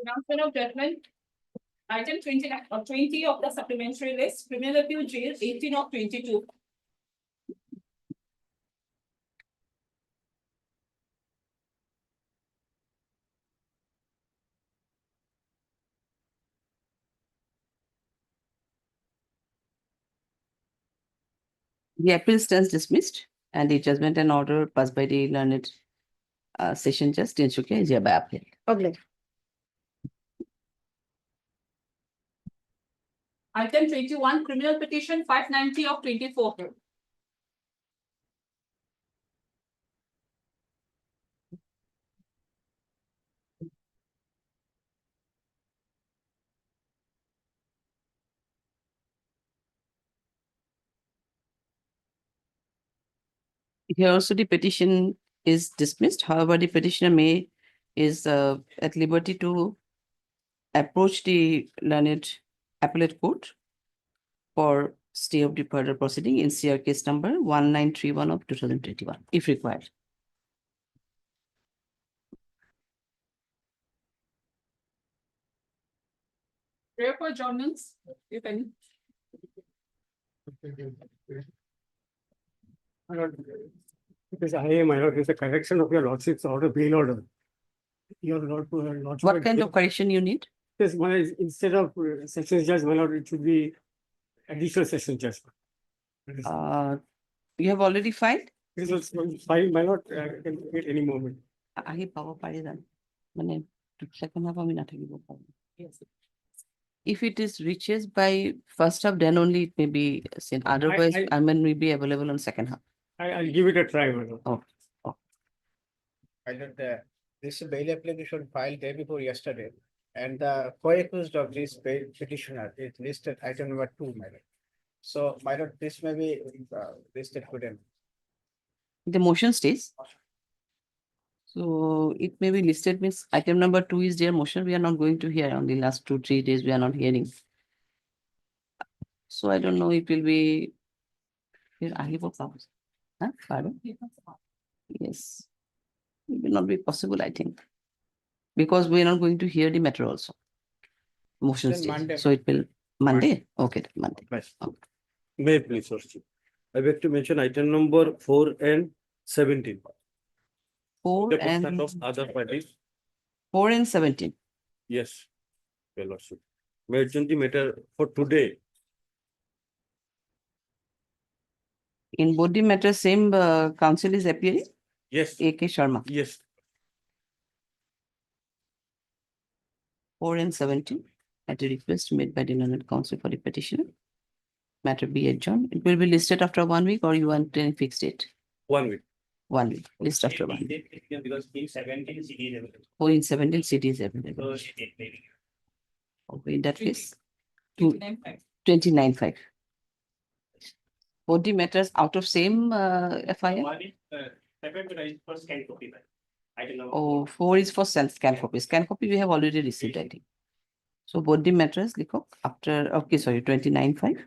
Pronouncement of judgment. Item 20 of the supplementary list, criminal appeal jail 18 of 22. The appeal stands dismissed and the judgment and order passed by the learned session judge Tinsukia is hereby upheld. Upheld. Item 21, criminal petition 590 of 24. Here also the petition is dismissed. However, the petitioner is at liberty to approach the learned appellate court for stay of the further proceeding in CR case number 1931 of 2021, if required. Prayer for adjournments, if any. Because my lord, is a correction of your lordship's order, bail order. Your lordship. What kind of correction you need? Yes, my lord, instead of sessions judge, my lord, it should be additional session judge. You have already filed? This was filed, my lord, can wait any moment. আহি পাব পাৰি জানো মানে second half আমি নাথাকিব পাৰো. If it is reaches by first half, then only it may be seen. Otherwise, I mean, will be available on second half. I'll give it a try, my lord. I did this bail application filed day before yesterday, and the co-accused of this bail petitioner is listed item number 2, my lord. So, my lord, this may be listed today. The motion stays. So it may be listed means item number 2 is their motion. We are not going to hear on the last 2-3 days. We are not hearing. So I don't know. It will be. Huh? Pardon? Yes. It will not be possible, I think, because we are not going to hear the matter also. Motion Then stays. Monday. So it will Monday. Okay, Monday. May I please, Lordship? I beg to mention item number 4 and 17. 4 The and consent of other parties. 4 and 17. Yes, your Lordship. May adjourn the matter for today. In both the matter, same counsel is appearing. Yes, A.K. Sharma. yes. 4 and 17 at a request made by the learned counsel for the petitioner. Matter be adjourned. It will be listed after 1 week, or you want any fixed date? 1 week. 1 week. List after 1 week. Because in 17 CD is available. Oh, in 17 cities available. So it may be. Okay, in that case, 29.5. 29.5. Both the matters out of same FIR. One is separate, but I first can copy that. I don't know. Oh, 4 is for scan copy. Scan copy we have already received, I think. So both the matters, Likho, after, okay, sorry, 29.5.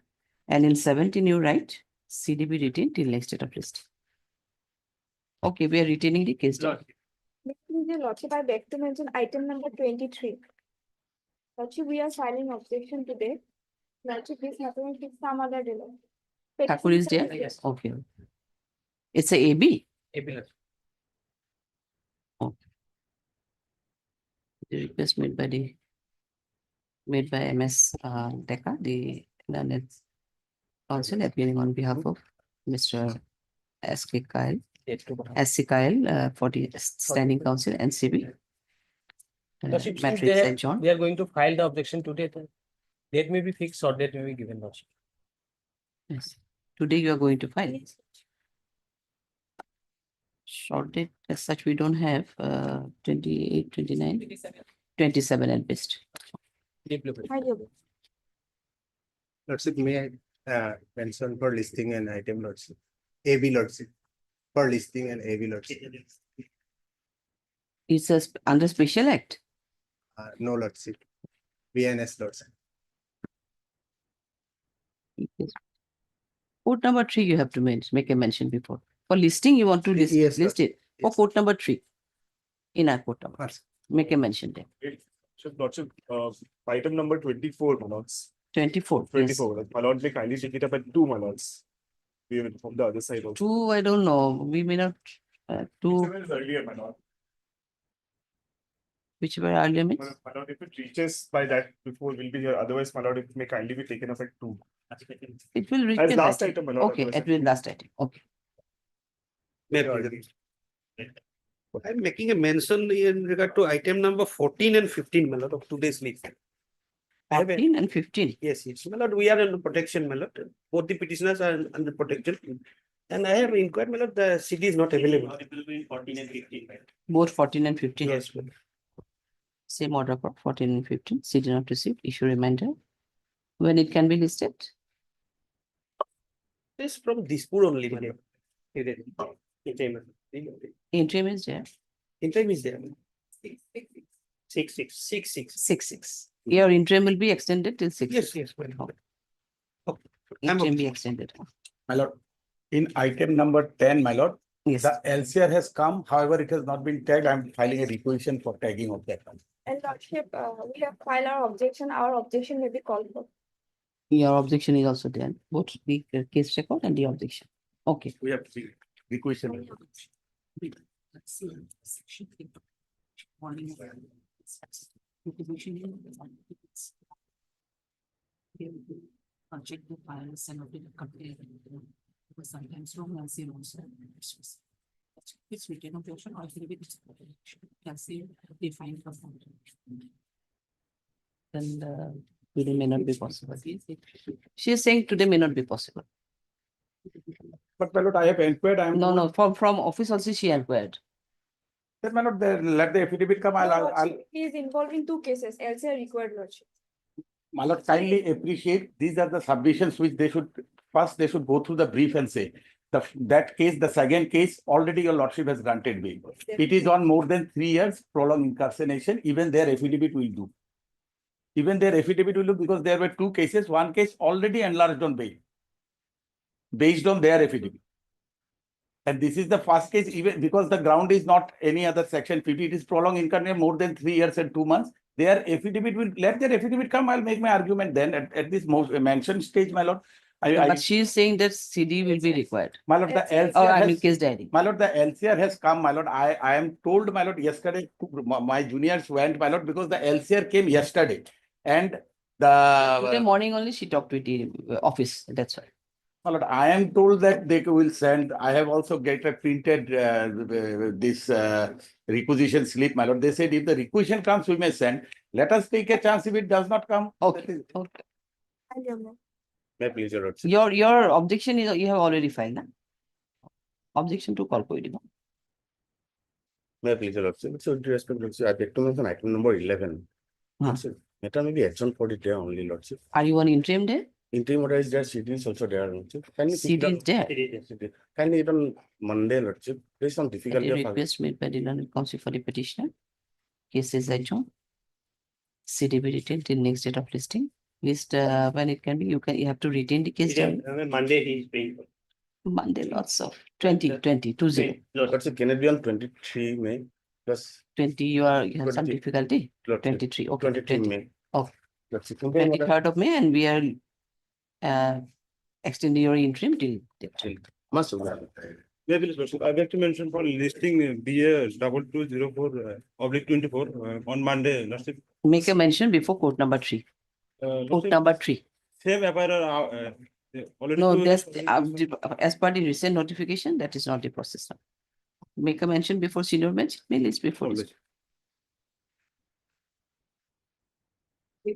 And in 17, you write CDB retained till next date of list. Okay, we are retaining the case. Lord, Your lordship, I beg to mention item number 23. Lordship, we are filing objection today. Lordship, this happened with some other delay. Thakur is there? Yes. Okay. It's a AB. Ability. The request made by MS Decca, the learned counsel appearing on behalf of Mr. SK Kyle, SC Kyle for the standing counsel NCB. Lordship, since Matrix and John. they are going to file the objection today, then date may be fixed or date may be given, Lordship. Yes. Today you are going to file. Short date as such we don't have 28, 29, 27 at best. Hi, Yogi. Lordship, may I mention for listing an item, Lordship? AB Lordship. For listing an AB Lordship. It's under special act. No Lordship. BNS Lordship. Yes. Court number 3 you have to make a mention before. For listing you want to list, Yes, list it. For Yes. court number 3. In our court number. Yes. Make a mention there. Lordship, item number 24, my lords. 24. Yes. 24, like, my lord, may kindly take it up at 2, my lords. We will from the other side also. 2, I don't know. We may not, 2, Whichever is earlier, my lord. whichever earlier means. My lord, if it reaches by that before, we'll be here. Otherwise, my lord, it may kindly be taken up at 2. It will reach. As the last last item, my lord. Okay, otherwise it will last item. Okay. May I please? I'm making a mention in regard to item number 14 and 15, my lord, of today's list. I have a- 14 and 15. Yes, yes, my lord, we are under protection, my lord. Both the petitioners are under protection. And I have inquired, my lord, the CD is not available. It will be 14 and 15, right? Both 14 and 15. Yes, my lord. Same order for 14 and 15. CD not received. Issue reminder. When it can be listed. This from Dispur only, my lord. Interim. Interim is there. Interim is there. 6. 6. Your interim will be extended till 6. Yes, yes, my lord. I'm Interim okay. be extended. My lord, in item number 10, my lord, Yes. the LCR has come, however, it has not been tagged. I'm filing a requisition for tagging of that one. And Lordship, we have filed our objection may be called for. Your objection is also there. Both the case record and the objection. Okay. We have to requisition. Check the files and compare them. Because sometimes wrong answer also. It's written objection or it's can say defined for Then today may not be possible. She is saying today may not be possible. But my lord, I have inquired, I'm. No, from office also she inquired. Then my lord, let the affidavit come, I'll, He is involved in 2 cases, LCR required Lordship. my lord, kindly appreciate, these are the submissions which they should, first they should go through the brief and say. That case, the second case, already your lordship has granted bail. It is on more than 3 years prolonged incarceration, even their affidavit will do. Even their affidavit will do because there were 2 cases, one case already enlarged on bail. Based on their affidavit. And this is the first case, even because the ground is not any other section 50, it is prolonged incarceration more than 3 years and 2 months. Their affidavit will, let their affidavit come, I'll make my argument then at this most mentioned stage, my lord. But she is saying that CD will be required. My lord, the LCR Oh, I mean has, case diary. my lord, the LCR has come, my lord. I am told, my lord, yesterday, my juniors went, my lord, because the LCR came yesterday. And Today the, morning only she talked with the office, that's why. my lord, I am told that they will send, I have also get a printed this requisition slip, my lord. They said if the requisition comes, we may send. Let us take a chance if it does not come. Okay. May I please, your lordship? Your objection is you have already filed, na? Objection to call for it. May I please, your lordship? So, with respect, lordship, I beg to mention item number 11. Lordship, matter may be action for it there only, lordship. Are you on interim day? Interim order is there, CD is also there, lordship. Kindly pick CD it is up. there. CD. Kindly it on Monday, lordship. There is some At difficulty. a of- request made by the learned counsel for the petitioner. Case is adjourned. CD be retained till next date of listing. List when it can be, you have to retain the case. Yeah, diary. and then Monday he is paying. Monday lots of 20. Lordship, can it be on 23 May? Plus 20 you have some 20. difficulty. lordship, 23. Okay. 23 20. May. Okay. Lordship, interim order 23rd of May and we are extending your interim till that time. must have been. Yeah, please, lordship. I beg to mention for listing BA 2204/24 on Monday, lordship. Make a mention before court number 3. Court Lordship, number 3. Same apparel, already. No, two- that's as per the recent notification, that is not the process now. Make a mention before senior bench, may list before. Always. list.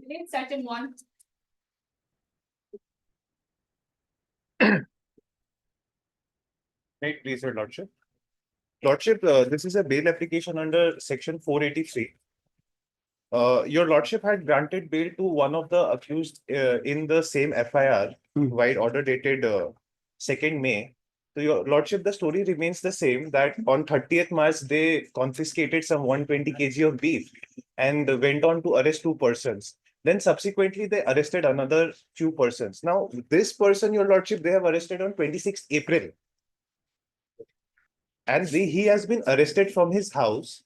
Next item 1. Right, please, your lordship. Lordship, this is a bail application under section 483. Your lordship had granted bail to one of the accused in the same FIR, while order dated 2nd May. So your lordship, the story remains the same that on 30th March, they confiscated some 120 kg of beef and went on to arrest 2 persons. Then subsequently, they arrested another few persons. Now, this person, your lordship, they have arrested on 26th April. And he has been arrested from his house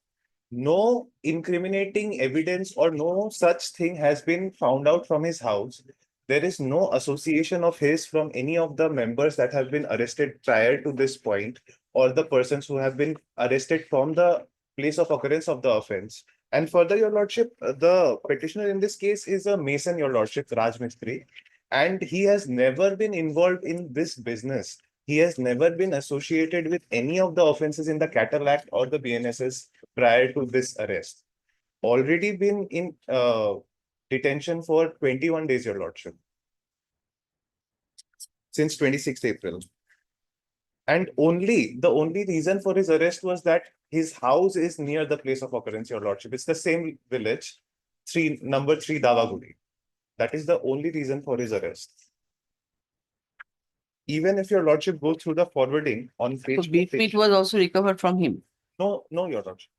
no incriminating evidence or no such thing has been found out from his house. There is no association of his from any of the members that have been arrested prior to this point, or the persons who have been arrested from the place of occurrence of the offense. And further, your lordship, the petitioner in this case is a mason, your lordship, Raj Mistry, and he has never been involved in this business. He has never been associated with any of the offenses in the Cattle Act or the BNSS prior to this arrest. Already been in detention for 21 days, your lordship. Since 26th April. And the only reason for his arrest was that his house is near the place of occurrence, your lordship. It's the same village, number 3 Davagudi. That is the only reason for his arrest. Even if your lordship goes through the forwarding on So page beef meat was also recovered from him. no, your lordship.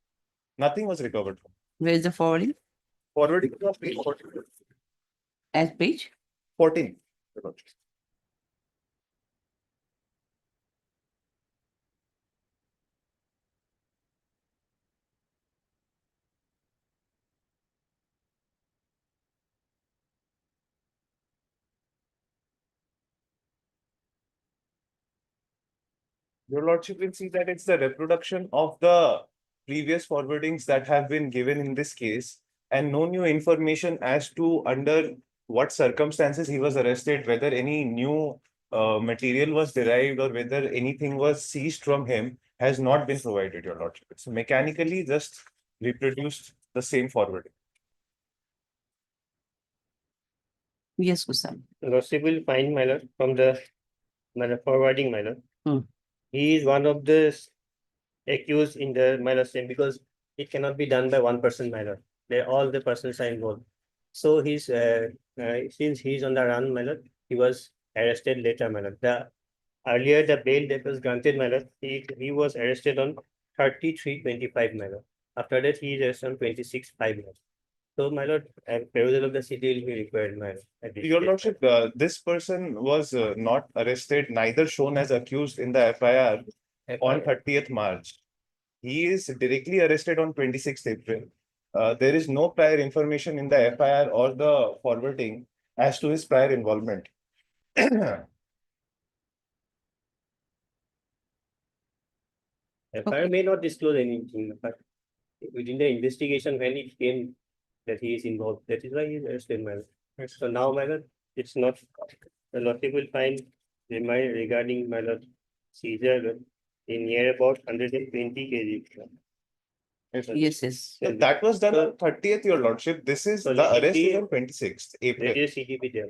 Nothing was recovered from. Where is the forwarding? Forwarding of page 14. At page? 14. Your lordship. Your lordship will see that it's the reproduction of the previous forwardings that have been given in this case, and no new information as to under what circumstances he was arrested, whether any new material was derived or whether anything was seized from him has not been provided, your lordship. It's mechanically just reproduced the same forwarding. Yes, Kusam. Lordship will find my lord from the forwarding my lord. Hmm. He is one of the accused in the my lord same because it cannot be done by one person my lord. All the persons are involved. So he's since he's on the run my lord, he was arrested later my lord. Earlier the bail that was granted my lord, he was arrested on 33/25 my lord. After that he is arrested on 26/5 my lord. So, my lord, perusal of the city will be required, my lord. Your lordship, this person was not arrested, neither shown as accused in the FIR on 30th March. He is directly arrested on 26th April. There is no prior information in the FIR or the forwarding as to his prior involvement. FIR may not disclose anything, but within the investigation, when it came that he is involved, that is why he is arrested, my lord. So now, my lord, it's not, the lordship will find regarding my lord seizure in near about 120 kg. Yes, yes. So that was done on 30th, your lordship. This is, So the arrest is CGP on 26th April. That is CGP there.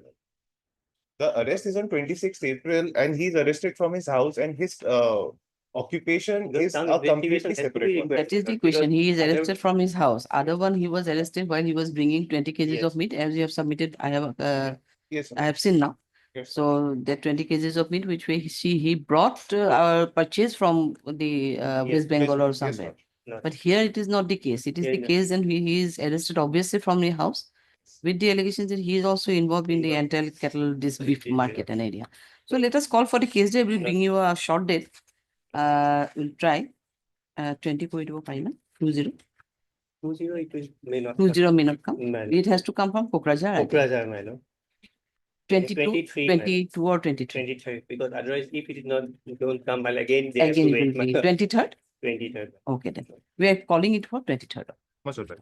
The arrest is on 26th April and he's arrested from his house and his occupation Because is some a investigation completely has to be separate one. That is the Because question. He is other- arrested from his house. Other one, he was arrested while he was bringing 20 kgs Yes. of meat, as you have submitted. I Yes, sir. have seen now. Yes, sir. So that 20 kgs of meat, which he brought purchased from the Yes, West Bengal or Yes, sir. somewhere. Not- But here it is not the case. It is Here the no. case and he is arrested obviously from the house with the allegations that he is also involved in the Involved. entire cattle, this beef Yes, market and area. So let us call for the case day. We'll bring you a short date. We'll try 20 point 20, 20 it will may not. 20 may not come. Man. It has to come from Kokrajhar. I think. Kokrajhar, my lord. 22, 23, man. 22 or 23. 23, because otherwise if it is not, it don't come, well, again, they have Again, to it wait. will be my lord. 23rd. 23rd. Okay, then. We are calling it for 23rd. Much better.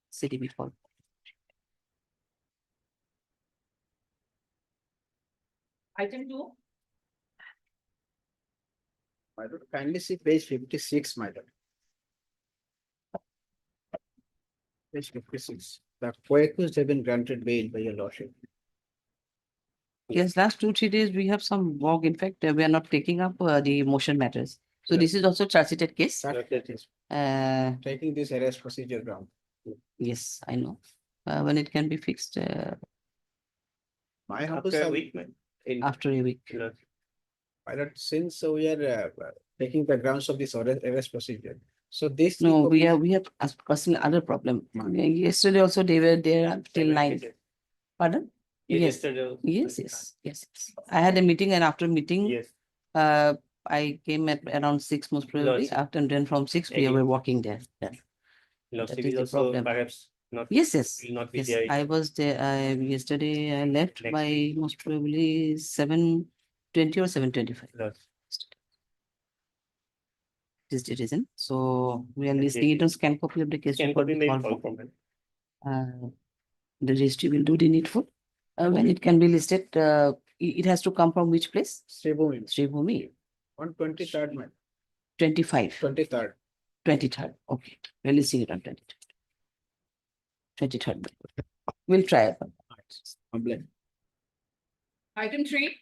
City beef hall. Item 2. My lord, kindly see page 56, my lord. Page 56. The co-accused have been granted bail by your lordship. Yes, last 2-3 days we have some work. In fact, we are not taking up the motion matters. So this is also charge sheeted case. Sir, That is- taking this arrest procedure ground. Yes, I know. When it can be fixed My humble After a sub- week, man. In- after a week. Lord, my lord, since we are taking the grounds of this arrest procedure, so this. No, we have a personal other problem. Yesterday also they were there till 9. Pardon? Yes. Yesterday. Yes. I had a meeting and after meeting, Yes. I came at around 6 most probably. Lordship. After and then from 6 we Agree. were walking there. Yeah. Lordship is is the also problem. perhaps not. Yes, yes. Will not be Yes, there. I was there. Yesterday I left Next by most probably 7:20 or 7:25. Lordship. This citizen. So we are Okay. listing it on scan copy of the case Can report. copy with maybe all call four. from. The registry will do the needful. When it can be listed, it has to come from which place? Sribhumi, Sribhumi, on 23rd, man, 25, 23rd. 23rd. Okay, we're listing it on 23rd. 23rd. We'll try it. Complaint. Item 3,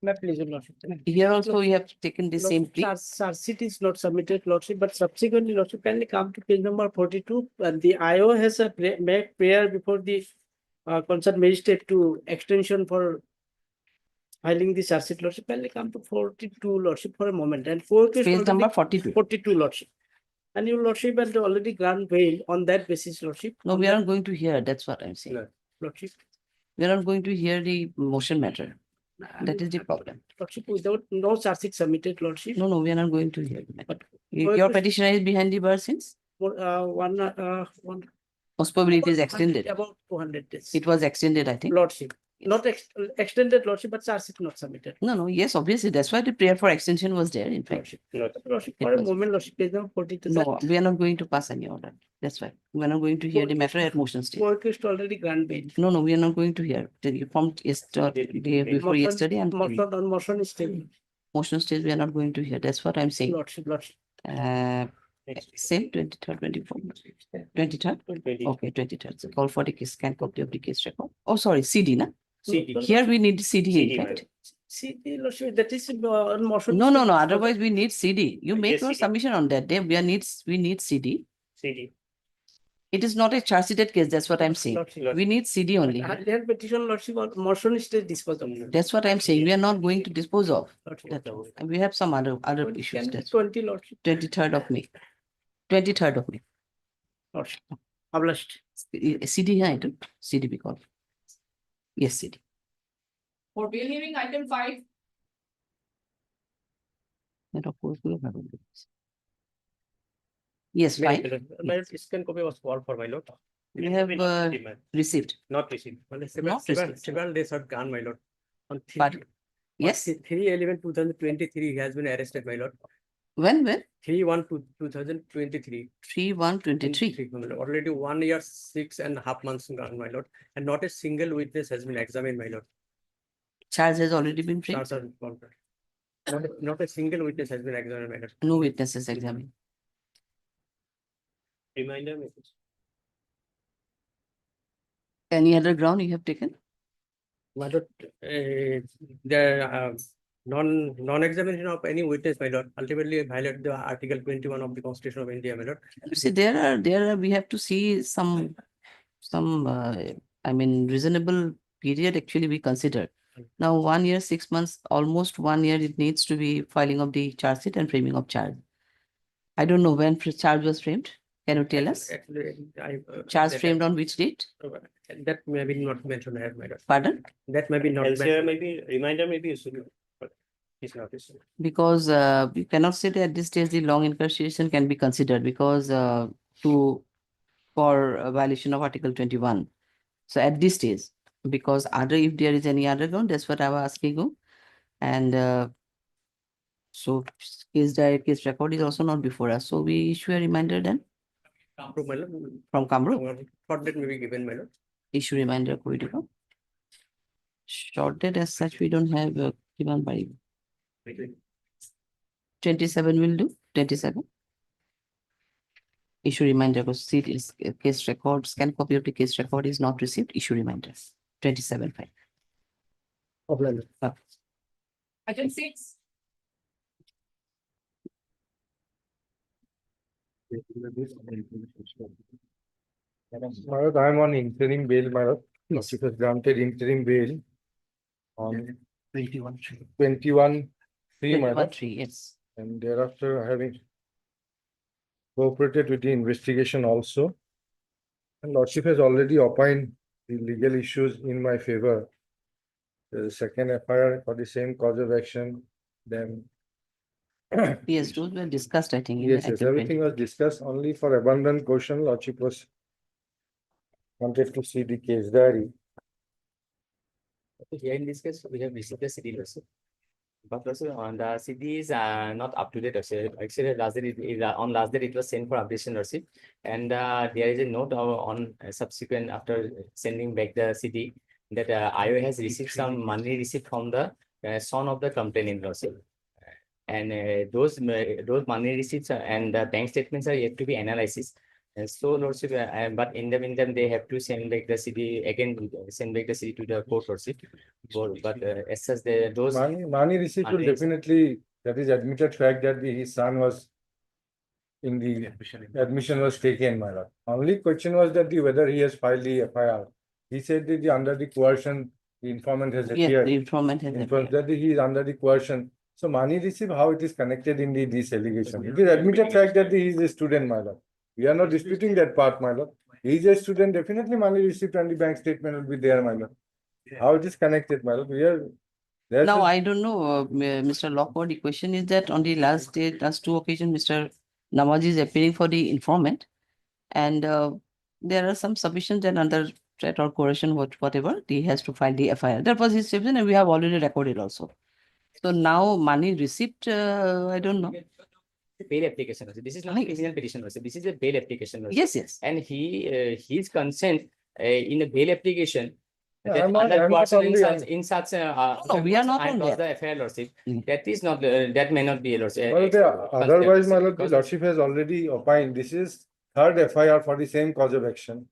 My pleasure, Lordship. Here also we have taken the same plea. Charge sheet is not submitted, Lordship, but subsequently, Lordship, can we come to page number 42? And the IO has a made prayer before the concerned magistrate to extension for filing the charge sheet, Lordship. Can we come to 42, Lordship, for a moment? And Page number 42. 42, Lordship. And your Lordship had already grant bail on that basis, Lordship. No, On we that- are not going to hear. That's what I'm saying. No. Lordship. We are not going to hear the motion matter. That is the problem. Lordship, without no charge sheet submitted, Lordship. No, we are not going to hear. the matter. But- Your petitioner is behind the bar since? One. Most probably it is extended. About 200 days. It was extended, I think. Lordship, not extended, Lordship, but charge sheet not submitted. No, yes, obviously. That's why the prayer for extension was there, in fact. Lordship, Lordship, It for a was. moment, Lordship, page number 42. No, we are not going to pass any order. That's why. We are not going to hear the matter at motion stage. Request already grant bail. No, we are not going to hear. The from yesterday, day before Motion- yesterday and Motion on motion is tabled. motion stage, we are not going to hear. That's what I'm saying. Lordship, Lordship. Same 23rd, 24th, 23rd? 20. Okay, 23rd. So call for the case, scan copy of the case record. Oh, sorry, CD, na? CD. Here we need CD, CD, in fact. See, the Lordship, that is on motion. No, is tabled. otherwise we need CD. You make Yes, your CD. submission on that day. We need CD. CD. It is not a charge sheeted case. That's what I'm saying. Lordship. We need CD only. Earlier petition, Lordship, on motion is disposed of. That's what I'm saying. We are not going to dispose of. Lordship. That. And we have some other issues. Can be That's 20, Lordship. 23rd of May. 23rd of May. Lordship. Published. CD, yeah, I do. CD we call. Yes, CD. for bail hearing, item 5, And of course, we have. Yes, fine. My scan copy was called for my lord. We have received. Not received. Not received. Several days are gone, my lord. On But yes, 3/11/2023, he has been arrested, my lord. when? 3/1/2023. 3/1/23. Already 1 year, 6.5 months gone, my lord, and not a single witness has been examined, my lord. Charge has already been framed. Charges are confirmed. Not a single witness has been examined, my lord. No witnesses examined. Reminder. Message. Any other ground you have taken? My lord, the non-examination of any witness, my lord, ultimately violated the Article 21 of the Constitution of India, my lord. You see, we have to see some, I mean, reasonable period actually we considered. Now, 1 year, 6 months, almost 1 year, it needs to be filing of the charge sheet and framing of charge. I don't know when charge was framed. Can you tell us? Actually, Charge framed on which date? That may be not mentioned here, my lord. Pardon? That may be not LCR mentioned. maybe, reminder maybe is, but it's not. Because you cannot say that at this stage the long incarceration can be considered because for a violation of Article 21. So at this stage, because if there is any other ground, that's what I was asking you. And so case record is also not before us. So we issue a reminder then Approve, my lord. from Kamru. Short date may be given, my lord. Issue reminder. Short date as such, we don't have given by 27 will do. 27. Issue reminder because see this case record, scan copy of the case record is not received. Issue reminder. 27/5. item 6, My lord, I am on interim bail, my lord. It was granted interim bail on 21/3, my lord. 21/3, yes. And thereafter, having cooperated with the investigation also. And Lordship has already opined the legal issues in my favor. There's a second FIR for the same cause of action, then. Yes, those were discussed, I think. in the Yes, yes, item everything 20. was discussed only for abundant caution, Lordship was wanted to see the case diary. Here in this case, we have received the CD also. But also on the CD is not up to date also. Actually, last day on last day it was sent for updation also. And there is a note on subsequent after sending back the CD that IO has received some money received from the son of the complainant also. And those money receipts and the bank statements are yet to be analyzed. And so Lordship, but in the meantime, they have to send back the CD again, send back the CD to the court Lordship. But as such, those Money receipt will Money receipt. definitely, that is admitted fact that his son was in the admission was taken, my lord. Only question was that whether he has filed the FIR. He said that under the coercion, the informant has Yes, the appeared. informant has Informed appeared. that he is under the coercion. So money receipt, how it is connected in this allegation? It is admitted fact that he is a student, my lord. We are not disputing that part, my lord. He is a student, definitely money receipt and the bank statement will be there, my lord. How it is connected, my lord? We are. there's Now, a- I don't know, Mr. Lockwood, the question is that on the last day, last two occasions, Mr. Namazi is appearing for the informant. And there are some submissions that under threat or coercion, whatever, he has to file the FIR. That was his statement and we have already recorded also. So now money receipt, I don't know. bail application also. This is not a criminal petition also. This is a bail application also. Yes, yes. And his consent in the bail application. Yeah, that I'm not- other I'm not person only- in such No, we are not I on lost that. the FIR Lordship. Mm. That is not that may not be a Lordship. Well, otherwise, my lord, the Because- lordship has already opined, this is third FIR for the same cause of action.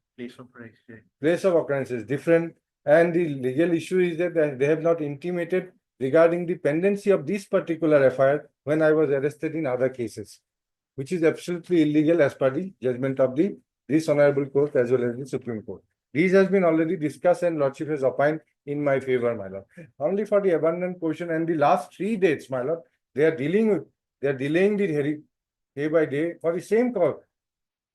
Place of occurrence is different, and the legal issue is that they have not intimated regarding the pendency of this particular FIR when I was arrested in other cases, which is absolutely illegal as per the judgment of this honorable court as well as the Supreme Court. These has been already discussed and lordship has opined in my favor, my lord. Only for the abundant portion and the last 3 dates, my lord, they are delaying the hearing day by day for the same cause.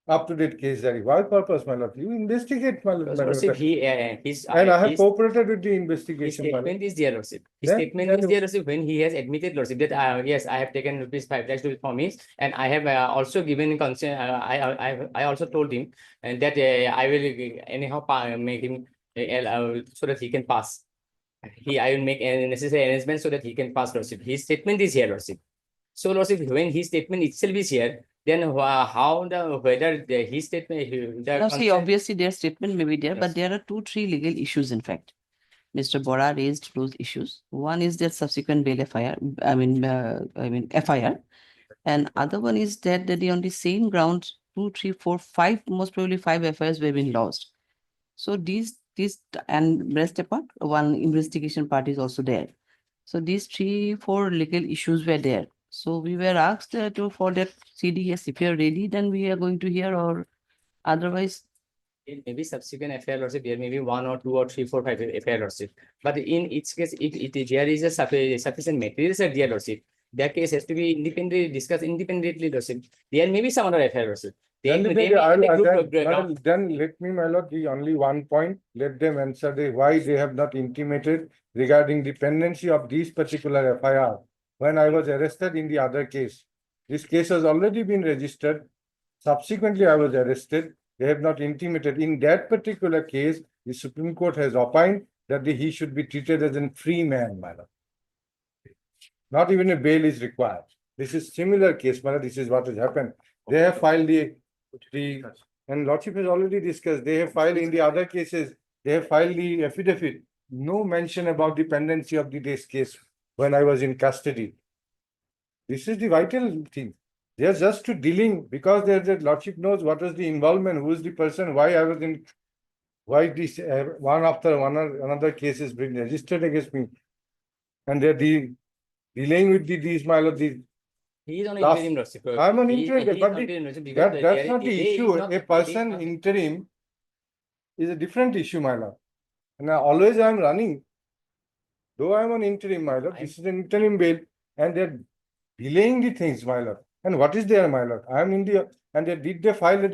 Up-to-date case diary. Why purpose, my lord? You investigate, my lord. Because my lord. Lordship, his And I have his- cooperated with the his investigation, my lord. statement is there, Lordship. His Then- statement then- is there, Lordship, when he has admitted, Lordship, that yes, I have taken ₹5 lakhs from him, and I have also given consent. I also told him and that I will anyhow make him so that he can pass. I will make necessary arrangements so that he can pass, Lordship. His statement is here, Lordship. So, Lordship, when his statement itself is here, then whether his statement the Now, see, consent- obviously their statement may be there, Yes. but there are 2-3 legal issues, in fact. Mr. Bora raised those issues. One is their subsequent bail FIR, FIR. And other one is that on the same grounds, 2, 3, 4, 5, most probably 5 FIRs were being lost. So these and rest apart, one investigation part is also there. So these 3, 4 legal issues were there. So we were asked for that CD, yes, if you're ready, then we are going to hear, or otherwise. Maybe subsequent FIR Lordship, there may be 1 or 2 or 3, 4, 5 FIR Lordship. But in each case, if there is a sufficient materials at their Lordship, that case has to be independently discussed independently, Lordship. There may be some other FIR Lordship. Then let me, my lord, the only one point, let them answer why they have not intimated regarding the pendency of this particular FIR. When I was arrested in the other case, this case has already been registered. Subsequently, I was arrested. They have not intimated. In that particular case, the Supreme Court has opined that he should be treated as a free man, my lord. Not even a bail is required. This is similar case, my lord. This is what has happened. They have filed and lordship has already discussed, they have filed in the other cases, they have filed the affidavit. No mention about the pendency of this case when I was in custody. This is the vital thing. They are just to dealing because the lordship knows what was the involvement, who is the person, why I was in, why this one after one another case is being registered against me. And they're dealing with these, my lord, He is on Last- interim Lordship. I'm on He- interim, he is but on the- interim Lordship because that's there not is- the it is issue. not- A it is person not- interim is a different issue, my lord. And always I'm running. Though I'm on interim, my lord, this is an interim bail and they're delaying the things, my lord. And what is there, my lord? I'm in the, and did they file it?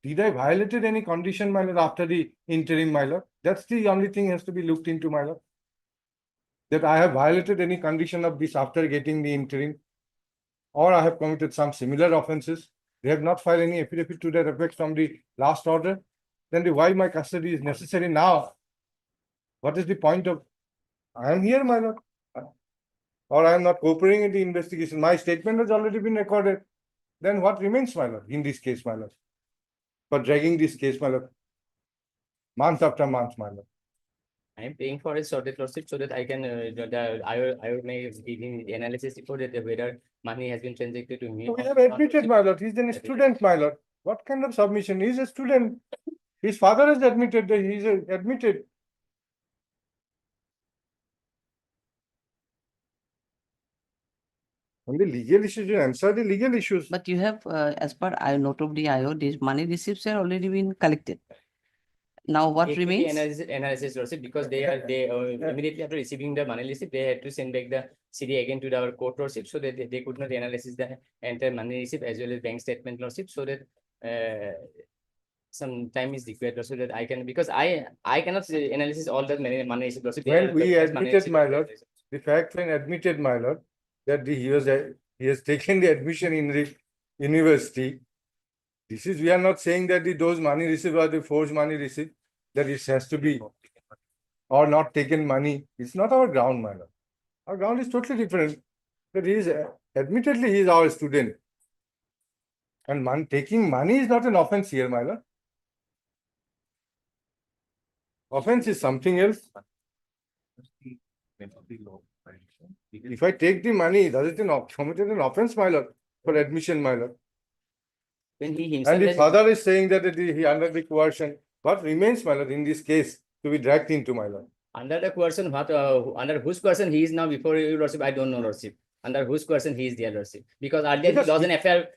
Did I violated any condition, my lord, after the interim, my lord? That's the only thing has to be looked into, my lord. that I have violated any condition of this after getting the interim, or I have committed some similar offences. They have not filed any affidavit to that effect from the last order. Then why my custody is necessary now? What is the point of, I am here, my lord. Or I am not cooperating in the investigation. My statement has already been recorded. Then what remains, my lord, in this case, my lord? For dragging this case, my lord. Month after month, my lord. I am paying for his sorted lordship so that I can, I will make giving the analysis report that whether money has been transacted to me. We or have not. admitted, my lord, he's a student, my lord. What kind of submission? He's a student. His father has admitted that he's admitted. On the legal issues, you answer the legal issues. But you have, as per I note of the IO, these money receipts have already been collected. Now what Equity remains? analysis lordship, because they immediately after receiving the money receipt, they had to send back the CD again to our court lordship, so that they could not analysis the entire money receipt as well as bank statement lordship, so that some time is required so that I can, because I cannot say analysis all the money receipt lordship. When we admitted, my lord, the fact when admitted, my lord, that he has taken the admission in the university. This is, we are not saying that those money received are the forged money received, that it has to be or not taken money. It's not our ground, my lord. Our ground is totally different. That he is, admittedly, he is our student. And taking money is not an offense here, my lord. Offense is something else. If I take the money, does it committed an offense, my lord, for admission, my lord? When he himself And the has- father is saying that he under the coercion. What remains, my lord, in this case to be dragged into, my lord? Under the coercion, what, under whose coercion he is now before you lordship, I don't know lordship. Under whose coercion he is there lordship, because earlier he Because lost he- an affair,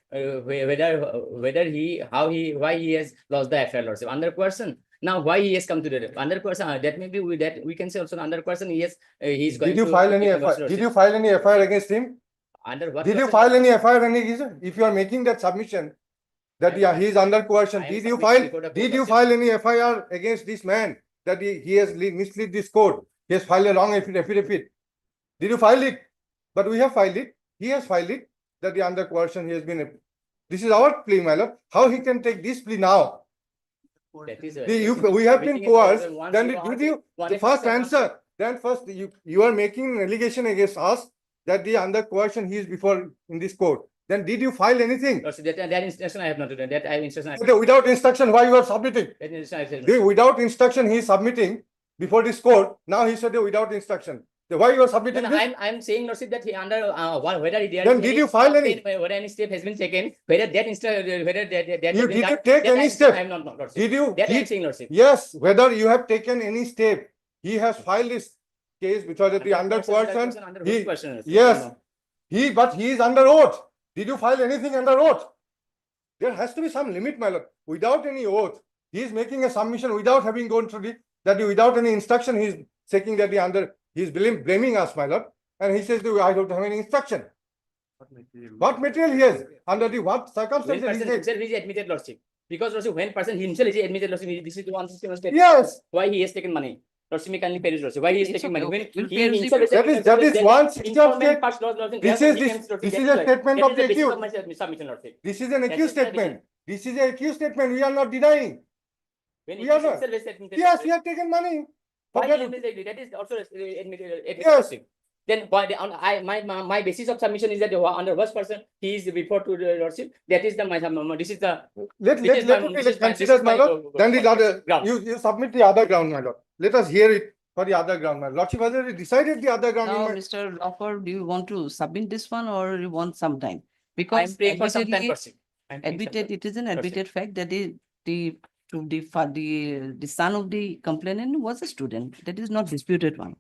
whether he, why he has lost the affair lordship, under coercion. Now, why he has come to the, under coercion, that may be, that we can say also under coercion, he is going Did you to file any take FIR? lordship. Did you file any FIR against him? Under what? Did you coercion? file any FIR against him? If you are making that submission that he is under coercion, I am did you submitting file? before the court, Did you lordship. file any FIR against this man that he has misled this court? He has filed a wrong affidavit. Did you file it? But we have filed it. He has filed it that the under coercion he has been. This is our plea, my lord. How he can take this plea now? That is, We have been everything is coerced. once Then you did are- you one the if first it's a- answer? Then first you are making an allegation against us that the under coercion he is before in this court. Then did you file anything? lordship, that instruction I have not done, that I have instruction. Okay, without instruction, why you are submitting? That instruction I have- Without instruction, he is submitting before this court. Now he said without instruction. Then why you are No, submitting no, this? I'm saying lordship that he under, whether there Then is did you file any? whether any step has been taken, whether that whether that has You been did done, you take that any I step? am not lordship. Did you? That I am saying lordship. Yes, whether you have taken any step. He has filed this case because of the under coercion. Under He- whose coercion, lordship? Yes, but he is under oath. Did you file anything under oath? There has to be some limit, my lord. Without any oath, he is making a submission without having gone through without any instruction, he is taking that he is blaming us, my lord. And he says, I don't have any instruction. What material he has? Under the what When circumstances? person He said, himself is admitted lordship, because lordship, when person himself is admitted lordship, this is the one statement. yes, Why he has taken money? Lordship, may kindly peruse lordship. Why he is It's taking money? okay. When We'll he peruse himself it. that is then one sixty of informant state. first lordship, This then is he this- comes lordship. this That is is a why- statement that of is the the basis accused. of my submission lordship. This is an That accused is the statement. reason. This is an accused statement. We are not denying. When We he are is not. himself is admitted Yes, lordship, he has taken money. why Forget he it. admitted, that is also admitted. Yes. Then why my basis of submission is that under first person he is before to the lordship. That is this is the Let This is my- it be this is my- considered, this is my my, lord. Then the other, ground. you submit the other ground, my lord. Let us hear it for the other ground, my lord. Lordship has already decided the other ground. Now, in my- Mr. Lawford, do you want to submit this one or you want some time? I am Because praying for some time admittedly, lordship. I am praying some admitted, time. it is an Lordship. admitted fact that the son of the complainant was a student. That is not disputed one.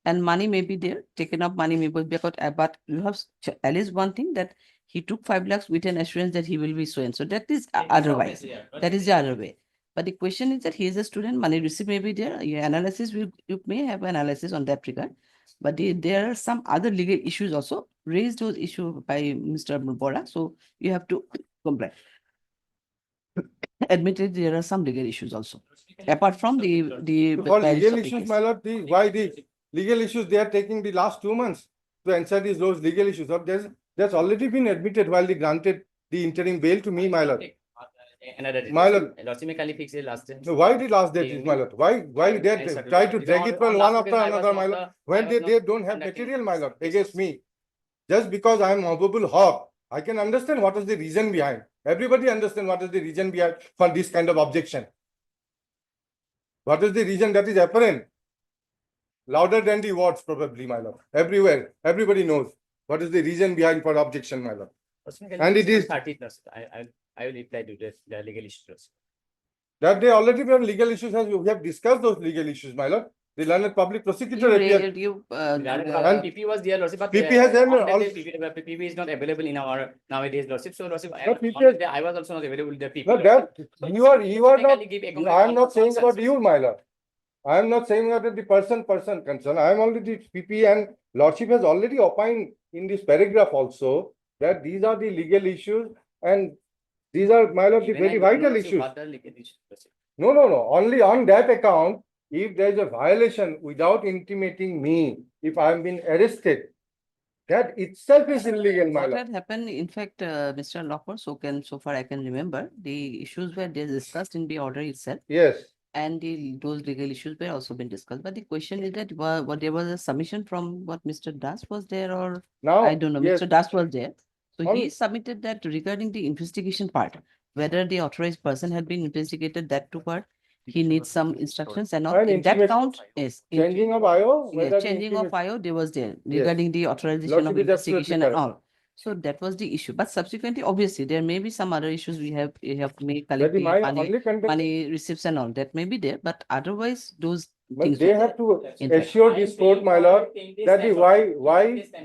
And money may be there, taken up money may be, but you have at least one thing that he took 5 lakhs with an assurance that he will be so and so. That is otherwise. That is the other way. But the question is that he is a student, money receipt may be there. Your analysis, you may have analysis on that regard. But there are some other legal issues also raised those issues by Mr. Bora. So you have to comply. Admitted, there are some legal issues also. Apart from the For merits legal of the issues, case. my lord, legal issues they are taking the last 2 months to answer those legal issues. Or that's already been admitted while they granted the interim bail to me, my lord. Another. My lord. Lordship may kindly fix it last time. No, why the last date is, my lord? Why I- they I circled try it. to Because drag on- it from on one last after occasion, I was another, my not lord? the- I When was they not don't have conducting material, my lord, this against process. me. Just because I am Mahbubul Haq, I can understand what is the reason behind. Everybody understand what is the reason behind for this kind of objection. What is the reason that is apparent? Louder than the words probably, my lord. Everywhere, everybody knows what is the reason behind for objection, my lord. Lordship, may kindly And fix it is 30th, Lordship. I will reply to the legal issues. Lordship. that they already have legal issues, as we have discussed those legal issues, my lord. The learned public prosecutor appeared. Regarding PP was there, Lordship, but PP has done on that all- day, PP is not available in our nowadays, Lordship. So, Lordship, No, on PP that day, I was also not available with the PP. No, Lordship. that you are May not. kindly give I accommodation am not saying concerns. about you, my lord. I am not saying about the person concern. I am only the PP, and lordship has already opined in this paragraph also that these are the legal issues and these are, my lord, the Even I very don't know, vital Lordship, issues. what the legal issues, Lordship. No. Only on that account, if there is a violation without intimating me, if I am being arrested, that itself is illegal, my What lord. had happened, in fact, Mr. Locker, so far I can remember, the issues were discussed in the order itself. Yes. And those legal issues were also been discussed. But the question is that what there was a submission from what Mr. Das was there, or Now, I don't know, yes. Mr. Das was there. So On- he submitted that regarding the investigation part, whether the authorized person had been investigated, that too part. He needs some instructions and all. And In that intimate- count, yes. Changing of IO. whether Yes, the changing of intimate- IO, there was there Yes. regarding the authorization of Lordship is absolutely investigation and correct. all. So that was the issue. But subsequently, obviously, there may be some other issues we have to make That is collecting my money, only contention. money receipts and all. That may be there, but otherwise, those But things. they were have to in fact. assure this court, my lord, that is why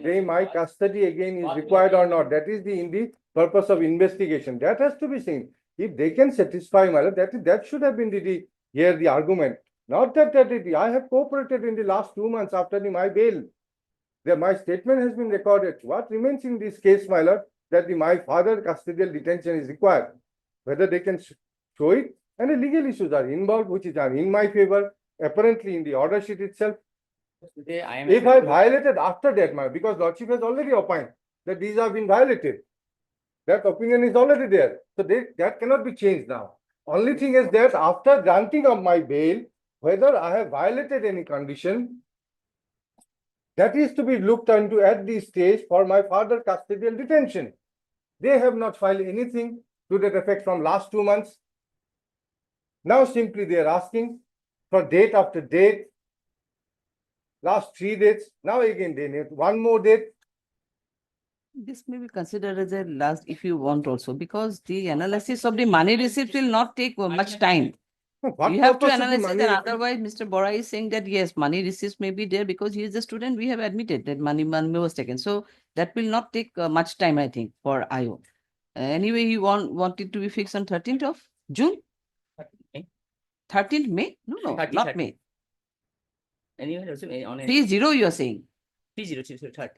they, my custody again is required or not. That is in the purpose of investigation. That has to be seen. If they can satisfy, my lord, that should have been the argument. Not that I have cooperated in the last 2 months after my bail. My statement has been recorded. What remains in this case, my lord, that my father custodial detention is required. Whether they can show it, and the legal issues are involved, which is in my favor, apparently in the order sheet itself. Today, I am. If I violated after that, because lordship has already opined that these have been violated. That opinion is already there. So that cannot be changed now. Only thing is that after granting of my bail, whether I have violated any condition, that is to be looked into at this stage for my further custodial detention. They have not filed anything to that effect from last 2 months. Now simply they are asking for date after date. Last 3 dates. Now again they need one more date. This may be considered as a last, if you want also, because the analysis of the money receipts will not take much time. What You have to purpose of the analyze it, money and receipt? otherwise, Mr. Bora is saying that yes, money receipts may be there because he is a student. We have admitted that money was taken. So that will not take much time, I think, for IO. Anyway, he want it to be fixed on 13th of June, May. 13th May? No, 30, not 30. May. Anyway, Lordship, on a 30 you are saying. 30, 30.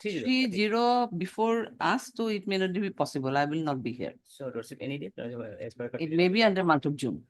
30 before us, so it may not be possible. I will not be here. So, Lordship, any day, as per. It may be under month of June.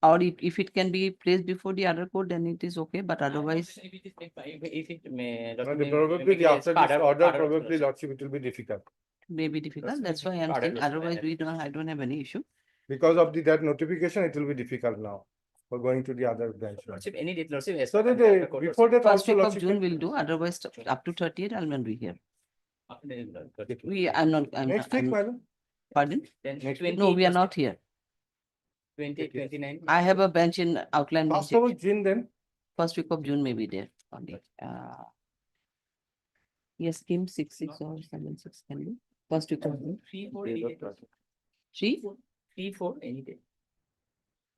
Or if it can be placed before the other court, then it is okay, but otherwise, If it may. No, Lordship, the may- probably make it as after this part of- order, part of probably Lordship. lordship, it will be difficult. may be difficult. That's That's why I am part of saying, this, otherwise I- I don't have any issue. Because of that notification, it will be difficult now for going to the other branch. Lordship, any date, Lordship. as So per that the court, before that First also week of lordship June can- will do, otherwise up to 30th, I'll not be here. Lordship. I'm not, Next week, madam. pardon? Then Next 20, No, we are not here. 20, 29. I have a bench in outline. First visit. of June then. First week of June may be there only. Yes, Kim 6 or 7 6 can be. First week of June. 3, 4, any day. 3? 3, 4, any day.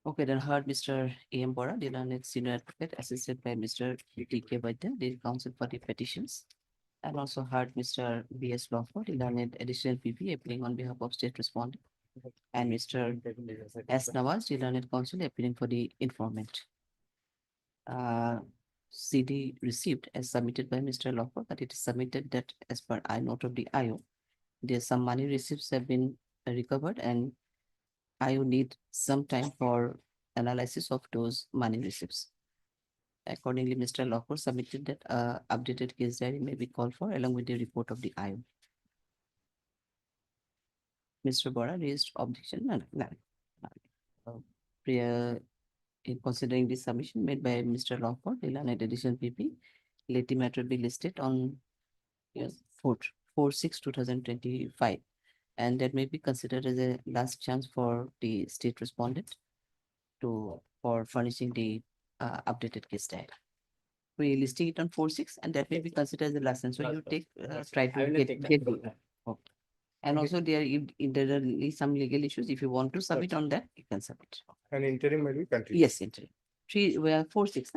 Okay, then heard Mr. A.M. Bora, the learned senior advocate, assisted by Mr. T.K. Vaidya, the counsel for the petitions. And also heard Mr. B.S. Lawford, the learned additional PP appearing on behalf of state respondent. And Mr. S. Nawaz, the learned counsel appearing for the informant. CD received as submitted by Mr. Lawford, that it is submitted that as per I note of the IO, there's some money receipts have been recovered and IO need some time for analysis of those money receipts. Accordingly, Mr. Lockwood submitted that updated case diary may be called for along with the report of the IO. Mr. Bora raised objection. None. Prior, in considering the submission made by Mr. Lockwood, the learned edition PP, let the matter be listed on 4/6/2025. And that may be considered as a last chance for the state respondent for furnishing the updated case diary. We listing it on 4/6 and that may be considered as the last chance. So you take, try I to will get. take that. Okay. And also there, if there are some legal issues, if you want to submit on that, you can submit. And interim will be continued. Yes, interim. We are 4/6.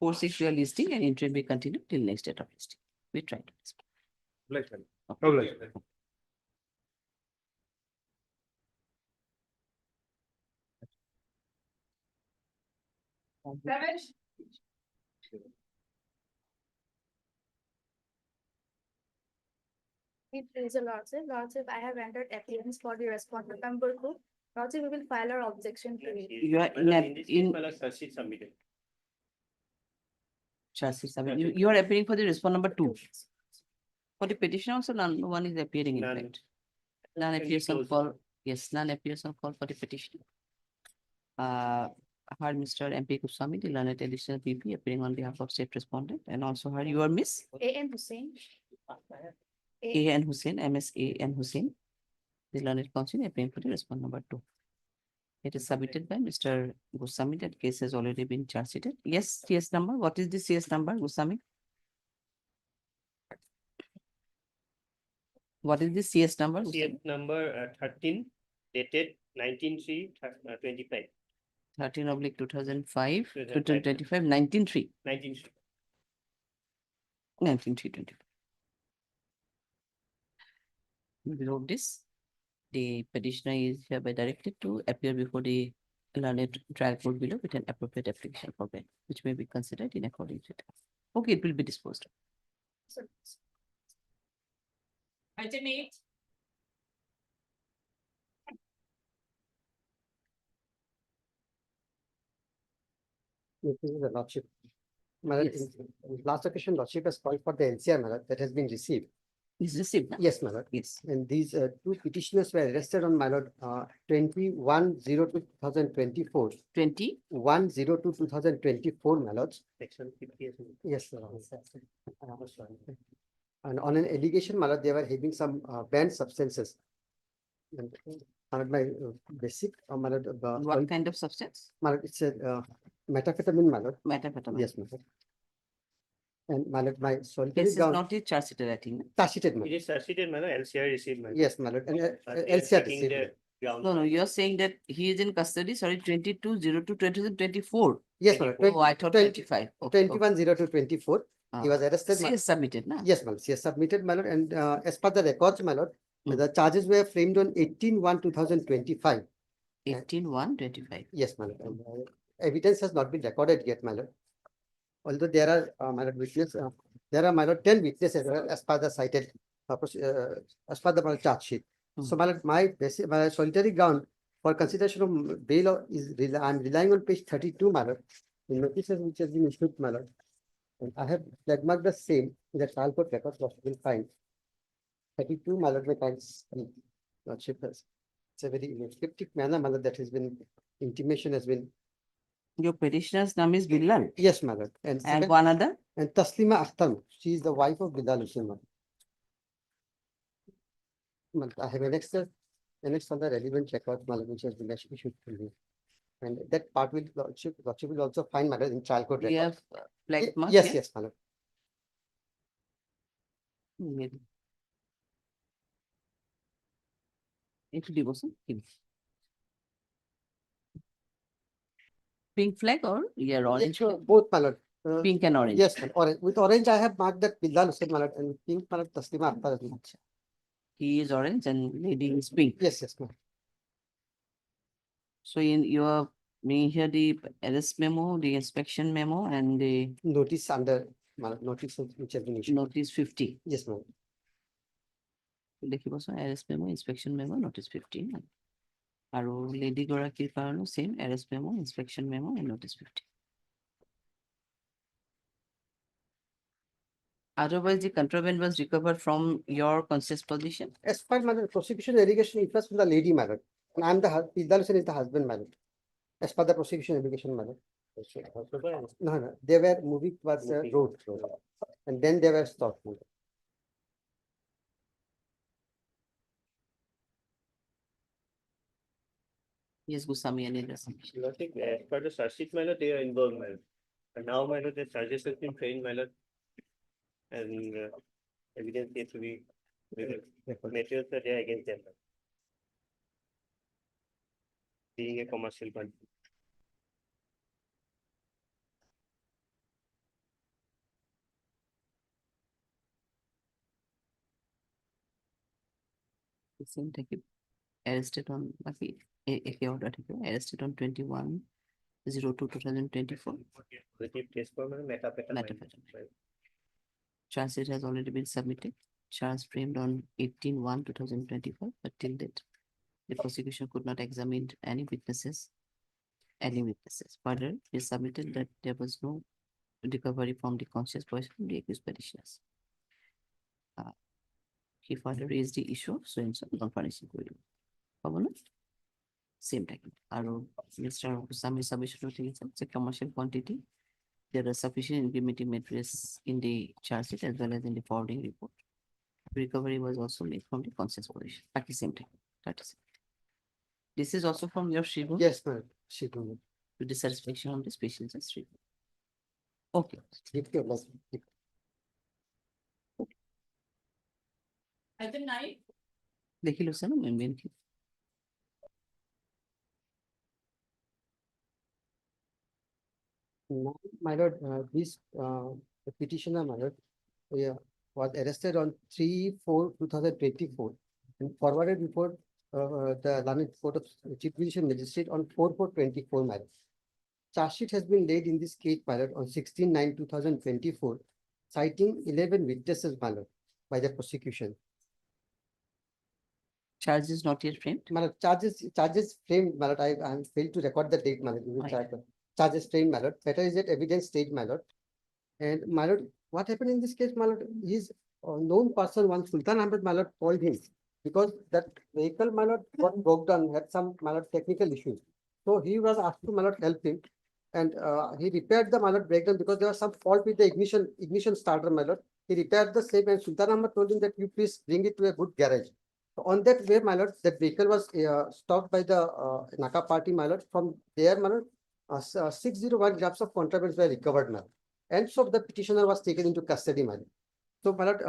4/6 we are listing and interim we continue till next date of listing. We try to. Obliged. Okay. Obliged. Seven. It is a lordship. Lordship, I have entered appearance for the respondent number 2. Lordship, we will file our objection to it. You are My lord, in this in- case, my lord, search sheet submitted. chassis submit. You are appearing for the response number 2. For the petition also, no one is appearing in None. fact. None Can we appears on close it? call. Yes, none appears on call for the petition. Heard Mr. MP Kuswami, the learned additional PP appearing on behalf of state respondent, and also heard you are Miss A.N. Hussain. A N Hussain, MS A N Hussain, the learned counsel appearing for the response number 2. It is submitted by Mr. Goswami. That case has already been charge sheeted. Yes, CS number. What is the CS number, Goswami? What is the CS number? CS number 13 dated 19/3/25. 13/2005, 2005. 2025, 19/3. 19/3. 19/3/25. Below this, the petitioner is hereby directed to appear before the learned trial court below with an appropriate application for bail, which may be considered in accordance with. Okay, it will be disposed of. Item 8. This is the lordship. Madam, Yes. in last occasion, lordship has called for the NCR, madam, that has been received. Is received. Yes, madam. Yes. And these two petitioners were arrested on, my lord, 21/02/2024. 21/02/2024, my lords. Section 50. Yes, sir. And on an allegation, my lord, they were having some banned substances. And my basic, my lord, What kind of substance? my lord, it's a methamphetamine, my lord. Methamphetamine. Yes, my lord. And my lord, my solitary This is ground, not the charge sheeted, I think. targeted, my It lord. is searched in manner LCR received. my lord. Yes, my lord, and They are LCR checking received. the ground. No, you're saying that he is in custody, sorry, 22/02/2024. Yes, my lord. Oh, I thought 25. Okay, 21/02/2024. He was arrested. He is submitted, na? Yes, my lord. He has submitted, my lord, and as per the records, my lord, Hmm. the charges were framed on 18/1/2025. 18/1/25. Yes, my lord. And, evidence has not been recorded yet, my lord. Although there are, my lord, there are, my lord, 10 witnesses as per the cited, as per the my lord, charge sheet. So, my lord, my basic, my solitary ground for consideration of bail is, I'm relying on page 32, my lord, the notices which has been issued, my lord. And I have flag marked the same in the trial court records, what you will find. 32, my lord, my times, lordship has. It's a very cryptic manner, my lord, that has been, intimation has been, Your petitioner's name is Bilal yes, my lord. And and second- one other? and Taslima Akhtar, she is the wife of Bilal Hussain. I have annexed on the relevant record, which has been issued to me. And that part will, lordship will also find, my lord, in trial court We record. have flag mark Yes, here? yes, my lord. Maybe. It devotion. Pink flag or yeah, orange? Sure, both, my lord. Pink and orange. Yes, ma'am. Orange. With orange, I have marked that Bilal Hussain, my lord, and with pink, my lord, Taslima Akhtar as well. He is orange and lady is pink. Yes, yes, ma'am. So in your, may hear the arrest memo, the inspection memo and the Notice under, my lord, notice which has been issued. notice 50. Yes, ma'am. দেখিব চোন arrest memo, inspection memo, notice 50. আৰু lady গৰাকীৰ কাৰণে same arrest memo, inspection memo and notice 50. Otherwise, the contraband was recovered from your conscious position. As per my lord, prosecution allegation, it was from the lady, my lord. And I'm the, Idal Hussain is the husband, my lord. As per the prosecution allegation, my lord. No, no, they were moving towards the road. And then they were stopped. my lord. Yes, Goswami, any other submission? Lordship, as per the charge sheet, my lord, they are involved, my lord. And now, my lord, the charges have been framed, my lord. And evidence is to be, materials are there against them. Being a commercial party. The same take it arrested on, if you order take it, arrested on 21/02/2024. Positive test for my methamphetamine. Methamphetamine. Charge sheet has already been submitted. Charge framed on 18/1/2024, but till date, the prosecution could not examine any witnesses. Further, it is submitted that there was no recovery from the conscious position of the accused petitioners. He further raised the issue of so and so non-furnishing query. Same time. Mr. Goswami submission it's a commercial quantity. There are sufficient incriminating materials in the charge sheet as well as in the forwarding report. Recovery was also made from the conscious position at the same time. That is it. This is also from your Shivu? Yes, my lord. She told me. To the satisfaction of the special judge review. Okay. Keep your blessing. Item 9, দেখি লো sir main কি Now, my lord, this the petitioner, my lord, was arrested on 3/4/2024 and forwarded before the London Court of Chief Judicial Magistrate on 4/4/24, my lord. Charge sheet has been laid in this case, my lord, on 16/9/2024, citing 11 witnesses, my lord, by the prosecution. charge is not yet framed. My lord, charges framed, my lord, I failed to record the date, my lord. You will Right. check. Charges framed, my lord. Better is it evidence stage, my lord. And my lord, what happened in this case, my lord, his known person, one Sultan Ahmed, my lord, called him because that vehicle, my lord, got broke down, had some, my lord, technical issues. So he was asked to, my lord, help him. And he repaired the, my lord, breakdown because there was some fault with the ignition starter, my lord. He repaired the same and Sultan Ahmed told him that you please bring it to a good garage. So on that way, my lord, that vehicle was stopped by the Naka party, my lord. From there, my lord, 601 grams of contrabands were recovered, my lord. And so the petitioner was taken into custody, my lord. So, my lord,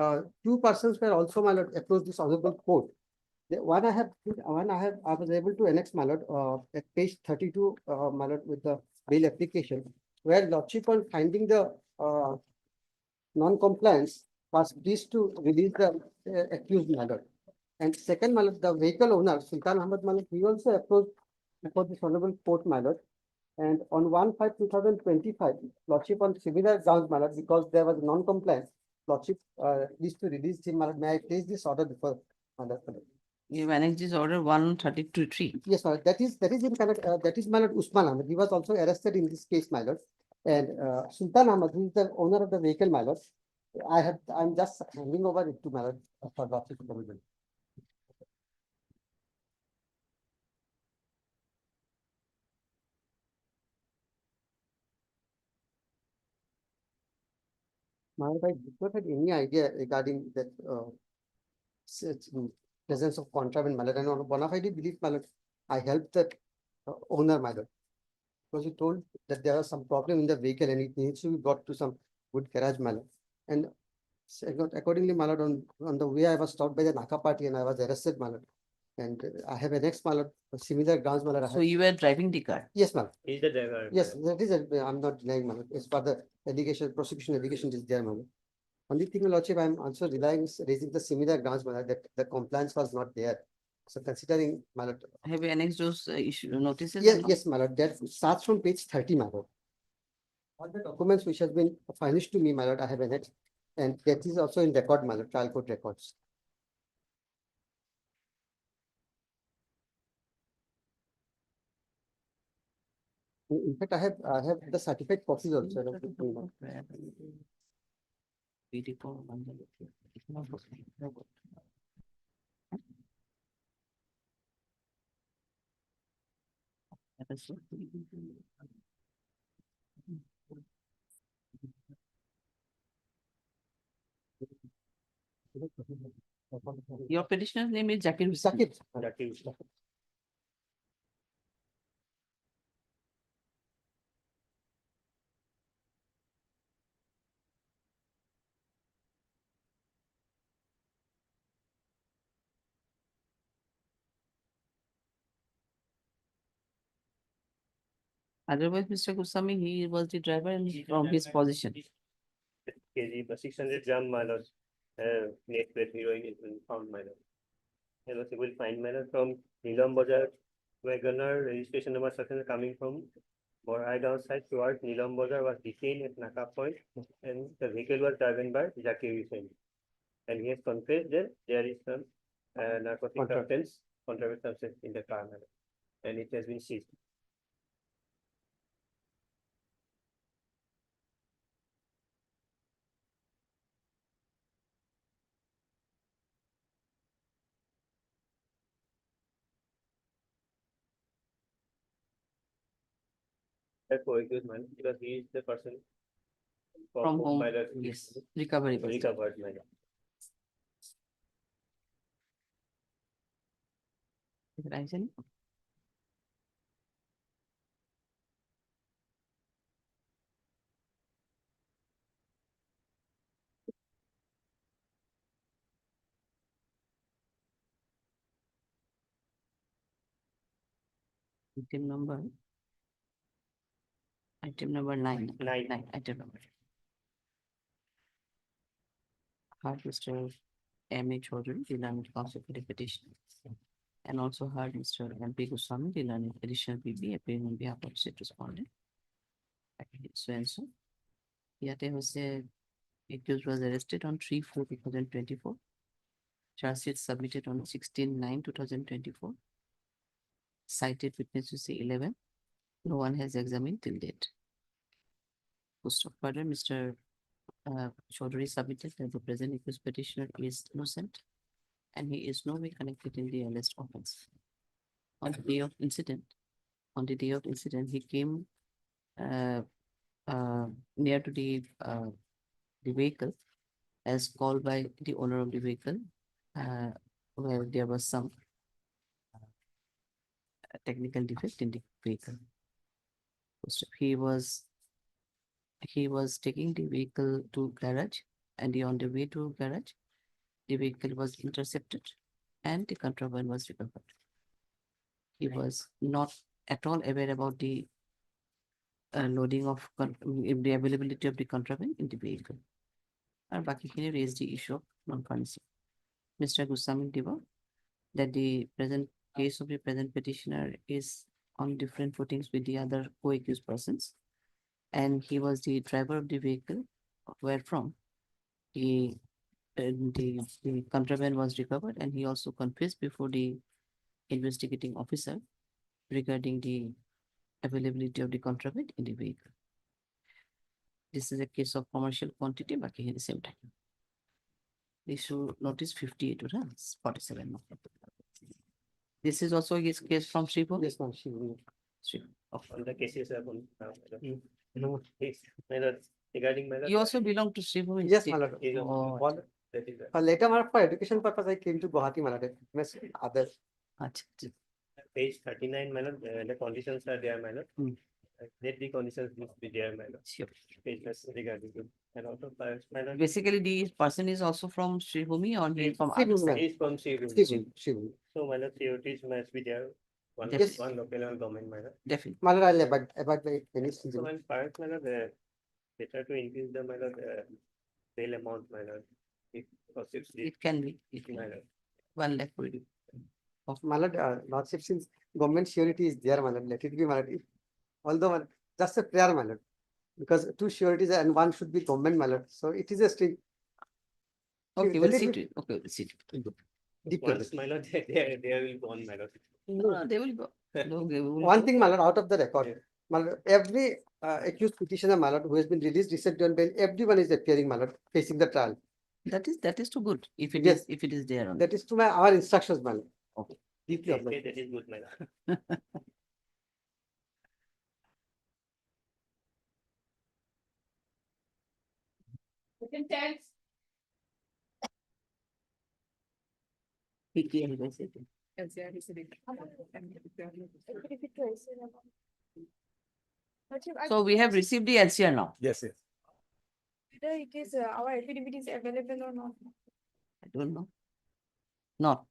two persons were also, my lord, approached this honorable court. I was able to annex, my lord, at page 32, my lord, with the bail application, where lordship on finding the non-compliance was pleased to release the accused, my lord. And second, my lord, the vehicle owner, Sultan Ahmed, my lord, he also approached before this honorable court, my lord. And on 1/5/2025, lordship on similar grounds, my lord, because there was non-compliance, lordship pleased to release him, my lord. May I place this order before, my lord? You manage this order 132(3). Yes, my lord. That is in connect, that is, my lord, Usman Ahmed. He was also arrested in this case, my lord. And Sultan Ahmed, who is the owner of the vehicle, my lord. I'm just handing over it to my lord for lordship supervision. My lord, I did not have any idea regarding that presence of contraband, my lord. And on a bona fide belief, my lord, I helped the owner, my lord. Because he told that there was some problem in the vehicle and it needs to be brought to some good garage, my lord. And accordingly, my lord, on the way I was stopped by the Naka party and I was arrested, my lord. And I have an ex, my lord, similar grounds, my lord. So you were driving the car. Yes, ma'am. He's the driver. Yes, that is, I'm not denying, my lord. As per the allegation, prosecution allegation is there, my lord. Only thing, lordship, I'm also raising the similar grounds, my lord, that the compliance was not there. So considering, my lord. Have you annexed those notices? Yes, yes, my lord, that starts from page 30, my lord. All the documents which has been furnished to me, my lord, I have annexed. And that is also in record, my lord, trial court records. In fact, I have the certified copies also. 84, 102. It's not possible. No good. That is what Your petitioner's name is Zakir Hussain. Zakir. Otherwise, Mr. Goswami, he was the driver and from his position. kg, but 600 gram malus, net weight heroin is been found minor. And also will find minor from Nilam Bazar, Wagoner registration number certain coming from Boraigaon side towards Nilam Bazar was detained at Naka Point, and the vehicle was driven by Zakir Hussain. And he has confessed that there is some narcotic substance, contraband substance in the car, madam, and it has been seized. That co-accused man, because he is the person From whom, by the yes, recovery. was done. recovered madam. Right, Jenny? Item number. Item number 9. Nine. Item number. Heard Mr. M. A. Chaudhary, the learned counsel for the petition. And also heard Mr. M. P. Goswami, the learned additional PB, appearing on behalf of state respondent. So and so. Yate was a accused was arrested on 3/4/2024. Charge sheet submitted on 16/9/2024. Cited witnesses 11. No one has examined till date. Post of further, Mr. Chaudhary submitted that the present accused petitioner is innocent and he is no way connected in the alleged offense. On the day of incident, he came near to the vehicle as called by the owner of the vehicle, where there was some technical defect in the vehicle. So he was taking the vehicle to garage, and on the way to garage, the vehicle was intercepted and the contraband was recovered. He was not at all aware about the loading of the availability of the contraband in the vehicle. And Bakikini raised the issue of non-furnishing. Mr. Goswami Deva, that the present case of the present petitioner is on different footings with the other co-accused persons, and he was the driver of the vehicle, wherefrom the contraband was recovered, and he also confessed before the investigating officer regarding the availability of the contraband in the vehicle. This is a case of commercial quantity, but at the same time. Issue notice 58 runs, 47. This is also his case from Sripur. Yes, ma'am. All the cases are on. No, case, regarding my. You also belong to Sripur. Yes, my lord. Oh, That is Later, my lord, for education purpose, I came to Guwahati, my lord. Miss other. acha. page 39, my lord, the conditions are there, my lord. Let the conditions must be there, my lord. Sure. Page regarding to, and also, my lord. Basically, the person is also from Sribhumi or he is from Sribhumi, other side? He is from Shivu. Shivu. So, my lord, COTs must be there. One, Yes. one local and government, my lord. Definitely. My lord, I'll abide by any So, season. my parents, my lord, better to increase the, my lord, bail amount, my lord. If possible, It can be. my lord. 1 lakh per day. My lord, lordship, since government surety is there, my lord, let it be, my lord. Although, just a prayer, my lord. Because 2 sureties and 1 should be government, my lord. So it is a strict. Okay, let we'll it see be- to it. Okay, we'll see to it. Deep Once, my lord, they will go on, my lord. No, they will go. No, they will One go. thing, my lord, out of the record, Yeah. my lord, every accused petitioner, my lord, who has been released recently on bail, everyone is appearing, my lord, facing the trial. That is too good, if it Yes. is, if it is there on. That is to our instructions, my lord. Okay. Deeply Okay, obliged. that is good, my lord. Within 10. PTL was it. Affidavit to LCR. Lordship, So we have received the LCR now. Yes, yes. whether it is, our affidavit is available or not. I don't know. No,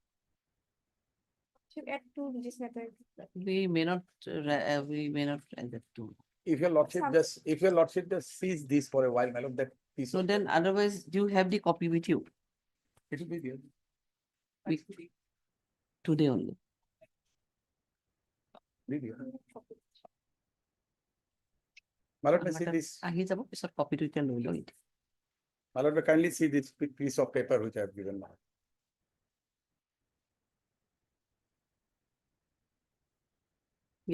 Should add to this matter. we may not, we may not add that too. If your lordship Some- just, if your lordship just sees this for a while, my lord, that piece So of, then otherwise, do you have the copy with you it will be there. today only? Be there. My lord, may see this, আহি যাব পিছত কপিটো এতিয়া লৈ লওঁ এতিয়া। my lord, may kindly see this piece of paper which I have given now.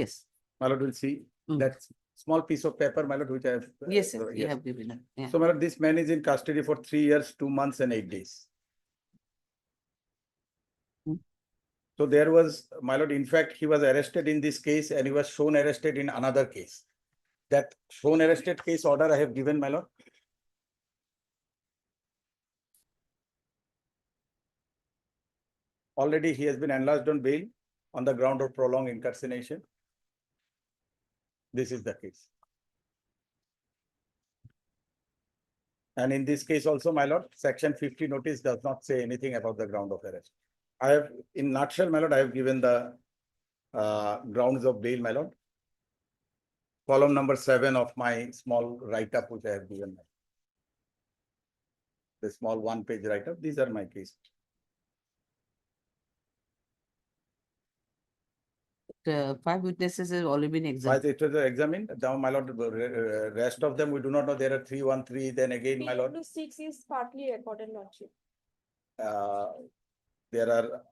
Yes, My lord will see Mm. that small piece of paper, my lord, which I have. yes, yes, you yes. have given it, yeah. So, my lord, this man is in custody for 3 years, 2 months and 8 days. Hmm. So there was, my lord, in fact, he was arrested in this case and he was shown arrested in another case. That shown arrested case order I have given, my lord. Already he has been enlarged on bail on the ground of prolonged incarceration. This is the case. And in this case also, my lord, section 50 notice does not say anything about the ground of arrest. I have, in nutshell, my lord, I have given the grounds of bail, my lord. Column number 7 of my small write-up, which I have given. The small 1-page write-up, these are my cases. The 5 witnesses have already been Why examined. it was examined, now, my lord, rest of them, we do not know, there are 313, then again, my lord. PW6 is partly recorded, Lordship. There are,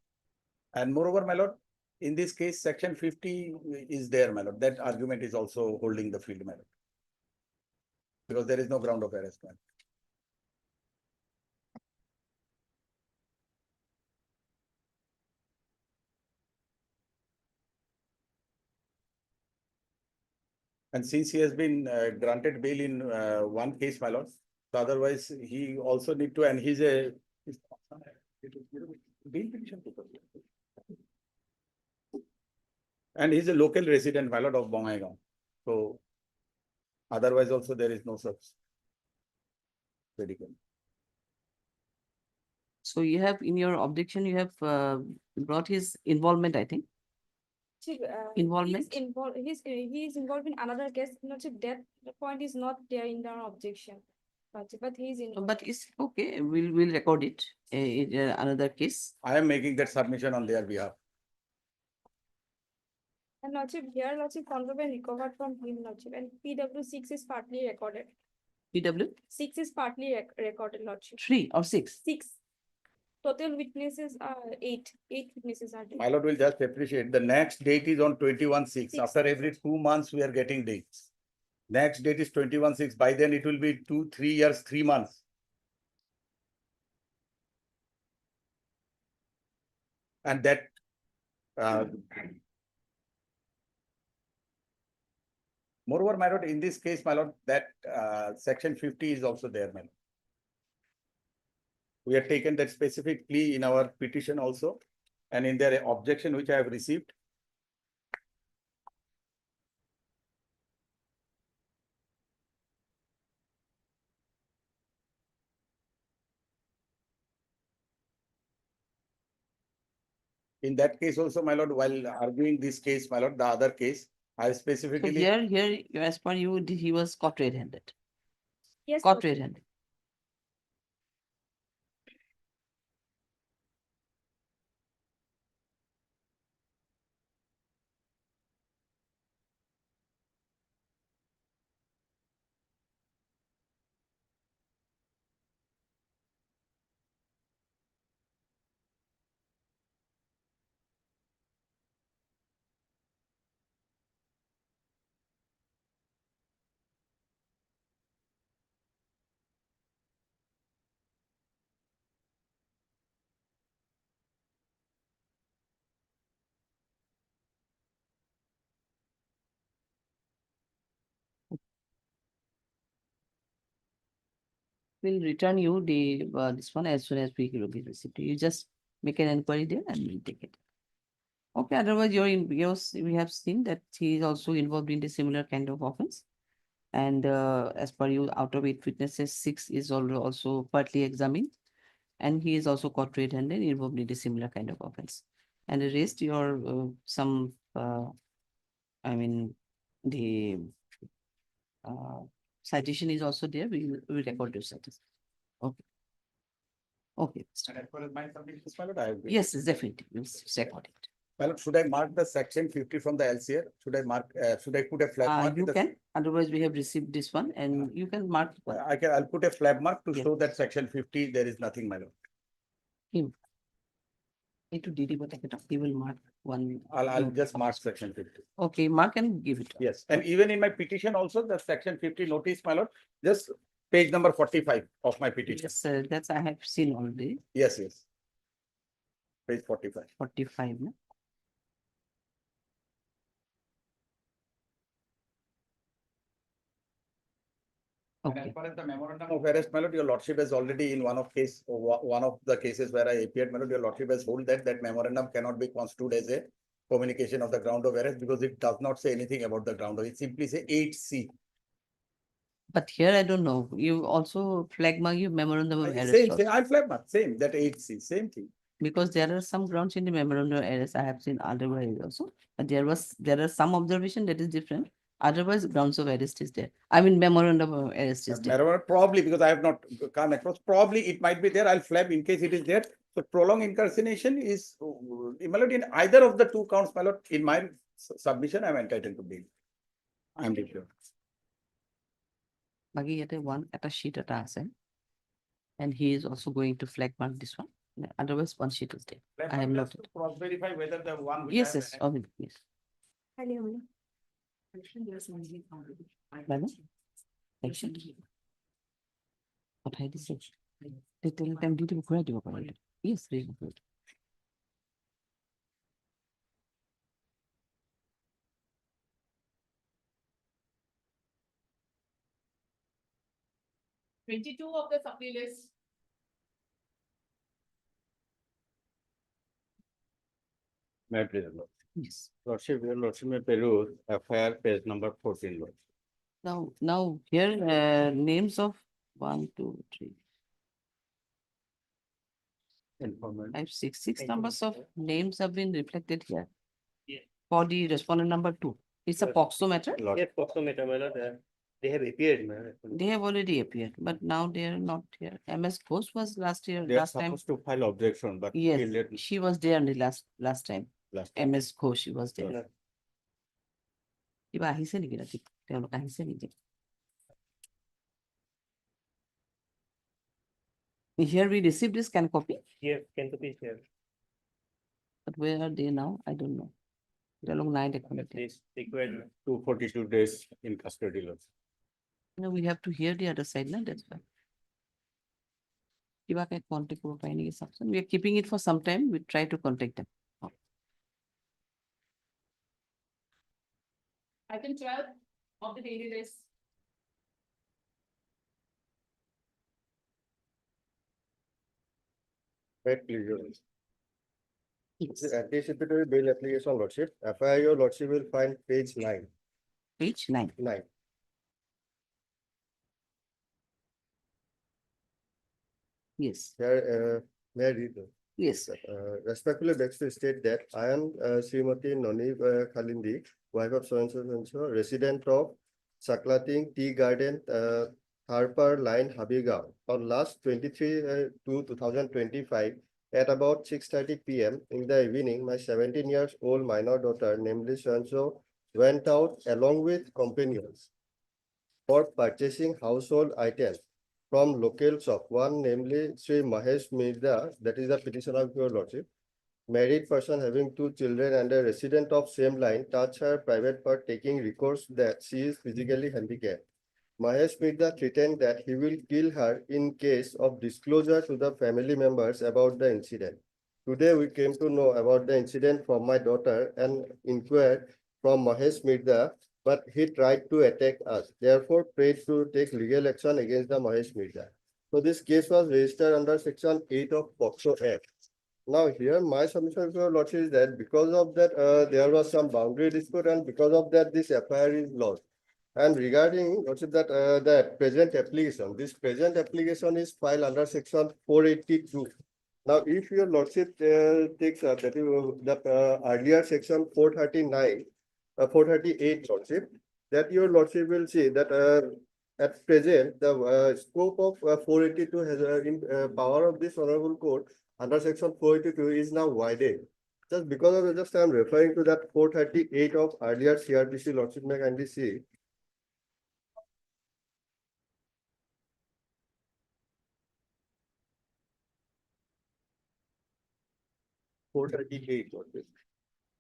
and moreover, my lord, in this case, section 50 is there, my lord. That argument is also holding the field, my lord. Because there is no ground of arrest, my lord. And since he has been granted bail in one case, my lord, so otherwise he also need to, and he's a bail petition. And he's a local resident, my lord, of Bongaigaon. So otherwise also there is no such predicament. So you have, in your objection, you have brought his involvement, I think. Chief, Involvement? He is involved in another case, Lordship, that point is not there in our objection. But he is No, involved. but it's okay, we'll record it in another case. I am making that submission on their behalf. And Lordship, here Lordship, contraband recovered from him, Lordship, and PW6 is partly recorded. PW 6 is partly recorded, Lordship. 3 or 6? 6. Total witnesses are 8. 8 witnesses are there. My lord will just appreciate, the next date is on 21/6. Six. After every 2 months, we are getting dates. Next date is 21/6. By then it will be 2, 3 years, 3 months. And that moreover, my lord, in this case, my lord, that section 50 is also there, my lord. We have taken that specific plea in our petition also, and in their objection which I have received. In that case also, my lord, while arguing this case, my lord, the other case, I So specifically. here, as per you, he was caught red-handed. Yes, Caught Lordship. red-handed. we'll return you the, this one as soon as we receive. You just make an inquiry there and we'll take it. Okay, otherwise you're in, yours, we have seen that he is also involved in the similar kind of offense. And as per you, out of 8 witnesses, 6 is also partly examined. And he is also caught red-handed involved in the similar kind of offense. And the rest, your I mean, the citation is also there. We will record your citation. Okay. Okay. And as far as my submissions, my lord, I agree. Yes, definitely. We'll record it. My lord, should I mark the section 50 from the LCR? Should I mark, should I put a flag mark? You in the- can, otherwise we have received this one and you can mark. one. I'll put a flag mark to Yeah. show that section 50, there is nothing, my lord. Into DD, but he will mark one. I'll note. just mark section 50. Okay, mark and give it. Yes, and even in my petition also, the section 50 notice, my lord, just page number 45 of my petition. Yes, that's I have seen already, Yes, yes. Page 45. 45. No? And as Okay, far as the memorandum of arrest, my lord, your lordship has already in one of the cases where I appeared, my lord, your lordship has told that memorandum cannot be construed as a communication of the ground of arrest because it does not say anything about the ground of, it simply say 8C. but here I don't know. You also flag mark your memorandum of arrest. Same, also. I'll flag mark, same, that 8C, same thing. Because there are some grounds in the memorandum of arrest I have seen otherwise also. But there are some observation that is different. Otherwise, grounds of arrest is there. I mean, memorandum of arrest is there. Memorandum, probably because I have not come across, probably it might be there, I'll flag in case it is there. So prolonged incarceration is, my lord, in either of the two counts, my lord, in my submission, I am entitled to bail. I am declared. Bagi yate one at a sheet at আছে. And he is also going to flag mark this one. Otherwise, one sheet is there. I have noted. Cross verify whether the one. which I Yes, have yes, okay, yes. Highly humble. Madam? Action. What I said. They tell them did you correct your point? Yes, very good. 22 of the supply list. May I please, Lord? Yes. Lordship, your lordship may peruse FIR page number 14, Lord. Now here names of 1, 2, 3, Informant. 5, 6 numbers of names have been reflected here. Yeah. For the respondent number 2. It's a Yes. POXO matter. Lord. Yes, POXO matter, my lord, they have appeared, my lord. They have already appeared, but now they are not here. MS Ghosh was last year, They are last time. supposed to file objection, but. Yes, till date, she was there in the last time. last time. MS Ghosh, she was there. Yeah. কিবা আহিছে নেকি ৰাতি? তেওঁলোক আহিছে নেকি? Here we received this scan copy, Here, can you please here, but where are they now? I don't know. তেওঁলোক নাই দেখা এতিয়া। please required. 242 days in custody, Lord. No, we have to hear the other side, na, that's why. কিবা কে contact কৰিব পাৰি নেকি চাওকচোন। We are keeping it for some time, we try to contact them. Item 12 of the daily list. Wait, please, Your Lordship. Yes. The anticipatory bail application, Lordship, FIR, Your Lordship will find page 9. Page 9. 9. Yes, Here, may I read them? yes. Respectfully begs to state that I am Srimati Noni Khalindi, wife of so-and-so, resident of Saklating Tea Garden, Harper Line, Habigaon. On last 23/2/2025, at about 6:30 PM in the evening, my 17 years old minor daughter, namely so-and-so, went out along with companions for purchasing household items from local shop. One, namely Sri Mahesh Mirza, that is the petitioner of Your Lordship, married person having 2 children and a resident of same line, touched her private part, taking recourse that she is physically handicapped. Mahesh Mirza threatened that he will kill her in case of disclosure to the family members about the incident. Today, we came to know about the incident from my daughter and inquired from Mahesh Mirza, but he tried to attack us. Therefore, prayed to take legal action against the Mahesh Mirza. So this case was registered under section 8 of POCSO Act. Now here my submission to your lordship is that because of that there was some boundary dispute, and because of that this FIR is lost. And regarding lordship that the present application, this present application is filed under section 482. Now if your lordship takes that is the earlier section 439, 438 lordship, that your lordship will see that at present the scope of 482 has in power of this honorable court under section 482 is now widened. Just because of just I am referring to that 438 of earlier CRPC lordship may kindly see. 438 lordship.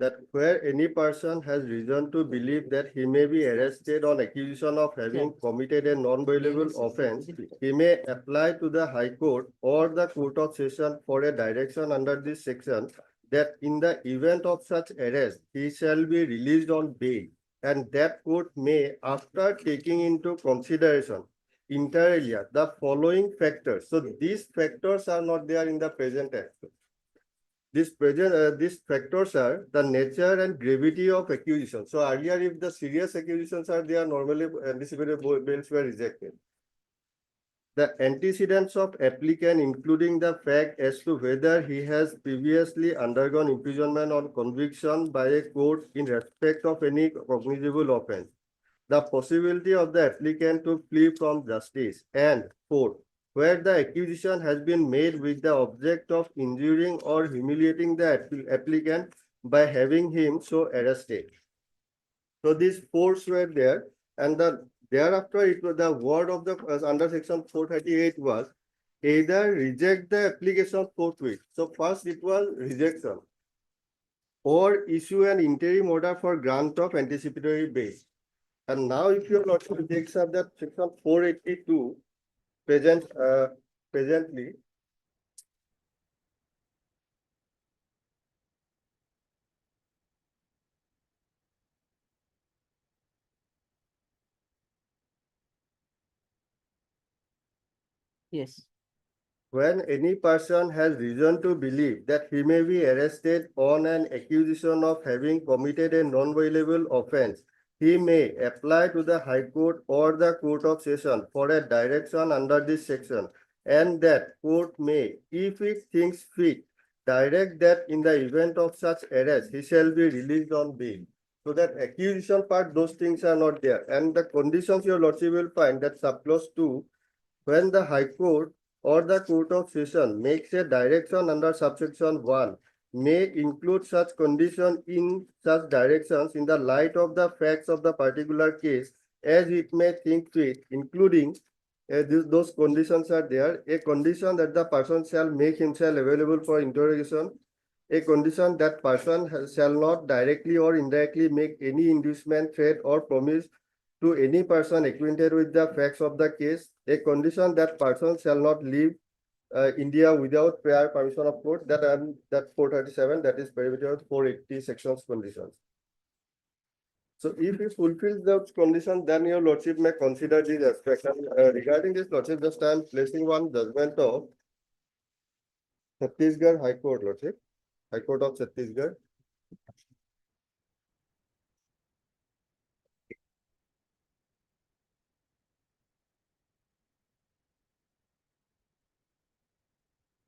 That where any person has reason to believe that he may be arrested on accusation of having committed a non-bailable offence, he may apply to the High Court or the Court of Session for a direction under this section that in the event of such arrest, he shall be released on bail, and that court may, after taking into consideration inter alia the following factors. So these factors are not there in the present act. These factors are the nature and gravity of accusation. So earlier, if the serious accusations are there, normally anticipated bails were rejected. The antecedents of applicant, including the fact as to whether he has previously undergone imprisonment on conviction by a court in respect of any cognizable offence. The possibility of the applicant to flee from justice, and fourth, where the accusation has been made with the object of injuring or humiliating the applicant by having him so arrested. So these fours were there, and thereafter it was the word of the under section 438 was either reject the application forthwith. So first it was rejection, or issue an interim order for grant of anticipatory bail. And now if your lordship takes up that section 482 presently, Yes. when any person has reason to believe that he may be arrested on an accusation of having committed a non-bailable offence, he may apply to the High Court or the Court of Session for a direction under this section, and that court may, if it thinks fit, direct that in the event of such arrest, he shall be released on bail. So that accusation part, those things are not there. And the conditions your lordship will find that subclause 2, when the High Court or the Court of Session makes a direction under subsection 1, may include such condition in such directions in the light of the facts of the particular case as it may think fit, including those conditions are there. A condition that the person shall make himself available for interrogation. A condition that person shall not directly or indirectly make any inducement, threat, or promise to any person acquainted with the facts of the case. A condition that person shall not leave India without prior permission of court. That 437, that is derivative of 480 sections conditions. So if he fulfills those conditions, then your lordship may consider these aspects. And regarding this lordship, just I am placing one judgment of Chhattisgarh High Court, lordship, High Court of Chhattisgarh.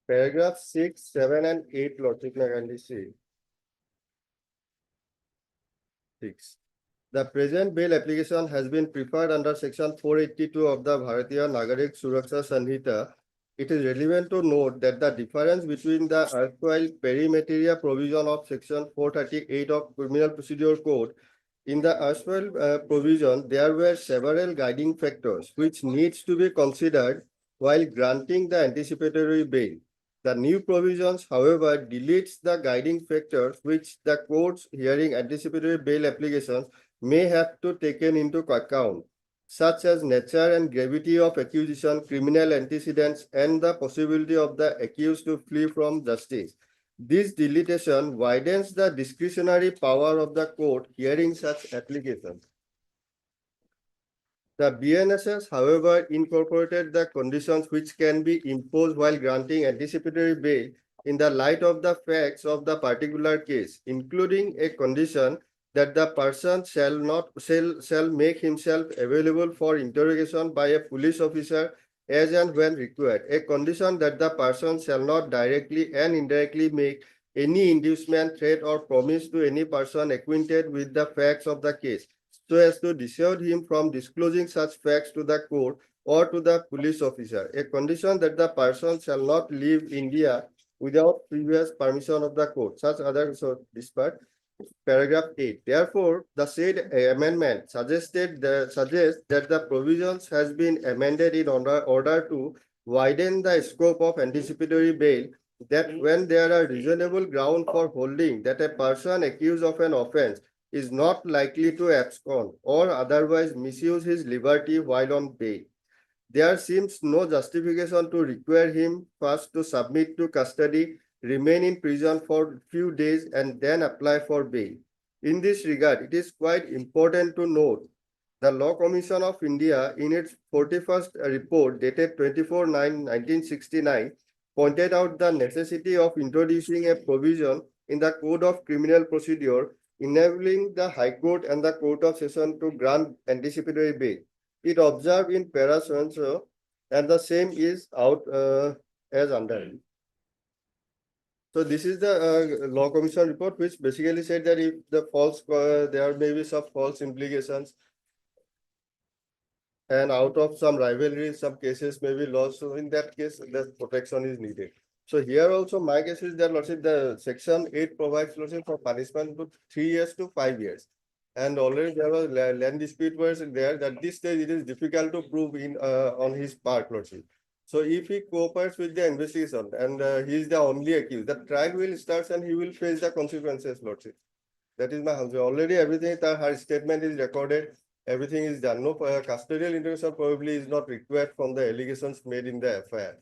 Paragraph 6, 7, and 8, lordship may kindly see. 6. The present bail application has been prepared under section 482 of the Bharatiya Nagarik Suraksha Sanhita. It is relevant to note that the difference between the erstwhile perimeteria provision of section 438 of Criminal Procedure Code. In the erstwhile provision, there were several guiding factors which needs to be considered while granting the anticipatory bail. The new provisions, however, deletes the guiding factors which the courts hearing anticipatory bail applications may have to taken into account, such as nature and gravity of accusation, criminal antecedents, and the possibility of the accused to flee from justice. This deletion widens the discretionary power of the court hearing such applications. The BNSS, however, incorporated the conditions which can be imposed while granting anticipatory bail in the light of the facts of the particular case, including a condition that the person shall make himself available for interrogation by a police officer as and when required. A condition that the person shall not directly and indirectly make any inducement, threat, or promise to any person acquainted with the facts of the case, so as to dissuade him from disclosing such facts to the court or to the police officer. A condition that the person shall not leave India without previous permission of the court. Such other, so this part, paragraph 8. Therefore, the said amendment suggests that the provisions has been amended in order to widen the scope of anticipatory bail, that when there are reasonable ground for holding that a person accused of an offense is not likely to abscond or otherwise misuse his liberty while on bail, there seems no justification to require him first to submit to custody, remain in prison for few days, and then apply for bail. In this regard, it is quite important to note the Law Commission of India, in its 41st report dated 24/9/1969, pointed out the necessity of introducing a provision in the Code of Criminal Procedure enabling the High Court and the Court of Session to grant anticipatory bail. It observed in para so, and the same is out as under. So this is the Law Commission report, which basically said that if the false, there may be some false implications, and out of some rivalry, some cases may be lost. So in that case, the protection is needed. So here also, my guess is that Lordship, the section 8 provides Lordship for punishment to 3 years to 5 years. And already there was land dispute was there. At this stage, it is difficult to prove in on his part, Lordship. So if he cooperates with the investigation and he is the only accused, the trial will start and he will face the consequences, Lordship. That is my answer. Already everything, her statement is recorded. Everything is done. No custodial intervention probably is not required from the allegations made in the FIR.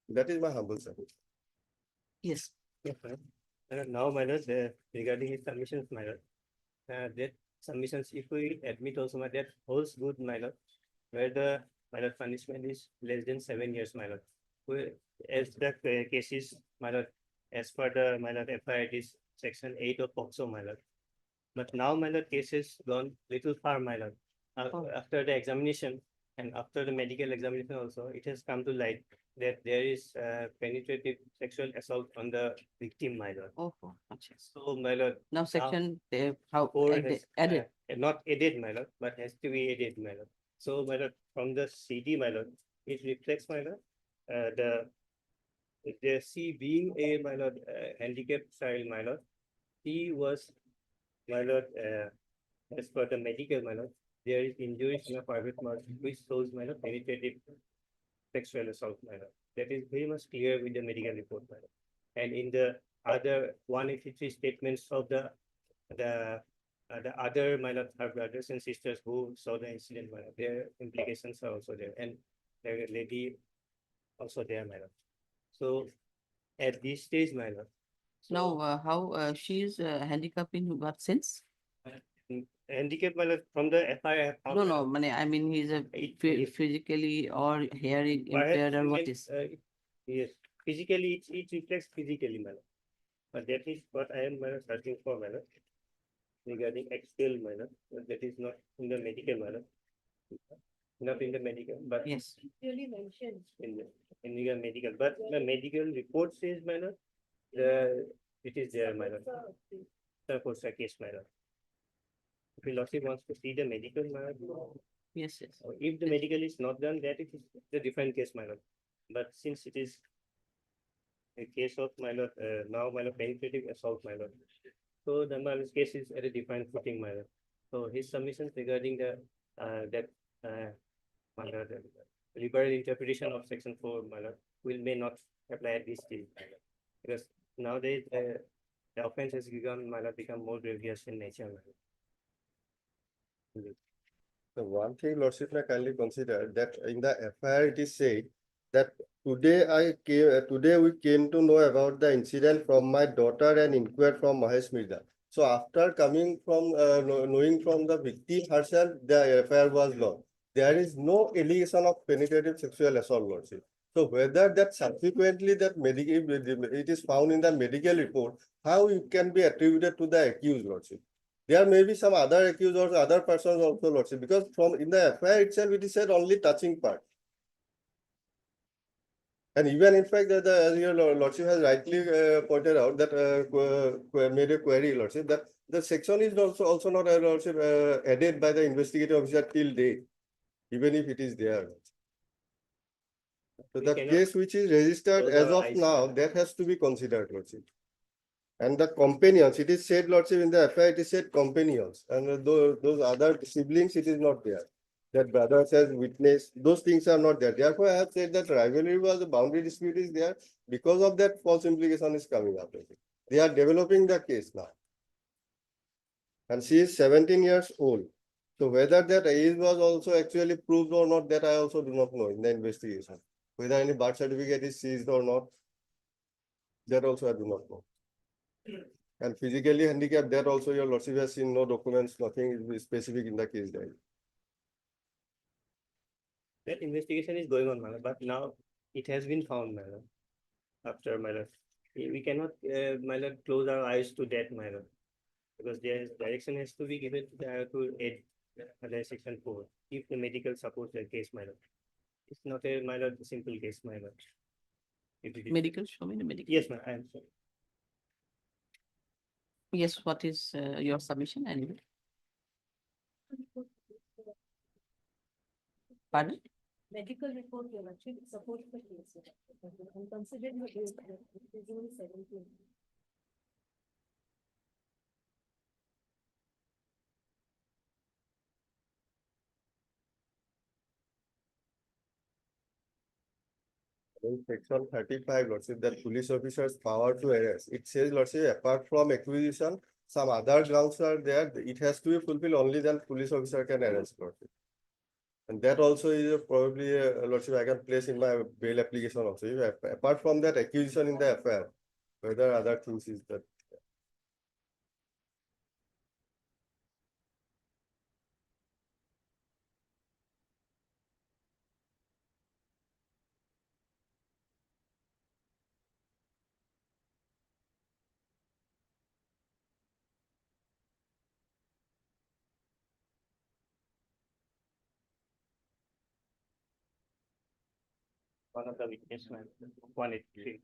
That is my humble service. Yes. Yes, sir. Now, my lord, regarding his submissions, my lord, that submissions, if we admit also, my that holds good, my lord, where the my lord punishment is less than 7 years, my lord. As the case is, my lord, as per the my lord FIR, it is section 8 of POCSO, my lord. But now, my lord, case has gone little far, my lord. After the examination and after the medical examination also, it has come to light that there is penetrative sexual assault on the victim, my lord. Oh, So, my lord. now section how Four added, has, added. not added, my lord, but has to be added, my lord. So, my lord, from the CD, my lord, it reflects, my lord, the C being a, my lord, handicapped child, my lord, he was, my lord, as per the medical, my lord, there is injuries in a private part which shows, my lord, penetrative sexual assault, my lord. That is very much clear with the medical report, my lord. And in the other 183 statements of the other, my lord, her brothers and sisters who saw the incident, my lord, their implications are also there, and the lady also there, my lord. So at this stage, my lord. Now, how she is handicapped in what sense? Handicap, my lord, from the FIR. No, I mean, he's a physically or hearing impaired or what is? Yes, physically, it reflects physically, my lord. But that is what I am, my lord, searching for, my lord, regarding external, my lord. That is not in the medical, my lord. Not in the medical, but yes, Clearly mentioned. in the medical. But the medical report says, my lord, it is there, my lord. Suppose a case, my lord. If Lordship wants to see the medical, my lord. Yes. If the medical is not done, that it is a different case, my lord. But since it is a case of, my lord, now, my lord, penetrative assault, my lord. So the my lord's case is at a different footing, my lord. So his submissions regarding the my lord, liberal interpretation of section 4, my lord, may not apply at this stage, my lord. Because nowadays the offense has become more grievous in nature, my lord. So one thing, Lordship, may kindly consider that in the FIR it is said that today we came to know about the incident from my daughter and inquired from Mahesh Mirza. So after coming from, knowing from the victim herself, the affair was launched. There is no allegation of penetrative sexual assault, Lordship. So whether that subsequently that medical, it is found in the medical report, how it can be attributed to the accused, Lordship? There may be some other accused or other persons also, Lordship, because from in the affair itself, it is said only touching part. And even in fact, that as your lordship has rightly pointed out that made a query, lordship, that the section is also not lordship added by the investigating officer till date, even if it is there. So We the cannot case which is registered close as our of eyes now, to that. that has to be considered, lordship. And the companions, it is said, lordship, in the affair, it is said companions, and those other siblings, it is not there. That brothers has witnessed, those things are not there. Therefore, I have said that rivalry was a boundary dispute is there. Because of that, false implication is coming up. They are developing the case now. And she is 17 years old. So whether that age was also actually proved or not, that I also do not know in the investigation. Whether any birth certificate is seized or not, that also I do not know. And physically handicapped, that also your lordship has seen no documents, nothing is specific in the case diary. That investigation is going on, madam, but now it has been found, madam. After, madam, we cannot, madam, close our eyes to that, madam. Because there direction has to be given to aid under section 4, if the medical supports the case, madam. It's not a, madam, simple case, madam. If it is- Medical, show me the medical. Yes, ma'am, I am sorry. Yes, what is your submission anyway? Pardon? Medical report, your lordship, supports the case. And considering the case, it is only 17. In section 35, lordship, that police officers power to arrest. It says, lordship, apart from acquisition, some other grounds are there. It has to be fulfilled only then police officer can arrest, lordship. And that also is probably a lordship I can place in my bail application also. Apart from that acquisition in the affair, whether other things is that. One of the witness, madam, 183.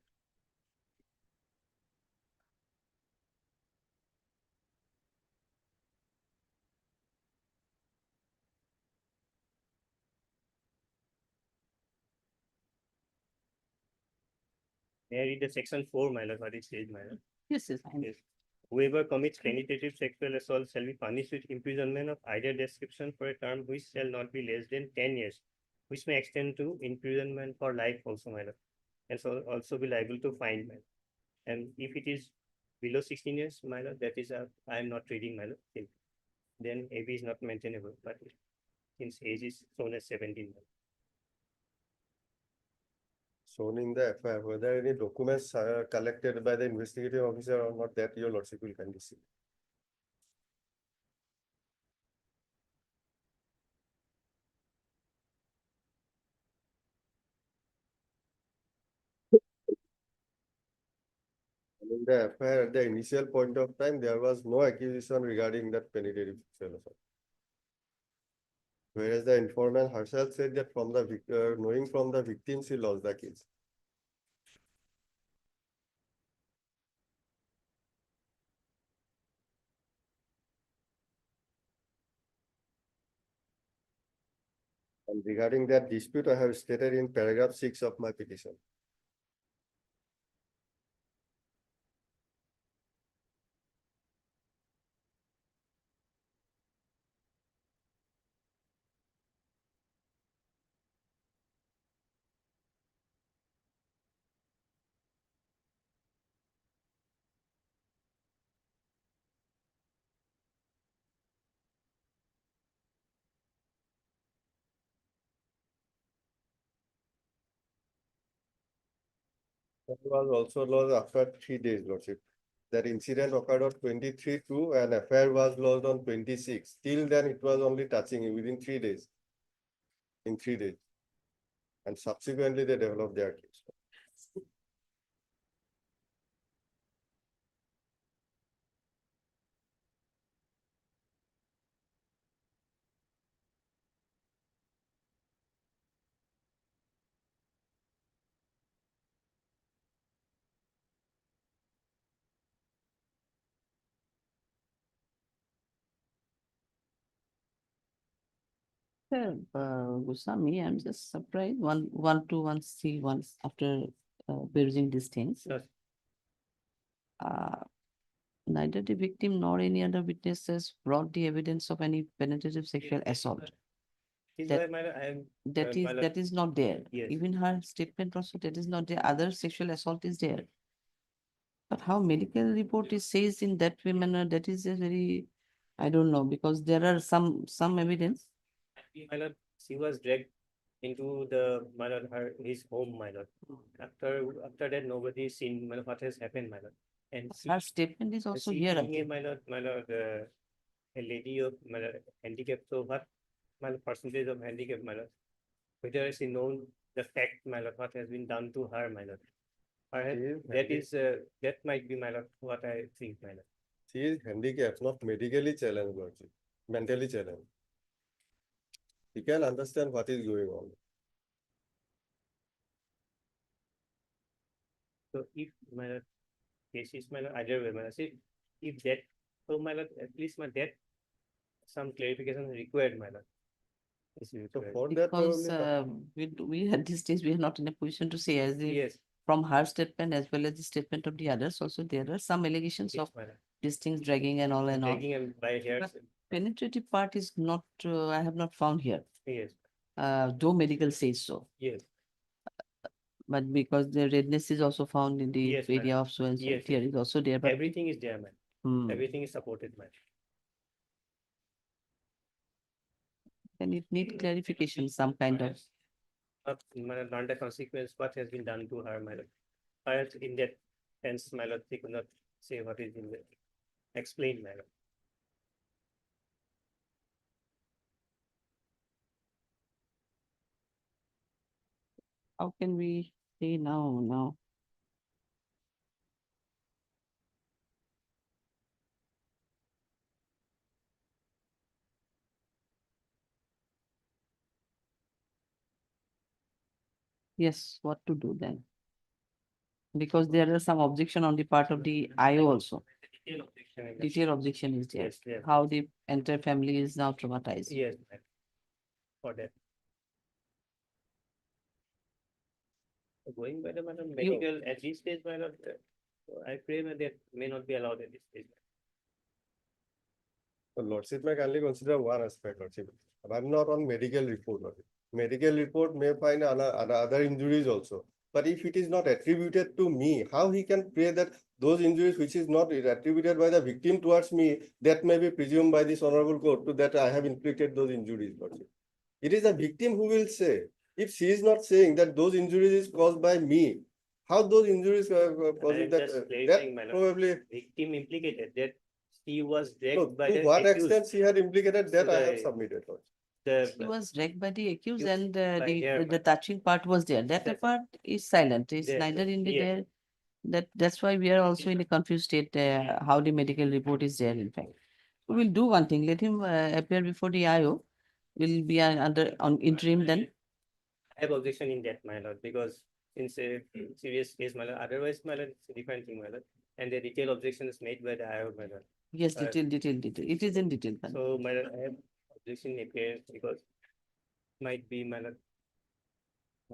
May I read the section 4, madam, what it says, madam? Yes, yes, I know. Yes. Whoever commits penetrative sexual assault shall be punished with imprisonment of either description for a term which shall not be less than 10 years, which may extend to imprisonment for life also, madam. And so also be liable to fine, madam. And if it is below 16 years, madam, that is I am not reading, madam. Then AB is not maintainable, but since age is shown as 17. madam. Shown in the FIR, whether any documents are collected by the investigating officer or not, that your lordship will kindly see. And in the FIR, at the initial point of time, there was no accusation regarding that penetrative sexual assault. Whereas the informant herself said that from the knowing from the victim, she lost the case. And regarding that dispute, I have stated in paragraph 6 of my petition. That was also lost after 3 days, lordship. that incident occurred on 23/2 and FIR was lodged on 26. Till then, it was only touching within 3 days. In 3 days. And subsequently, they developed their case. Sir, Goswami, I'm just surprised, two, one, C, once after perusing these things. Yes. Neither the victim nor any other witnesses brought the evidence of any penetrative sexual assault. This is That- why, my lord, I am. That is not there. Yes. Even her statement also, that is not there. Other sexual assault is there. But how medical report is says in that way manner, that is a very, I don't know, because there are some evidence. My lord, she was dragged into the, my lord, his home, my lord. After that, nobody seen, my lord, what has happened, my lord. And Her statement is also she here. being a, my lord, a lady of, my lord, handicap, so what, my lord, percentage of handicap, my lord. Whether she known the fact, my lord, what has been done to her, my lord. Perhaps that might be, my lord, what I think, my lord. She is handicapped, not medically challenged, Lordship, mentally challenged. You can understand what is going on. So if, my lord, case is, my lord, either way, my lord, see, if that, so, my lord, at least, my that, some clarification is required, my lord. Is So required. for that, Because probably, we at this stage, we are not in a position to say as the, Yes, from her statement as well as the statement of the others, also there are some allegations yes, of my lord. these things dragging and all and all. Tagging and by hairs, But penetrative part is not, I have not found here, yes, though medical says so. yes, But because the redness is also found in the Yes, area madam. of so and so, Yes, tear yes. is also there, but. everything is there, man. Hmm. Everything is supported, man. Then it need clarification, some kind of. Not the consequence, what has been done to her, my lord. Perhaps in that sense, my lord, they could not say what is in the, explain, my lord. How can we say now? Yes, what to do then? Because there are some objection on the part of the IO also. Detail objection. Detailed objection is there. Yes, yes. How the entire family is now traumatized. Yes, ma'am. For that. Going by the, madam, medical, at this stage, my lord, I pray that they may not be allowed at this stage. the Lordship may kindly consider one aspect, Lordship. I'm not on medical report, Lordship. Medical report may find other injuries also. But if it is not attributed to me, how he can pray that those injuries which is not attributed by the victim towards me, that may be presumed by this honorable court to that I have inflicted those injuries, Lordship. It is the victim who will say. If she is not saying that those injuries is caused by me, how those injuries caused I'm that, just that clarifying, my lord. probably, Victim implicated that she was no, dragged by to the what accused. extent she had implicated that So I have the- submitted, Lordship. He was dragged by the accused Accused and by hair, the touching part was there. That Yes. part is silent. It's There, neither in the yes. there. That's why we are also in a confused state, how the medical report is there, in fact. We'll do one thing, let him appear before the IO. Will be on interim then. I have objection in that, my lord, because since a serious case, my lord, otherwise, my lord, it's a different thing, my lord. And the detailed objection is made by the IO, my lord. Yes, Uh, detail. It is in detail. then. So, my lord, I have objection appears because might be, my lord,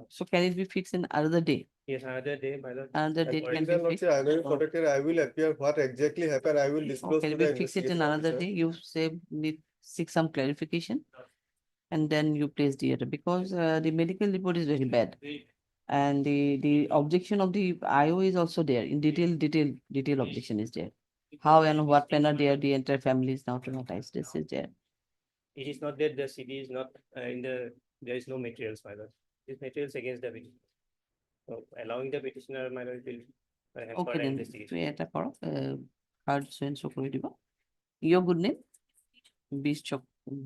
So can it be fixed in another day? yes, another day, my lord. Another And date for can Then, be fixed. Lordship, I may be protected, I will appear what exactly happened, I will disclose Can to we the fix it in investigation another officer. day? You say need seek some clarification. And then you place the order because the medical report is very bad. And the objection of the IO is also there in detail objection is there. How and what manner the entire family is now traumatized. This is there. It is not that the CD is not there is no materials, my lord. This materials against the petitioner. So allowing the petitioner, my lord, will Okay, then তুমি এটা করো, card sense করে দিব। Your good name?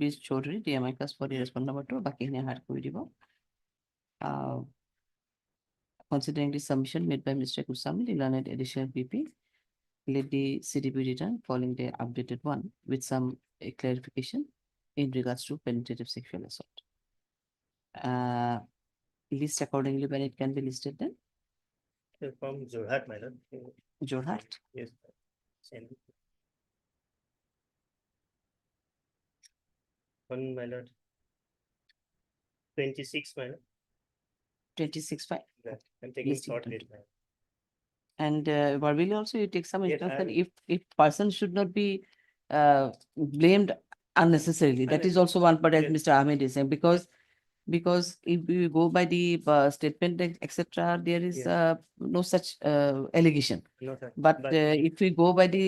বিশ Chowdhury, DMI class for the response number 2, বাকি এখানে হার করে দিব। Considering the submission made by Mr. Kusami, the learned additional PP, let the CDP return following the updated one with some clarification in regards to penetrative sexual assault. List accordingly when it can be listed then. From Jorhat, my lord. Jorhat. Yes. Same. One, my lord. 26, my lord. 26/5. Yeah, I'm taking Listing short 20. date, my lord. And verbally also you take some Yes, instruction I- if person should not be blamed unnecessarily. That is also one part as Yes. Mr. Ahmed is saying, because if we go by the statement etc., there is Yes. no such allegation. No, sir. But if we go by the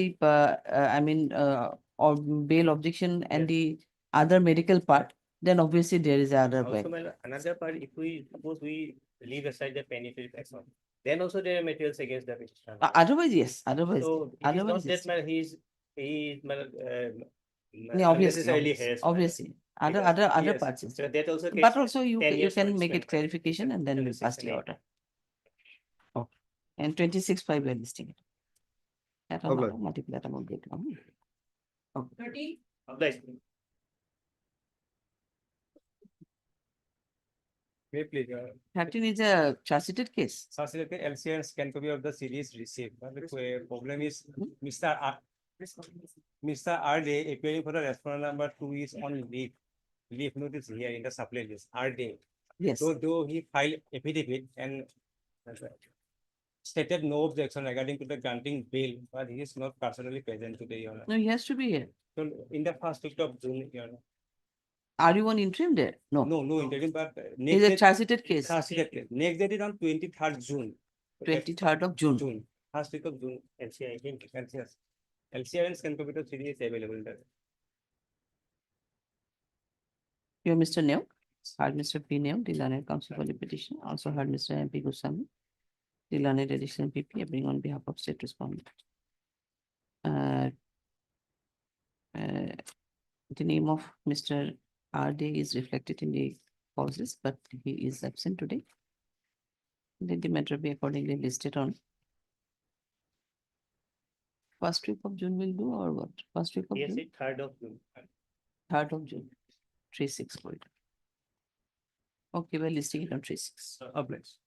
or bail objection and Yes. the other medical part, then obviously there is other way. Also, my lord, another part, if we suppose we leave aside the penetrative assault, then also there are materials against the petitioner. Otherwise, yes. Otherwise, So it is not otherwise, that yes. my he is my Yeah, obviously, unnecessarily harassed. my lord. obviously. Other Because- yes, parts. Yes. So that also. But gets also you 10 you years can make punishment, it clarification and then we under pass the Section 8. order. Okay. And 26/5 we are listing it. That one, Obliged. multiple that amount get. 13. Obliged. May please, 13 is a charge sheeted case. LCR scan copy of the series received. But the problem is Mr. R Day appearing for the respondent number 2 is on leave. Leave notice here in the supply list, R Day. Yes. Though he filed affidavit and stated no objection regarding to the granting bail, but he is not personally present today, Your Honor. No, he has to be here. So in the first week of June, Your Honor. Are you on interim there? No. No interim, but It's a charge sheeted case. Next date is on 23rd June. 23rd of June. June, first week of June. LCI, I think. LCR and scan copy of CD is available there. You are Mr. Neo. Heard Mr. P. Neo, the learned counsel for the petition. Also heard Mr. MP Goswami, the learned additional PP, appearing on behalf of state respondent. The name of Mr. R. Day is reflected in the causes, but he is absent today. Let the matter be accordingly listed on first week of June will do or what? First week of Yes, June? 3rd of June. 3rd of June. 3/6 for it. Okay, we're listing it on 3/6. Obliged.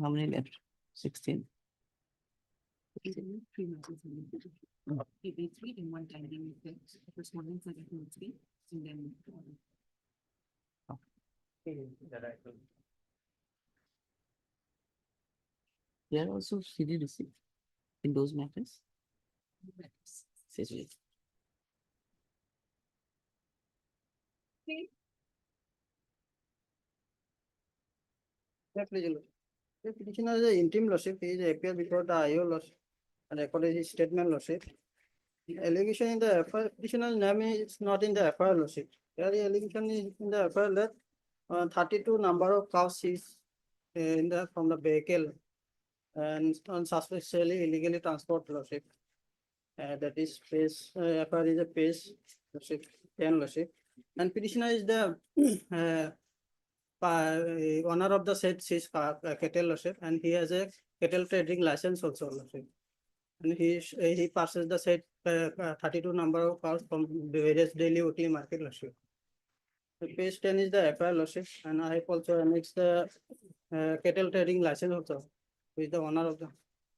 How many left? 16. 3 months. Maybe 3 in one time, then the correspondence are 3, and then. They are also CD received in those matters. CD. The petitioner is an interim lordship, he is appear before the IO lordship and recorded his statement lordship. Allegation in the FIR, petitioner's name is not in the FIR lordship. Here the allegation is in the FIR that 32 number of cows is in the from the vehicle and unsuspectedly illegally transport lordship. That is phase, FIR is a phase lordship, 10 lordship. And petitioner is the owner of the said cattle lordship, and he has a cattle trading license also lordship. And he passes the said 32 number of cows from various daily weekly market lordship. The page 10 is the FIR lordship, and I have also annexed the cattle trading license also with the owner of the.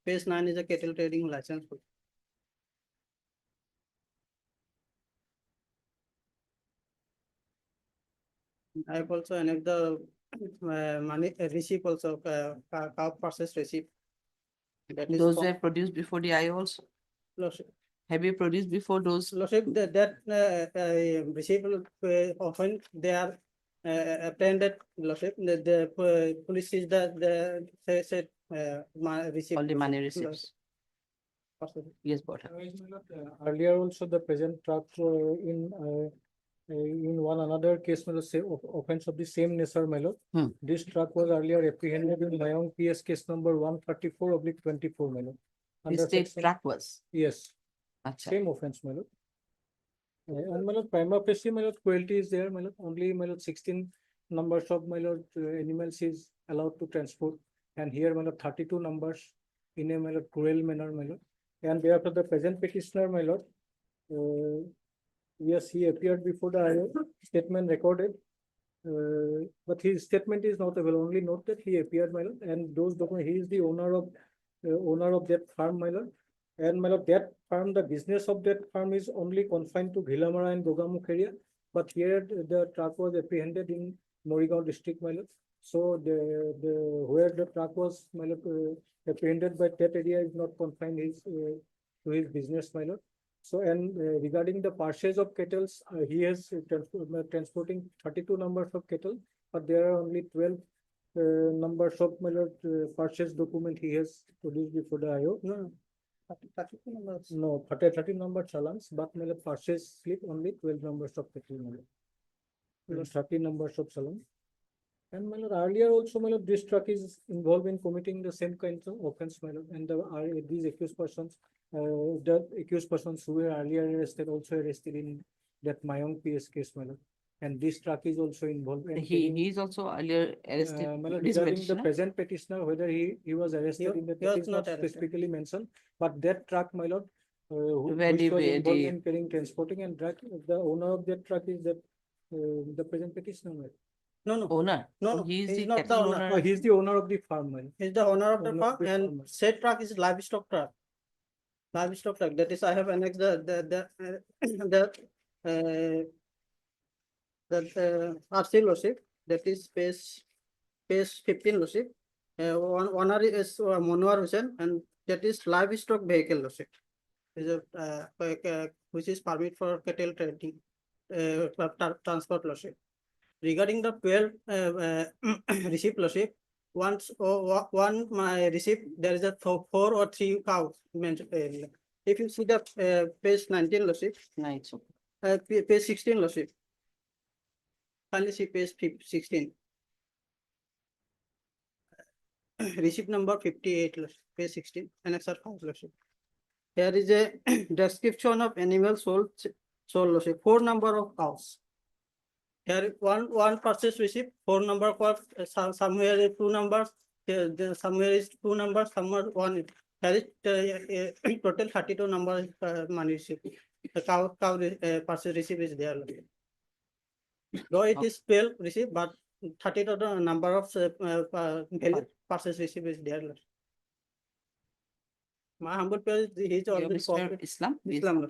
Page 9 is a cattle trading license. I have also annexed the money receipt also, cow purchase receipt. That is Those for- were produced before the IO also. Lordship. Have you produced before those? Lordship, that receipt often they are appended, Lordship, the police is the said receipt. All the money Lordship. receipts. Yes, but Earlier also the present draft in in one another case, my lord, say offense of the same nature, my lord. Hmm. This truck was earlier apprehended in Mayong PS case number 134/24, my lord. The Under state section- track was. Yes, Acha. same offense, my lord. And my lord, prima facie, my lord, cruelty is there, my lord. Only, my lord, 16 numbers of, my lord, animals is allowed to transport. And here, my lord, 32 numbers in a, my lord, cruel manner, my lord. And therefore, the present petitioner, my lord, yes, he appeared before the IO, statement recorded. But his statement is not available. Only note that he appeared, my lord, and those documents, he is the owner of that farm, my lord. And my lord, that farm, the business of that farm is only confined to Ghilamara and Gogamukh area. But here the truck was apprehended in Morrigaon district, my lord. So where the truck was, my lord, apprehended by that area is not confined to his business, my lord. So, and regarding the purchase of kettles, he has transporting 32 numbers of kettle, but there are only 12 numbers of, my lord, purchase document he has produced before the IO. No, 32 numbers. No, 30 number challenge, but, my lord, purchase slip only 12 numbers of kettle, my lord. 30 numbers of challenge. And, my lord, earlier also, my lord, this truck is involved in committing the same kinds of offense, my lord, and these accused persons, the accused persons who were earlier arrested also arrested in that Mayong PS case, my lord. And this truck is also involved. And He is also earlier arrested. my lord, this regarding the petitioner? present petitioner, whether he was arrested in that, is not specifically mentioned, but that truck, my lord, Where which was involved the in carrying, transporting, and the owner of that truck is that the present petitioner, my lord. No, owner? No, Oh, no, he is he's the not the cattle owner. owner. He's the owner of the farm, man. He's the owner of the Owner farm, of the and farm. said truck is livestock truck. Livestock truck, that is, I have annexed RC lordship, that is page 15 lordship. One is Monwar Hussain, and that is livestock vehicle lordship. Is a which is permit for cattle trading, transport lordship. Regarding the 12 receipt lordship, one receipt, there is a 4 or 3 cows mentioned. If you see the page 19 lordship, page 16 lordship. Kindly see page 16. Receipt number 58, lordship, page 16, annexure 5 lordship. Here is a description of animal sold lordship, 4 number of cows. Here one purchase receipt, 4 number of somewhere is 2 numbers, somewhere is 2 numbers, somewhere 1. Here is total 32 numbers money receipt. The cow purchase receipt is there. Though it is 12 receipt, but 32 the number of purchase receipt is there. My humble prayer is he is already Mr. Islam? Islam.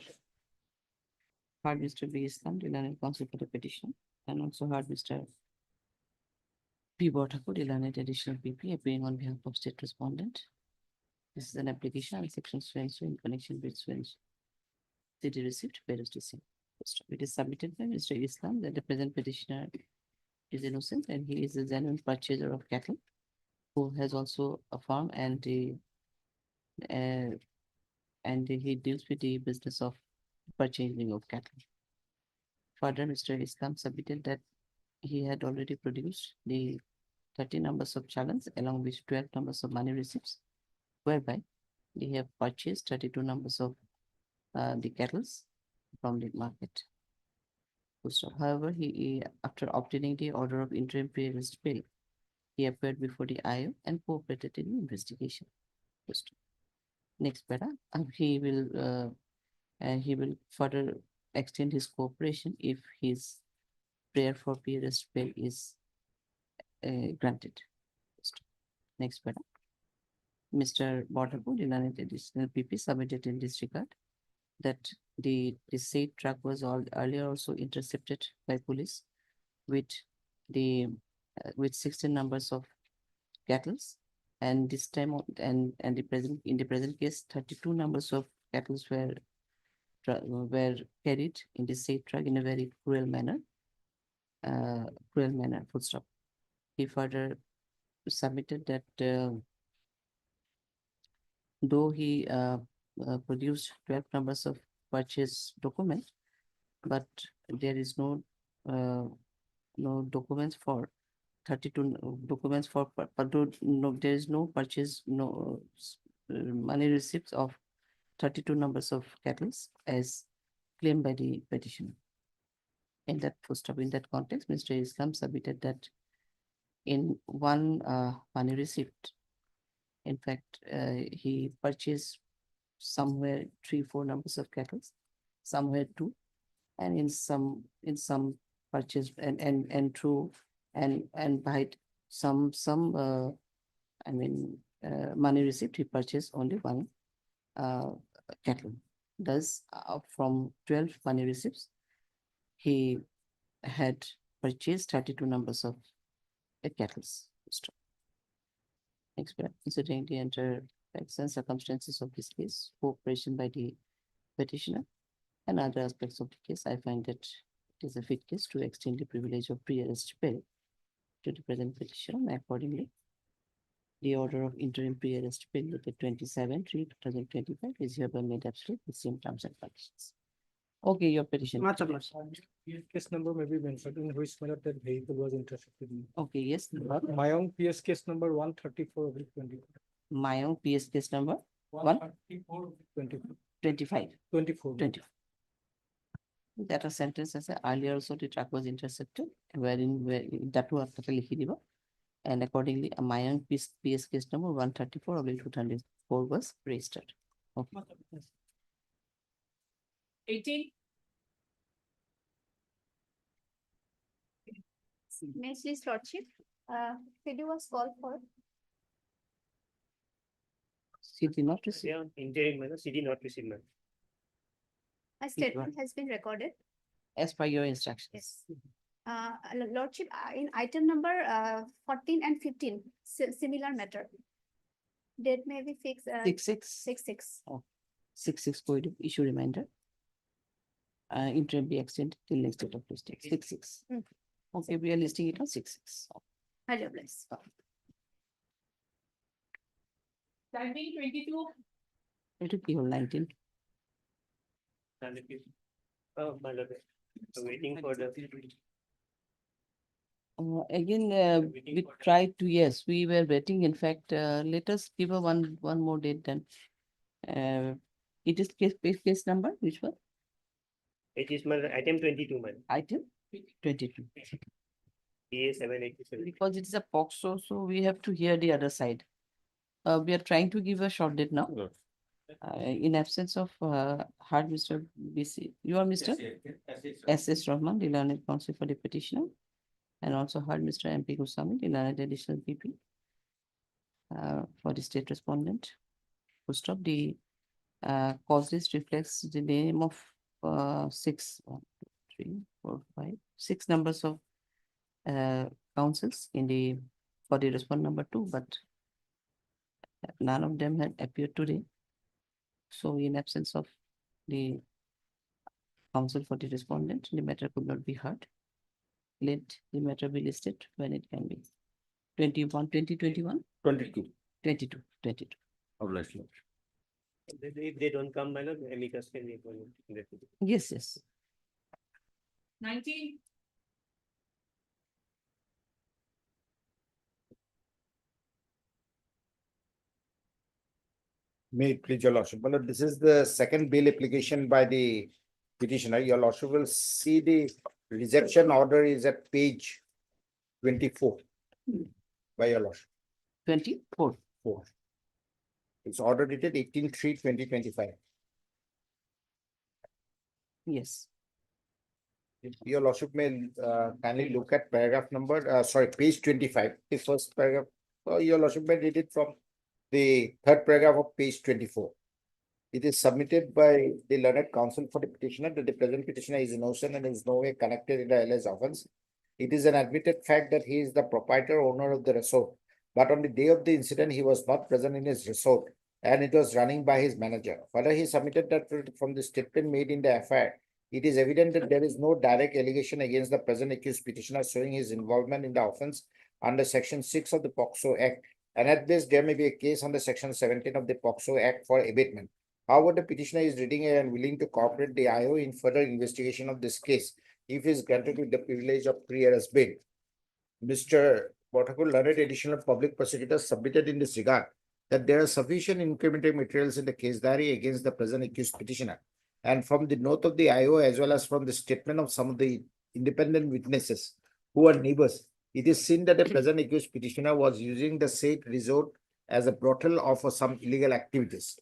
Heard Mr. B. Islam, the learned counsel for the petition, and also heard Mr. P. Bhattakur, the learned additional PP, appearing on behalf of state respondent. This is an application and section so in connection with city received by STC. It is submitted by Mr. Islam that the present petitioner is innocent and he is a genuine purchaser of cattle who has also a farm and he deals with the business of purchasing of cattle. Further, Mr. Islam submitted that he had already produced the 30 numbers of challenge along with 12 numbers of money receipts, whereby they have purchased 32 numbers of the cattle from the market. However, he after obtaining the order of interim pre-arrest bail, he appeared before the IO and cooperated in the investigation. Next para, he will further extend his cooperation if his prayer for pre-arrest bail is granted. Next para, Mr. Bhattakur, the learned additional PP, submitted in this regard that the said truck was earlier also intercepted by police with 16 numbers of cattle, and this time in the present case 32 numbers of cattle were carried in the said truck in a very cruel manner. Full stop. He further submitted that though he produced 12 numbers of purchase document, but there is no documents for 32 documents for, but no, there is no purchase, no money receipts of 32 numbers of cattle as claimed by the petitioner. In that in that context, Mr. Islam submitted that in one money receipt, in fact, he purchased somewhere 3-4 numbers of cattle, somewhere 2, and in some purchase and through and by some I mean money receipt, he purchased only 1 cattle. Thus, from 12 money receipts, he had purchased 32 numbers of cattle. Considering the entire facts and circumstances of this case, cooperation by the petitioner, and other aspects of the case, I find that it is a fit case to extend the privilege of pre-arrest bail to the present petitioner. Accordingly, the order of interim pre-arrest bail dated 27/3/2025 is hereby made absolute with same terms and conditions. Okay, your petition. Much obliged. Case number may be mentioned in which manner that vehicle was intercepted. Okay, yes. Mayong PS case number 134/20. Mayong PS case number 134/24. 25. 24. 24. That was sentence as earlier also the truck was intercepted, wherein that was and accordingly a Mayong PS case number 134/2004 was registered. Okay. 18. May I please lordship, CD was called for. CD not received. Yeah, interim manner, CD not received, ma'am. A statement has been recorded. As per your instructions. Yes. Lordship, in item number 14 and 15, similar matter. Date may be fixed. 66. 66. 66 going to issue reminder. Interim be extended till next date of this date. 66. Mm. Okay, we are listing it on 66. Hello, bless. Time being 22. It will be on 19. Oh, my lord. So waiting for the. Again, we tried to, yes, we were waiting. In fact, let us give a one more date then. It is case number, which one? It is my item 22, man. Item 22. PA 787. Because it is a POXO, so we have to hear the other side. We are trying to give a short date now. In absence of hard Mr. BC, you are Mr. S.S. Rahman, the learned counsel for the petitioner, and also heard Mr. MP Goswami, the learned additional PP for the state respondent. Full stop. The cause list reflects the name of 6 numbers of councils in the for the respondent number 2, but none of them had appeared today. So in absence of the counsel for the respondent, the matter could not be heard. Let the matter be listed when it can be. 2021? 22. 22. Obviously. If they don't come, my lord, amicus can be appointed. Yes. 19. May it please your lordship. Well, this is the second bail application by the petitioner. Your lordship will see the rejection order is at page 24 by your lordship. 24. 4. It's order dated 18/3/2025. Yes. Your lordship may kindly look at paragraph number, page 25, the first paragraph. Your lordship may read it from the third paragraph of page 24. It is submitted by the learned counsel for the petitioner that the present petitioner is innocent and is no way connected in the alleged offence. It is an admitted fact that he is the proprietor owner of the resort, but on the day of the incident, he was not present in his resort and it was running by his manager. Further, he submitted that from the statement made in the FIR, it is evident that there is no direct allegation against the present accused petitioner showing his involvement in the offence under Section 6 of the POXO Act, and at this, there may be a case under Section 17 of the POXO Act for abatement. However, the petitioner is reading and willing to cooperate the IO in further investigation of this case. if he is granted with the privilege of pre-arrest bail. Mr. Botakul, learned additional public prosecutor submitted in this regard that there are sufficient incriminating materials in the case diary against the present accused petitioner. And from the note of the IO as well as from the statement of some of the independent witnesses who are neighbors, it is seen that the present accused petitioner was using the said resort as a brothel or for some illegal activities.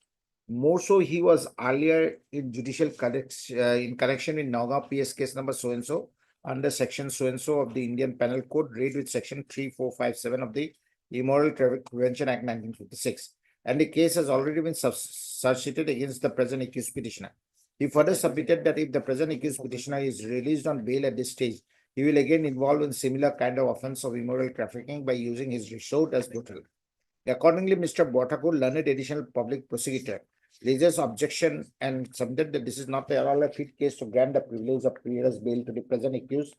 More so, he was earlier in judicial in connection with Nagaon PS case number so-and-so under section so-and-so of the Indian Penal Code, read with section 3457 of the Immoral Traffic Prevention Act 1956. And the case has already been substituted against the present accused petitioner. He further submitted that if the present accused petitioner is released on bail at this stage, he will again involve in similar kind of offense of immoral trafficking by using his resort as brothel. Accordingly, Mr. Botakul, learned additional public prosecutor, raises objection and submitted that this is not at all a fit case to grant the privilege of pre-arrest bail to the present accused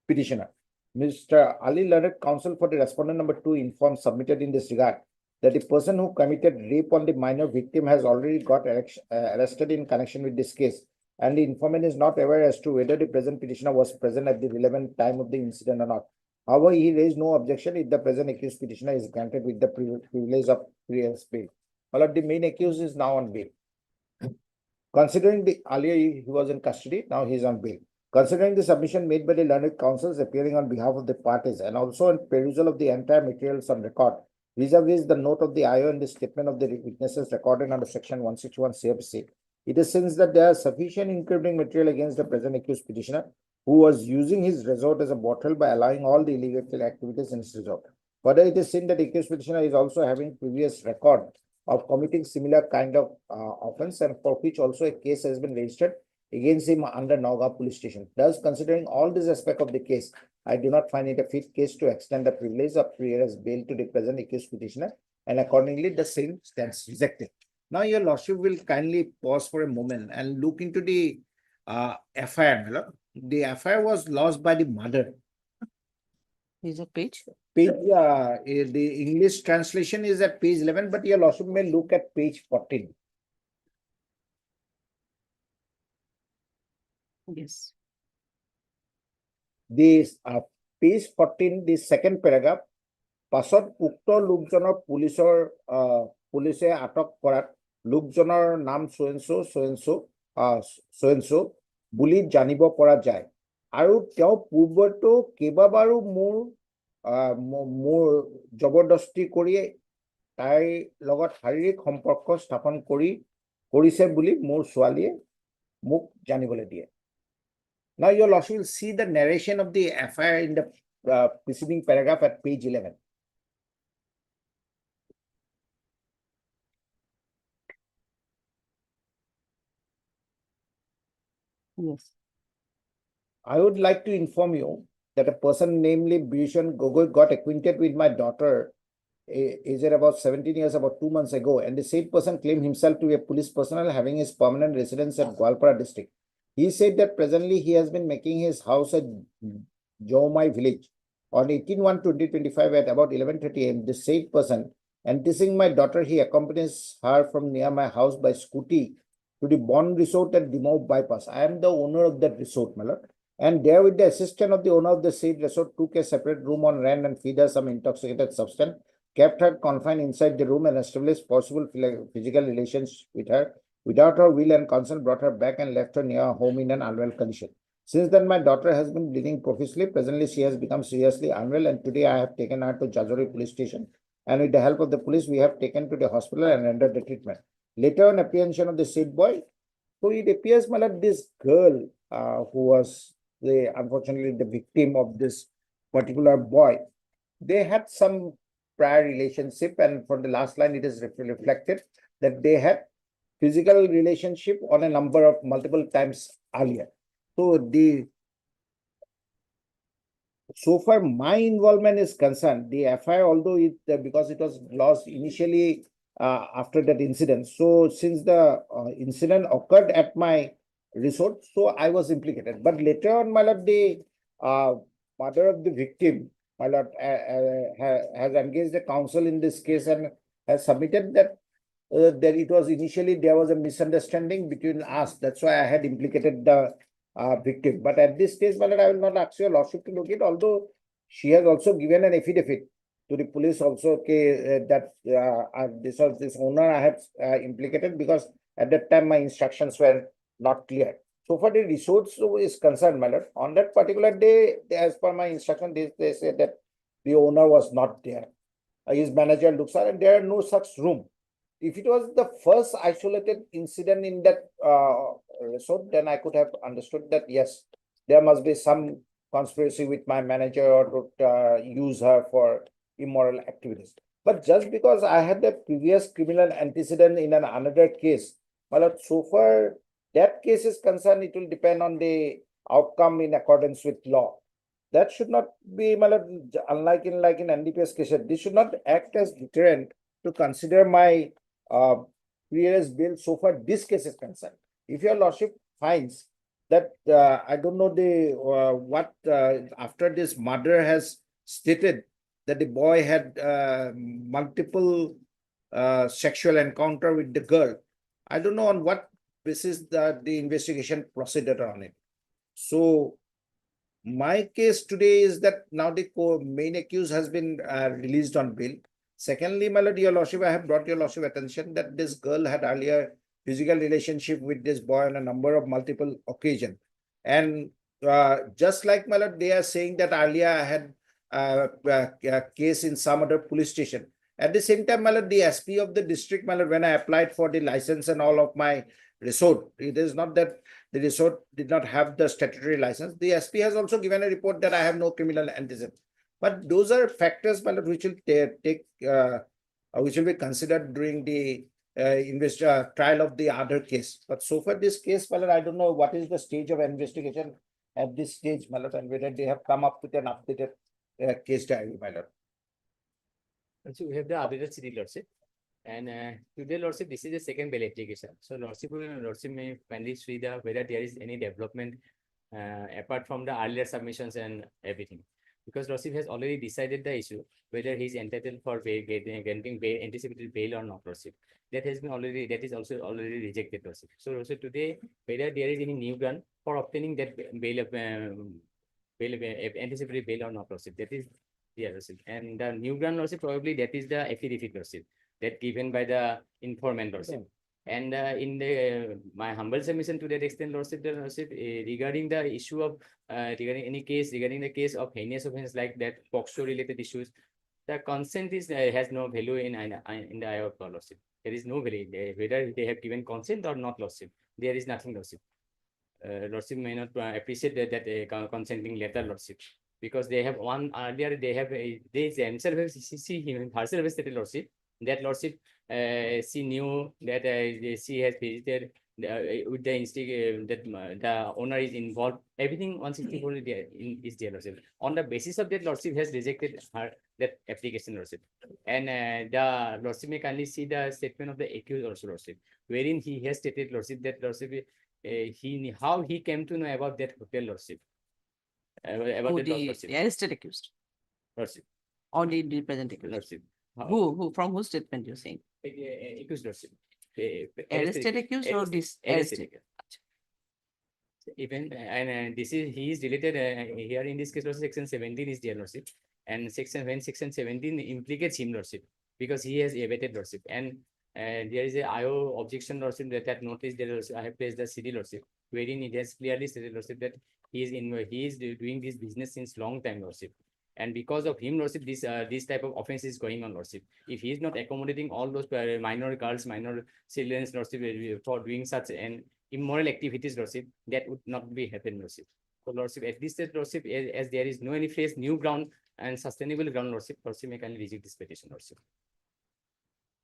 petitioner. Mr. Ali, learned counsel for the respondent number 2, informed submitted in this regard that the person who committed rape on the minor victim has already got arrested in connection with this case, and the informant is not aware as to whether the present petitioner was present at the relevant time of the incident or not. However, he raised no objection if the present accused petitioner is granted with the privilege of pre-arrest bail. Well, the main accused is now on bail. Considering the earlier he was in custody, now he is on bail. Considering the submission made by the learned counsels appearing on behalf of the parties and also in perusal of the entire materials on record, vis-a-vis the note of the IO and the statement of the witnesses recorded under section 161 CFC, it is since that there is sufficient incriminating material against the present accused petitioner who was using his resort as a brothel by allowing all the illegal activities in his resort. Further, it is seen that the accused petitioner is also having previous record of committing similar kind of offense, and for which also a case has been registered against him under Nagaon police station. Thus, considering all this aspect of the case, I do not find it a fit case to extend the privilege of pre-arrest bail to the present accused petitioner, and accordingly the same stands rejected. Now, your lordship will kindly pause for a moment and look into the FIR. The FIR was lost by the mother. Is a page? Page, the English translation is at page 11, but your lordship may look at page 14. Yes. This page 14, the second paragraph, pasot ukto lukjonor police atok korat lukjonor nam so and so বুলি জানিব পৰা যায় আৰু তেওঁ পূৰ্বতো কেইবাবাৰো মোৰ জবৰদস্তি কৰি তাই লগত শাৰীৰিক সম্পৰ্ক স্থাপন কৰিছে বুলি মোৰ ছোৱালীয়ে মোক জানিবলৈ দিয়ে. Now your lordship will see the narration of the FIR in the preceding paragraph at page 11. Yes. I would like to inform you that a person, namely Bhushan Gogoi, got acquainted with my daughter, aged about 17 years, about 2 months ago, and the same person claimed himself to be a police personnel having his permanent residence at Gwalpara district. He said that presently he has been making his house at Jomai village on 18/1/2025 at about 11:30 am. The said person, and kissing my daughter, he accompanies her from near my house by scooty to the Bond Resort at Dimau Bypass. I am the owner of that resort, my lord. And there, with the assistance of the owner of the said resort, took a separate room on rent and feed her some intoxicated substance, kept her confined inside the room and established possible physical relations with her. Without her will and consent, brought her back and left her near her home in an unwell condition. Since then, my daughter has been bleeding profusely. Presently, she has become seriously unwell, and today I have taken her to Jajori police station. And with the help of the police, we have taken to the hospital and rendered the treatment. Later on apprehension of the said boy, so it appears, my lord, this girl who was unfortunately the victim of this particular boy, they had some prior relationship, and for the last line it is reflected that they had physical relationship on a number of multiple times earlier. So far my involvement is concerned, the FIR, although because it was lost initially after that incident, so since the incident occurred at my resort, so I was implicated. But later on, my lord, the mother of the victim, my lord, has engaged the counsel in this case and has submitted that it was initially there was a misunderstanding between us. That's why I had implicated the victim. But at this stage, my lord, I will not ask your lordship to look it, although she has also given an affidavit to the police also that this owner I have implicated, because at that time my instructions were not clear. So far the resource is concerned, my lord, on that particular day, as per my instruction, they said that the owner was not there. His manager looks at, and there are no such room. If it was the first isolated incident in that resort, then I could have understood that yes, there must be some conspiracy with my manager or to use her for immoral activities. But just because I had the previous criminal antecedent in another case, my lord, so far that case is concerned, it will depend on the outcome in accordance with law. That should not be, my lord, unlike in NDPS cases, this should not act as deterrent to consider my previous bill so far this case is concerned. If your lordship finds that I don't know the what after this murder has stated that the boy had multiple sexual encounter with the girl, I don't know on what basis the investigation proceeded on it. So my case today is that now the main accused has been released on bail. Secondly, my lord, your lordship, I have brought your lordship attention that this girl had earlier physical relationship with this boy on a number of multiple occasions. And just like, my lord, they are saying that earlier I had a case in some other police station. At the same time, my lord, the SP of the district, my lord, when I applied for the license and all of my resort, it is not that the resort did not have the statutory license. The SP has also given a report that I have no criminal antecedent. But those are factors, my lord, which will which will be considered during the trial of the other case. But so far this case, my lord, I don't know what is the stage of investigation at this stage, my lord, and whether they have come up with an updated case diary, my lord. And so we have the updated CD lordship. And today, lordship, this is the second bail application. So lordship may finally see whether there is any development apart from the earlier submissions and everything. Because lordship has already decided the issue whether he is entitled for granting bail, anticipated bail or not, lordship. That is also already rejected, lordship. So lordship, today, whether there is any new ground for obtaining that bail anticipated bail or not, lordship. That is lordship. And the new ground, lordship, probably that is the affidavit, lordship, that given by the informant, lordship. And in my humble submission to that extent, lordship, regarding the issue of regarding the case of heinous offense like that, POCSO related issues, the consent has no value in the eye of law, lordship. There is no value whether they have given consent or not, lordship. There is nothing, lordship. Lordship may not appreciate that consenting letter, lordship, because they have one earlier. They have they themselves herself has stated, lordship, that lordship she knew that she has visited with the that the owner is involved. Everything 164 is there, lordship. On the basis of that, lordship has rejected her that application, lordship. And the lordship may kindly see the statement of the accused also, lordship, wherein he has stated, lordship, that lordship how he came to know about that hotel, lordship. About Who the the lordship. arrested accused? Lordship. Or the present accused? Lordship. Who, from whose statement you're saying? Accused, lordship. Arrested accused or arrested? Even and this is he is related here in this case, lordship, section 17 is there, lordship, and section 17 implicates him, lordship, because he has evaded, lordship. And there is a IO objection, lordship, that notice there I have placed the CD, lordship, wherein it has clearly stated, lordship, that he is doing this business since long time, lordship. And because of him, lordship, this type of offense is going on, lordship. If he is not accommodating all those minor girls, minor children, lordship, for doing such an immoral activities, lordship, that would not be happen, lordship. So, lordship, at this stage, lordship, as there is no any place, new ground and sustainable ground, lordship, may kindly reject this petition, lordship.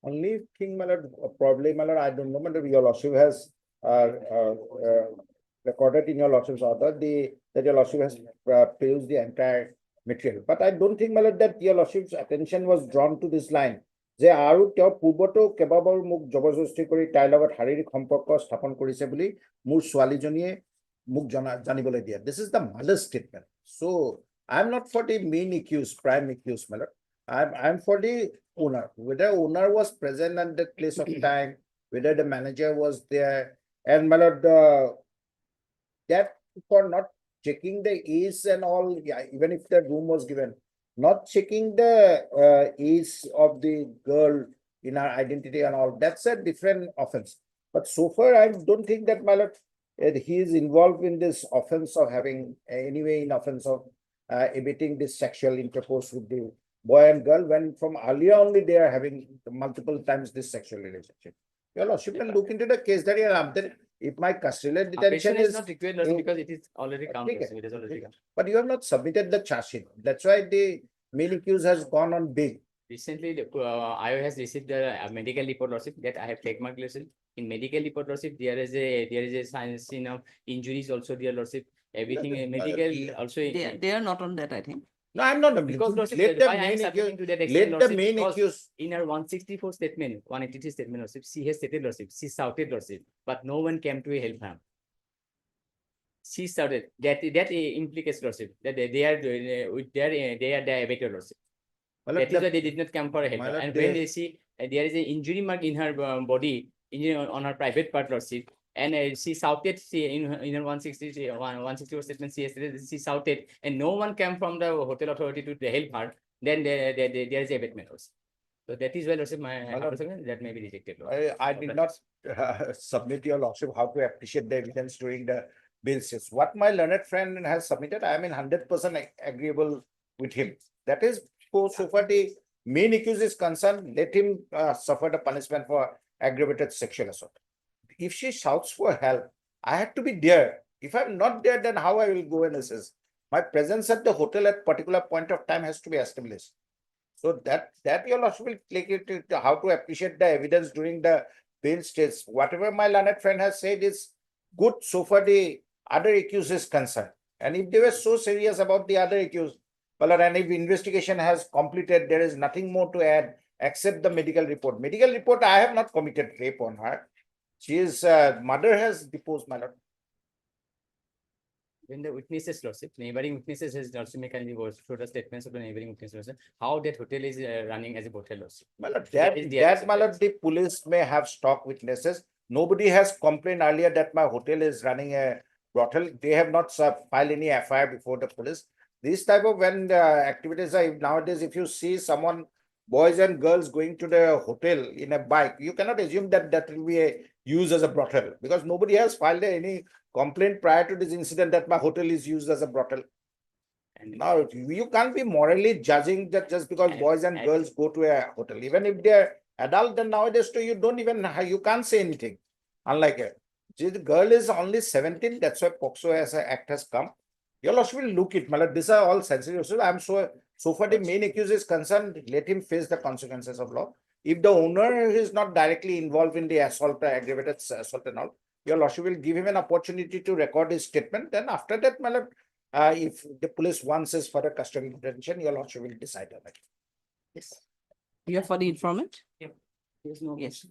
Only thing, my lord, probably, my lord, I don't know whether your lordship has recorded in your lordship's order that your lordship has produced the entire material. But I don't think, my lord, that your lordship's attention was drawn to this line. যে আৰু তেওঁ পূৰ্বতো কেইবাবাৰো মোক জবৰদস্তি কৰি তাইৰ লগত শাৰীৰিক সম্পৰ্ক স্থাপন কৰিছে বুলি মোৰ ছোৱালীজনীয়ে মোক জানিবলৈ দিয়ে. This is the mother's statement. So I'm not for the main accused, prime accused, my lord. I'm for the owner. Whether owner was present at that place of time, whether the manager was there, and my lord, that for not checking the age and all, yeah, even if the room was given, not checking the age of the girl in her identity and all, that's a different offense. But so far, I don't think that, my lord, he is involved in this offense of having anyway in offense of abetting this sexual intercourse with the boy and girl, when from earlier only they are having multiple times this sexual relationship. Your lordship can look into the case that then if my custodial detention Operation is is not required, Lordship, because it is already counted, Okay, so it is already okay. counted. But you have not submitted the charge sheet. That's why the main accused has gone on bail. Recently, the IO has received the medical report, Lordship, that I have take my lesson. In medical report, Lordship, there is a sign of injuries also there, Lordship. Everything medical also. They are not on that, I think. No, I'm not. Because Lordship, Let the why I am main submitting accused, to that extent, let the Lordship, main because accused. in her 164 statement, 183 statement, Lordship, she has stated, Lordship, she shouted, Lordship, but no one came to help her. She shouted that implicates, Lordship, that they are with their they are diabetic, Lordship. That is why they did not come for help. And when they see there is an injury mark in her body, injury on her private part, Lordship, and she shouted, in her 164 statement, she shouted, and no one came from the hotel authority to help her, then there is a abatement also. So that is why, Lordship, that may be rejected. Lordship. I did not submit, your lordship, how to appreciate the evidence during the bail stage. What my learned friend has submitted, I am in 100% agreeable with him. That is, so far the main accused is concerned, let him suffer the punishment for aggravated sexual assault. If she shouts for help, I have to be there. If I'm not there, then how I will go and assess? My presence at the hotel at particular point of time has to be established. So that your lordship will take it to how to appreciate the evidence during the bail stage. Whatever my learned friend has said is good so far the other accused is concerned. And if they were so serious about the other accused, well, and if investigation has completed, there is nothing more to add except the medical report. Medical report, I have not committed rape on her. She is mother has deposed, my lord. When the witnesses, Lordship, neighboring witnesses has also mechanically was showed the statements of the neighboring witnesses, Lordship, how that hotel is running as a hotel, Lordship. My lord, that my lord, the police may have stock witnesses. Nobody has complained earlier that my hotel is running a brothel. They have not filed any FIR before the police. This type of when activities are nowadays, if you see someone, boys and girls going to the hotel in a bike, you cannot assume that that will be used as a brothel because nobody has filed any complaint prior to this incident that my hotel is used as a brothel. And now you can't be morally judging that just because boys and girls go to a hotel. Even if they're adult, then nowadays too, you don't even, you can't say anything. Unlike it. The girl is only 17, that's why POCSO as an act has come. Your lordship will look it, Malad. These are all sensitive. So I'm so far the main accused is concerned, let him face the consequences of law. If the owner is not directly involved in the assault, aggravated assault and all, your lordship will give him an opportunity to record his statement. Then after that, Malad, if the police wants his further custody detention, your lordship will decide on it. Yes. You are for the informant? Yep. There's no. Yes.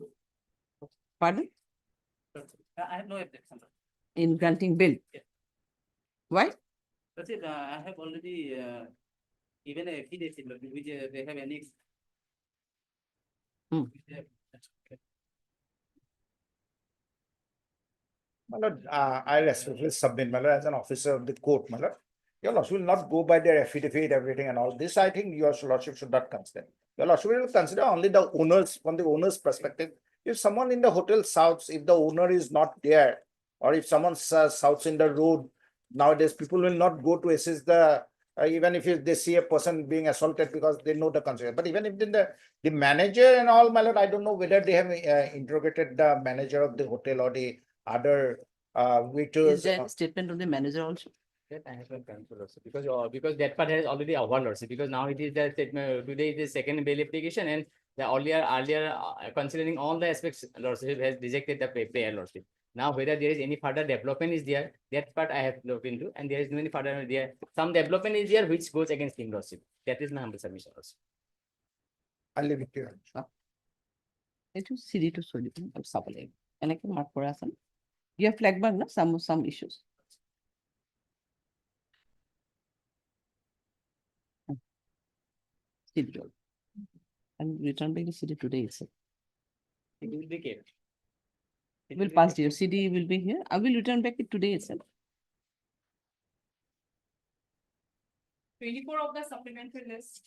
Pardon? I have no objection. In granting bail? Yeah. Why? That's it. I have already given a affidavit which they have annexed. That's okay. My lord, I respectfully submit, my lord, as an officer of the court, my lord. Your lordship will not go by their affidavit, everything and all this. I think your lordship should not consider. Your lordship will consider only the owners, from the owner's perspective. If someone in the hotel shouts, if the owner is not there, or if someone shouts in the road, nowadays people will not go to assist the, even if they see a person being assaulted because they know the consequence. But even if the manager and all, my lord, I don't know whether they have interrogated the manager of the hotel or the other waiters. Is there a statement of the manager also? That I have not control also because that part has already awarded also because now it is the statement today is the second bail application and the earlier considering all the aspects lordship has rejected the prayer lordship. Now whether there is any further development is there, that part I have looked into and there is no any further there. Some development is there which goes against him lordship. That is my humble submission also. I'll leave it to you. Itu CD to solve it. Sabale. And I can mark for us. You have flag bar, no? Some issues. CD. And return back the CD today itself. It will be kept. Will pass your CD will be here. I will return back it today itself. 24 of the supplementary list.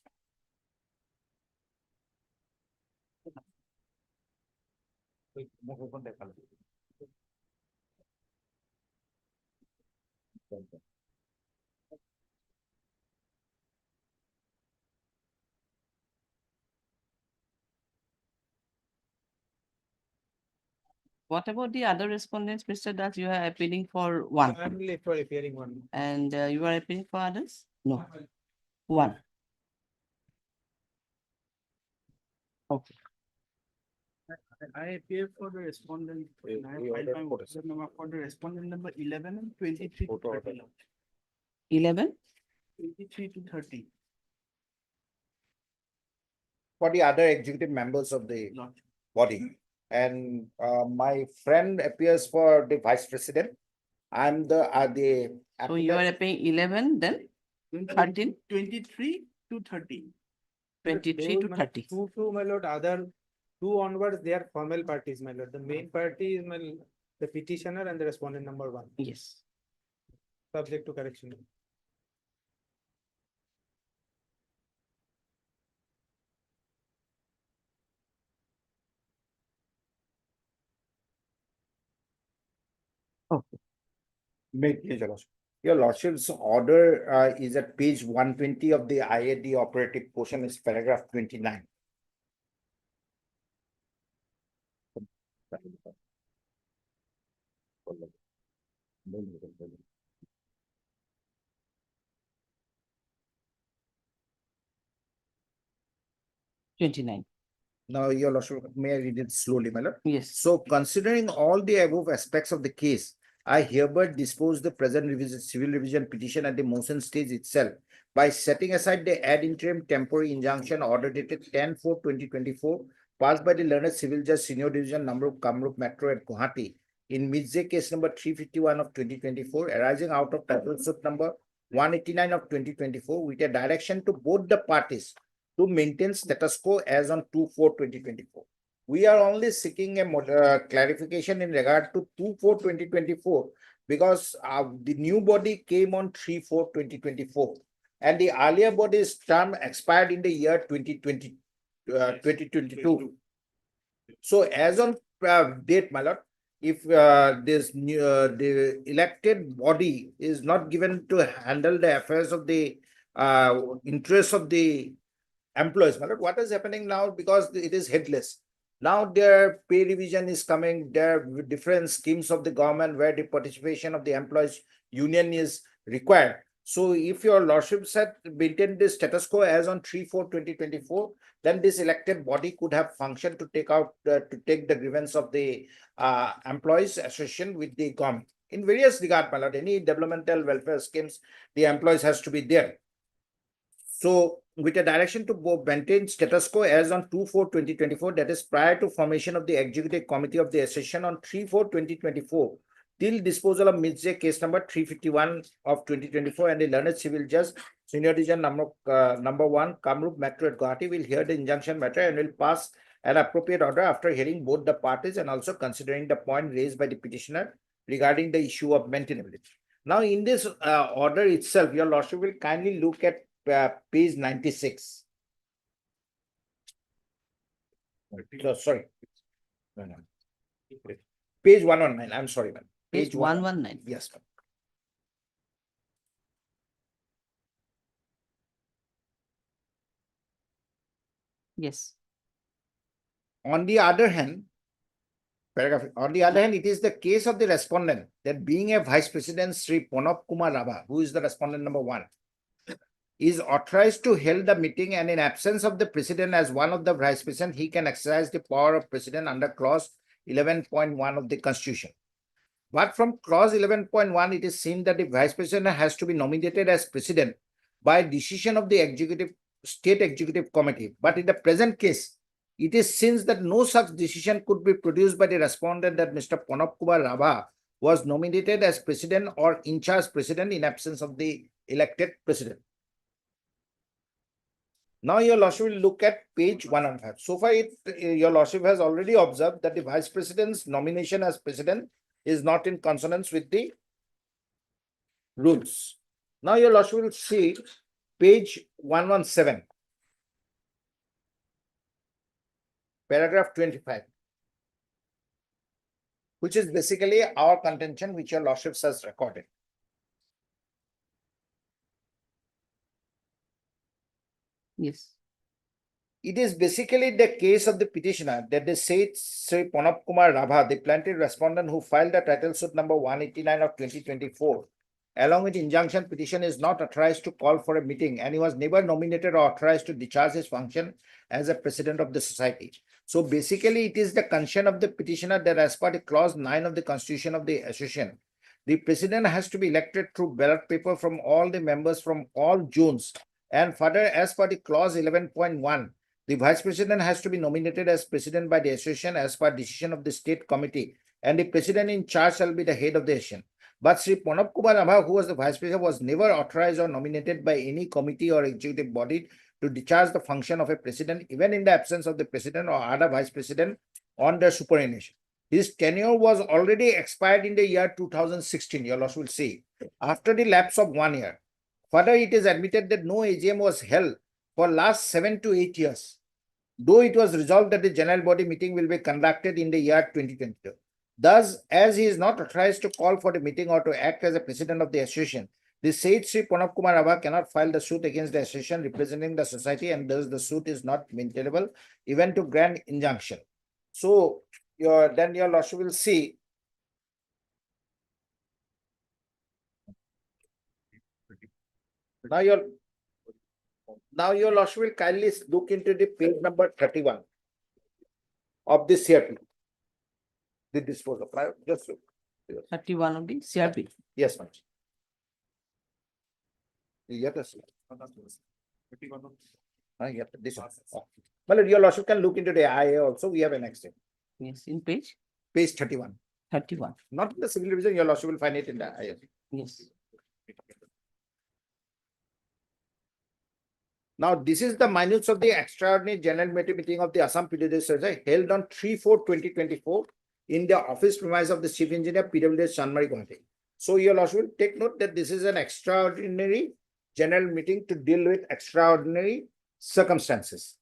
What about the other respondents, Mr. Das? You are appealing for one, I'm late for appearing one. and you are appealing for others? No. One. Okay. I appear for the respondent. and I have we filed ordered my photos. voter number for the respondent number 11 and 23 to Photo 30. order. 11? 23 to 30. For the other executive members of the Lord. body. And my friend appears for the vice president. I'm the So you are appealing 11, then 13, 23 to 30. 23 to 30. Two, my lord, other two onwards, they are formal parties, my lord. The main party is the petitioner and the respondent number one, Yes. subject to correction. Your lordship's order is at page 120 of the IAD operative portion, is paragraph 29. Twenty-nine. Now, your lordship, may I read it slowly, my lord? Yes. So considering all the above aspects of the case, I hereby dispose the present civil revision petition at the motion stage itself by setting aside the ad interim temporary injunction order dated 10/4/2024 passed by the learned civil judge senior division Namrup Kamrup Metro at Guwahati in Midze case number 351 of 2024 arising out of title suit number 189 of 2024 with a direction to both the parties to maintain status quo as on 2/4/2024. We are only seeking a clarification in regard to 2/4/2024 because the new body came on 3/4/2024 and the earlier body's term expired in the year 2022. So as on date, my lord, if this new the elected body is not given to handle the affairs of the interests of the employees, my lord, what is happening now, because it is headless. Now their pay revision is coming, there are different schemes of the government where the participation of the employees union is required. So if your lordships had maintained the status quo as on 3/4/2024, then this elected body could have functioned to take the grievance of the employees association with the government. In various regard, my lord, any developmental welfare schemes, the employees has to be there. So with a direction to maintain status quo as on 2/4/2024, that is prior to formation of the executive committee of the association on 3/4/2024, till disposal of Midze case number 351 of 2024 and the learned civil judge senior division number 1 Kamrup Metro at Guwahati will hear the injunction matter and will pass an appropriate order after hearing both the parties and also considering the point raised by the petitioner regarding the issue of maintainability. Now in this order itself, your lordship will kindly look at page 96. Sorry. No. Page 119, I'm sorry, ma'am. Page 119. Yes, ma'am. Yes. On the other hand, it is the case of the respondent that being a vice president, Sri Pranab Kumar Rava, who is the respondent number 1, is authorized to hold the meeting, and in absence of the president as one of the vice president, he can exercise the power of president under clause 11.1 of the constitution. But from clause 11.1, it is seen that the vice president has to be nominated as president by decision of the state executive committee. But in the present case, it is seen that no such decision could be produced by the respondent that Mr. Pranab Kumar Rava was nominated as president or in charge president in absence of the elected president. Now your lordship will look at page 105. So far, your lordship has already observed that the vice president's nomination as president is not in consonance with the rules. Now your lordship will see page 117. Paragraph 25. Which is basically our contention which your lordships has recorded. Yes. It is basically the case of the petitioner that they said Sri Pranab Kumar Rabha, the plaintiff respondent who filed the title suit number 189 of 2024, along with injunction petition, is not authorized to call for a meeting, and he was never nominated or authorized to discharge his function as a president of the society. So basically, it is the concern of the petitioner that as per the clause 9 of the constitution of the association, the president has to be elected through ballot paper from all the members from all zones. And further, as per the clause 11.1, the vice president has to be nominated as president by the association as per decision of the state committee, and the president in charge shall be the head of the association. But Sri Pranab Kumar Rabha, who was the vice president, was never authorized or nominated by any committee or executive body to discharge the function of a president, even in the absence of the president or other vice president on their superannuation. His tenure was already expired in the year 2016, you all will see, after the lapse of 1 year. Further, it is admitted that no AGM was held for last 7 to 8 years, though it was resolved that the general body meeting will be conducted in the year 2022. Thus, as he is not authorized to call for the meeting or to act as a president of the association, the said Sri Pranab Kumar Rabha cannot file the suit against the association representing the society, and thus the suit is not maintainable even to grant injunction. So, then your lordship will see. Now your lordship will kindly look into the page number 31 of this CRP. The disposal. Just look. 31 of the CRP. Yes, ma'am. Yeah, that's yeah, this one. Well, your lordship can look into the IA also. We have an next step. Yes, in page Page 31. 31. Not in the civil division, your lordship will find it in the IA. Yes. Now, this is the minutes of the extraordinary general meeting of the Assam PWD Society held on 3/4/2024 in the office premise of the chief engineer PWD Chanmari Guwahati. So your lordship will take note that this is an extraordinary general meeting to deal with extraordinary circumstances.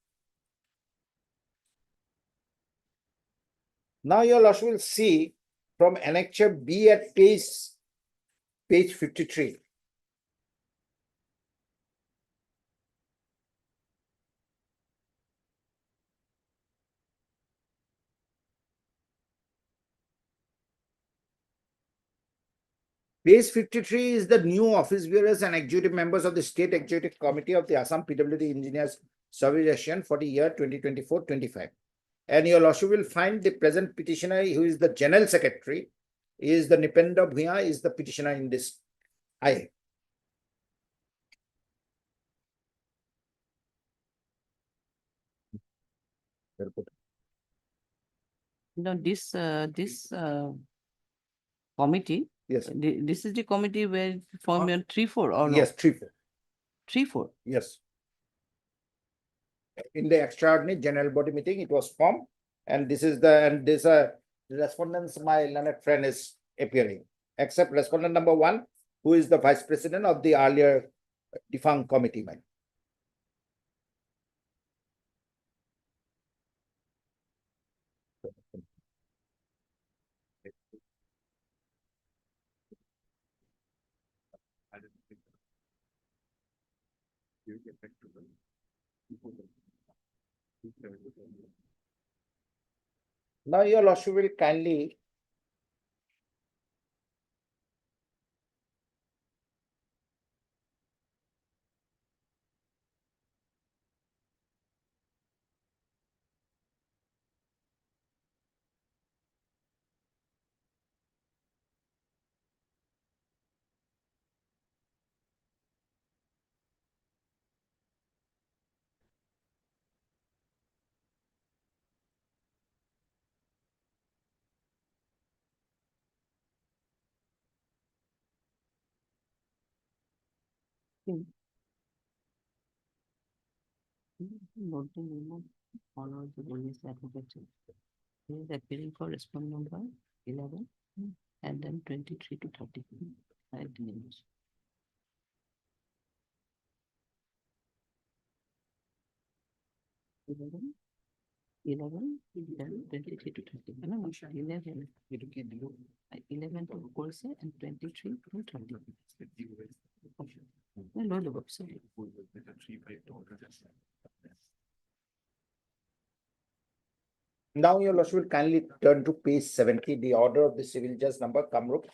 Now your lordship will see from annexure B at page 53. Page 53 is the new office bearers and executive members of the State Executive Committee of the Assam PWD Engineers Service Association for the year 2024-25. And your lordship will find the present petitioner, who is the General Secretary, is the Nipendra Bhuya, is the petitioner in this IA. Now, this committee. Yes. This is the committee where formed on 3/4 or no? Yes, 3/4. 3/4. Yes. In the extraordinary general body meeting, it was formed, and this is the respondents, my learned friend is appearing, except respondent number 1, who is the vice president of the earlier defunct committee. Man. Now your lordship will kindly Note the name of all of the police application. He is appearing for respondent number 11 and then 23 to 30. Right names. 11, 11, 23 to 30. No, no, 11. 11 to course and 23 to 30. No, no, no, sorry. Now your lordship will kindly turn to page 70, the order of the civil judge number Kamrup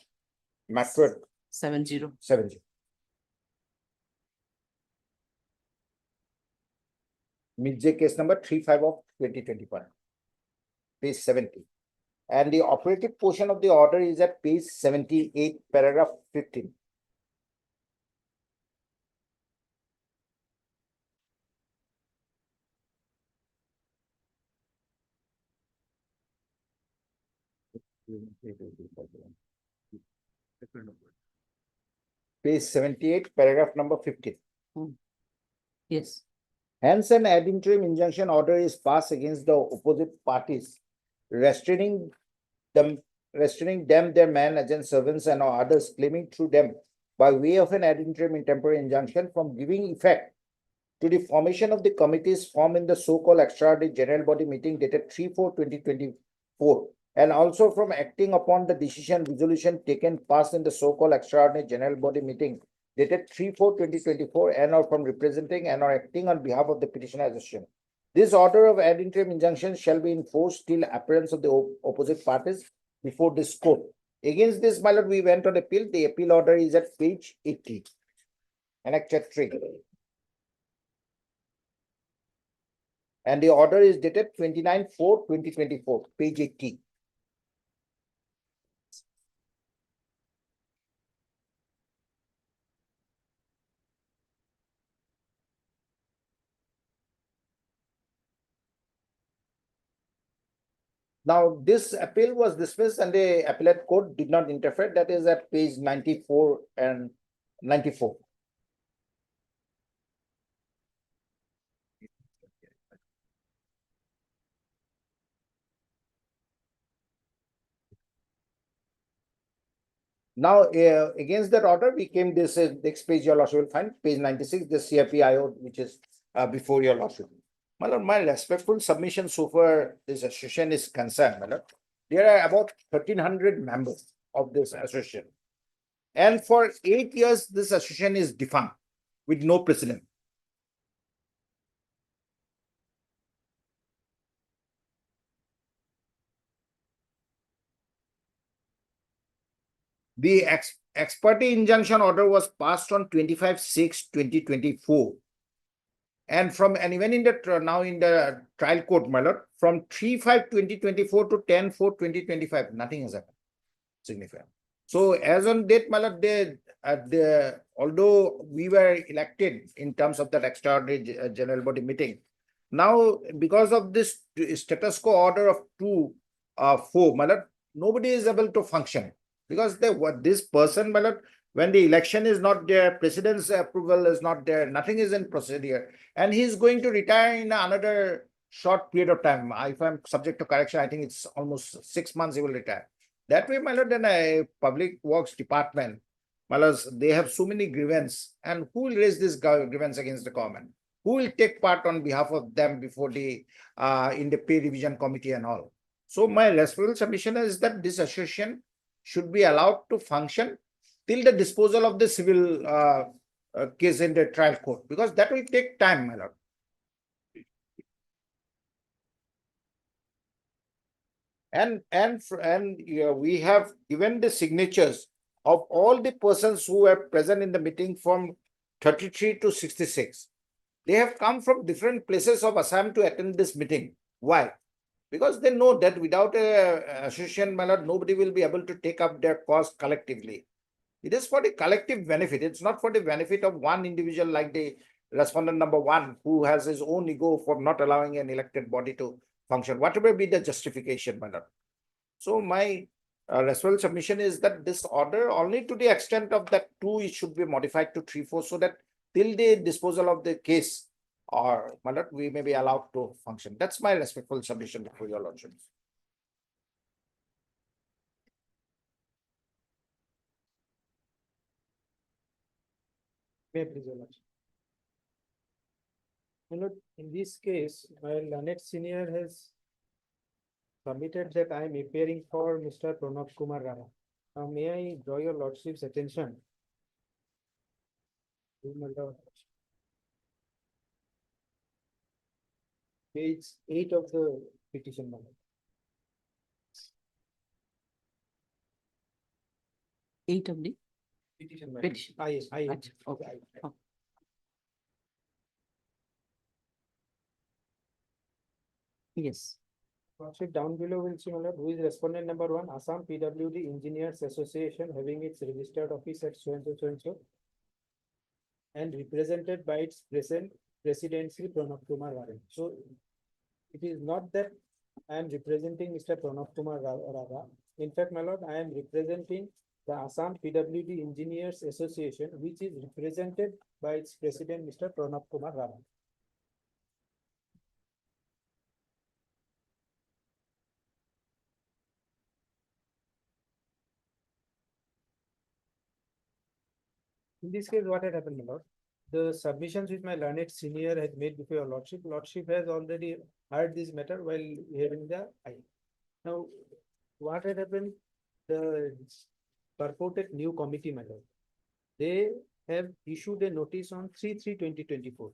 Macro 70. 70. Mid-J case number 35 of 2021. Page 70. And the operative portion of the order is at page 78, paragraph 15. Page 78, paragraph number 15. Yes. Hence, an ad interim injunction order is passed against the opposite parties, restraining them, their man, agent, servants, and or others claiming through them by way of an ad interim and temporary injunction from giving effect to the formation of the committees formed in the so-called extraordinary general body meeting dated 3/4/2024, and also from acting upon the decision resolution taken passed in the so-called extraordinary general body meeting dated 3/4/2024, and or from representing and or acting on behalf of the petitioner association. This order of ad interim injunction shall be enforced till appearance of the opposite parties before this court. Against this, my lord, we went on appeal. The appeal order is at page 80. Annexure 3. And the order is dated 29/4/2024, page 80. Now, this appeal was dismissed and the appellate court did not interfere. That is at page 94 and 94. Now, against that order, we came this next page, your lordship will find page 96, the CRPIO, which is before your lordship. My lord, my respectful submission so far this association is concerned, my lord. There are about 1,300 members of this association. And for 8 years, this association is defunct with no precedent. The ex parte injunction order was passed on 25/6/2024. And even in the now in the trial court, my lord, from 3/5/2024 to 10/4/2025, nothing has happened significant. So as on date, my lord, although we were elected in terms of that extraordinary general body meeting, now because of this status quo order of 2/4, my lord, nobody is able to function because this person, my lord, when the election is not there, president's approval is not there, nothing is in procedure, and he is going to retire in another short period of time. If I'm subject to correction, I think it's almost 6 months he will retire. That way, my lord, then a public works department, my lords, they have so many grievances, and who will raise this grievance against the government? Who will take part on behalf of them before the in the pay revision committee and all? So my respectful submission is that this association should be allowed to function till the disposal of the civil case in the trial court, because that will take time, my lord. And we have given the signatures of all the persons who were present in the meeting from 33 to 66. They have come from different places of Assam to attend this meeting. Why? Because they know that without a association, my lord, nobody will be able to take up their cause collectively. It is for the collective benefit. It's not for the benefit of one individual like the respondent number 1, who has his own ego for not allowing an elected body to function, whatever be the justification, my lord. So my respectful submission is that this order, only to the extent of that 2, it should be modified to 3/4, so that till the disposal of the case, or my lord, we may be allowed to function. That's my respectful submission for your lordship. May I please, your lordship? In this case, my learned senior has submitted that I am appearing for Mr. Pranab Kumar Rana. Now, may I draw your lordship's attention? to my lord. Page 8 of the petition. My lord. 8 of the Petition. My lord. petition. I. Achha, okay. Okay. Yes. Lordship, down below will see, my lord, who is respondent number 1, Assam PWD Engineers Association, having its registered office at so and so, and represented by its president Sri Pranab Kumar Rana. So it is not that I am representing Mr. Pranab Kumar Rana. In fact, my lord, I am representing the Assam PWD Engineers Association, which is represented by its president, Mr. Pranab Kumar Rana. In this case, what had happened, my lord? The submissions which my learned senior had made before your lordship, lordship has already heard this matter while hearing the I. Now, what had happened? The purported new committee, my lord, they have issued a notice on 3/3/2024.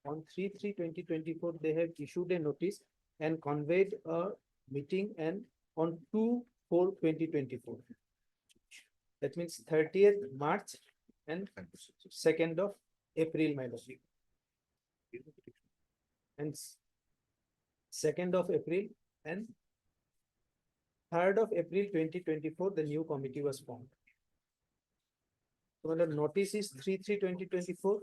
On 3/3/2024, they have issued a notice and conveyed a meeting and on 2/4/2024. That means 30th March and 2nd of April, my lord. And 2nd of April and 3rd of April 2024, the new committee was formed. So the notice is 3/3/2024.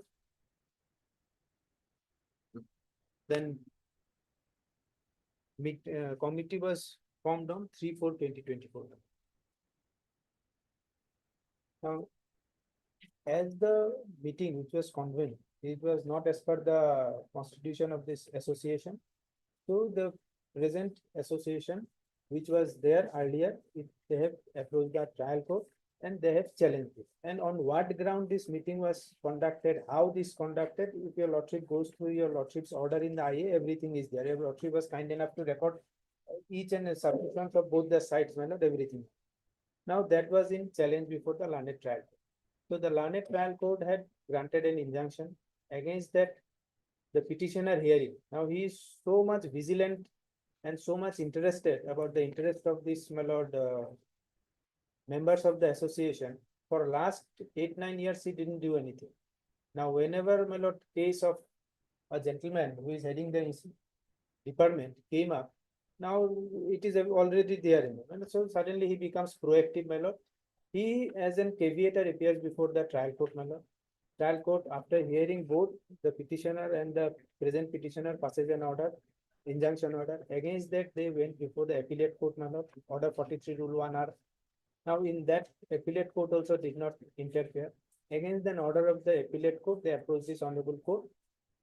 Then committee was formed on 3/4/2024. Now, as the meeting which was convened, it was not as per the constitution of this association. So the present association, which was there earlier, they have approached the trial court and they have challenged it. And on what ground this meeting was conducted, how this conducted, if your lordship goes through your lordship's order in the IA, everything is there. Your lordship was kind enough to record each and submissions of both the sides, not everything. Now that was in challenge before the learned trial. So the learned trial court had granted an injunction against that the petitioner hearing. Now he is so much vigilant and so much interested about the interest of this, my lord, members of the association. For last 8-9 years, he didn't do anything. Now, whenever, my lord, case of a gentleman who is heading the department came up, now it is already there. And so suddenly he becomes proactive, my lord. He, as an caveator, appears before the trial court, my lord. Trial court, after hearing both the petitioner and the present petitioner, passes an order, injunction order. Against that, they went before the appellate court, my lord, order 43 rule 1R. Now, in that, appellate court also did not interfere. Against an order of the appellate court, they approached this honorable court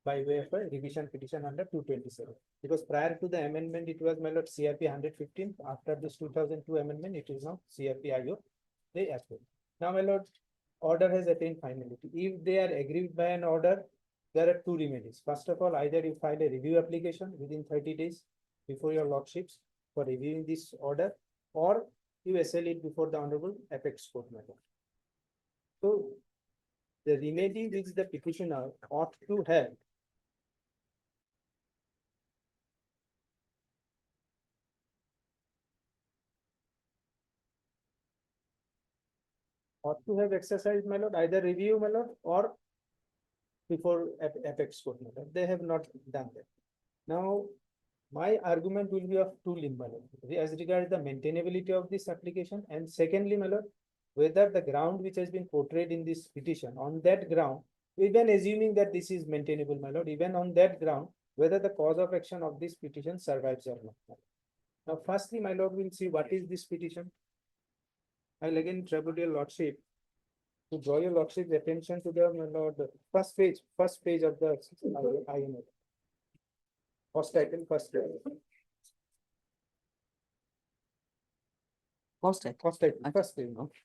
by way of a revision petition under 227. Because prior to the amendment, it was, my lord, CRP 115. After this 2002 amendment, it is now CRP IO. They approve. Now, my lord, order has attained finality. If they are aggrieved by an order, there are two remedies. First of all, either you file a review application within 30 days before your lordships for reviewing this order, or you SL it before the honorable apex court, my lord. So the remedy which the petitioner ought to have exercised, my lord, either review, my lord, or before apex court, my lord. They have not done that. Now, my argument will be of two limbs, my lord, as regards the maintainability of this application, and secondly, my lord, whether the ground which has been portrayed in this petition, on that ground, even assuming that this is maintainable, my lord, even on that ground, whether the cause of action of this petition survives or not. Now, firstly, my lord, we'll see what is this petition. I'll again trouble your lordship to draw your lordship's attention to the, my lord, first page of the INA. First title, first page. First title. First title, first page. Okay.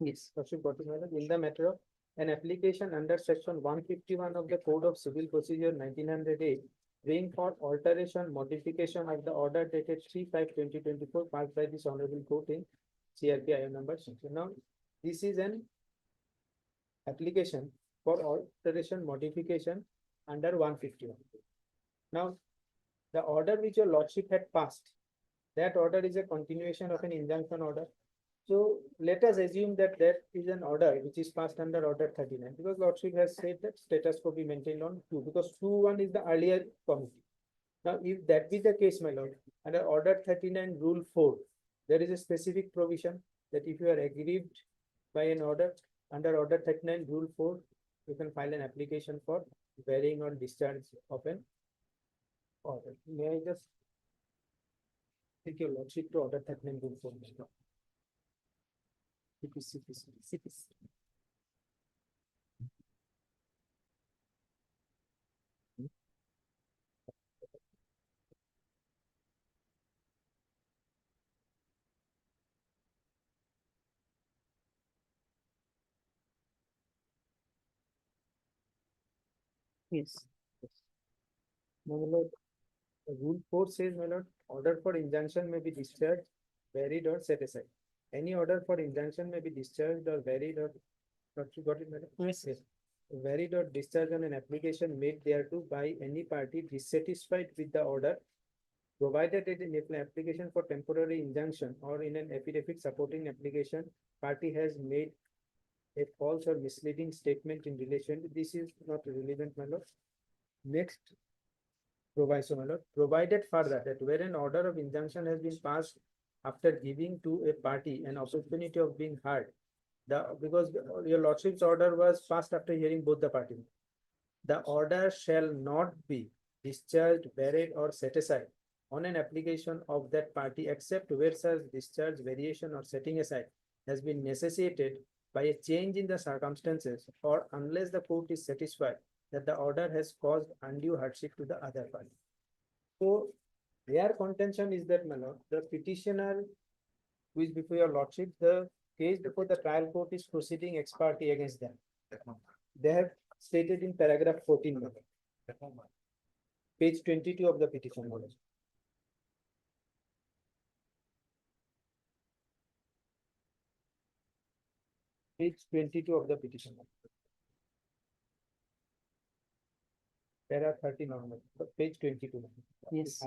Yes. Lordship got it, my lord. In the matter of an application under section 151 of the Code of Civil Procedure 1908, being for alteration, modification of the order dated 3/5/2024 passed by this honorable court in CRPIO number. So now, this is an application for alteration, modification under 151. Now, the order which your lordship had passed, that order is a continuation of an injunction order. So let us assume that that is an order which is passed under order 39, because lordship has said that status quo be maintained on 2, because 2(1) is the earlier committee. Now, if that be the case, my lord, under order 39 rule 4, there is a specific provision that if you are aggrieved by an order under order 39 rule 4, you can file an application for varying or discharge of an order. May I just take your lordship to order 39 rule 4? CPC. Yes. My lord, rule 4 says, my lord, order for injunction may be discharged, varied or set aside. Any order for injunction may be discharged or varied or, not you got it, madam? Yes. Yes. Varied or discharged on an application made thereto by any party dissatisfied with the order, provided it in an application for temporary injunction or in an affidavit supporting application, party has made a false or misleading statement in relation. This is not relevant, my lord. Next proviso, my lord, provided further that where an order of injunction has been passed after giving to a party an opportunity of being heard, because your lordship's order was passed after hearing both the parties, the order shall not be discharged, varied, or set aside on an application of that party except where such discharge, variation, or setting aside has been necessitated by a change in the circumstances, or unless the court is satisfied that the order has caused undue hardship to the other party. So their contention is that, my lord, the petitioner who is before your lordship, the case before the trial court is proceeding ex parte against them. They have stated in paragraph 14, my lord. Page 22 of the petition, my lord. Page 22 of the petition. Para 30 normal, but page 22. Yes.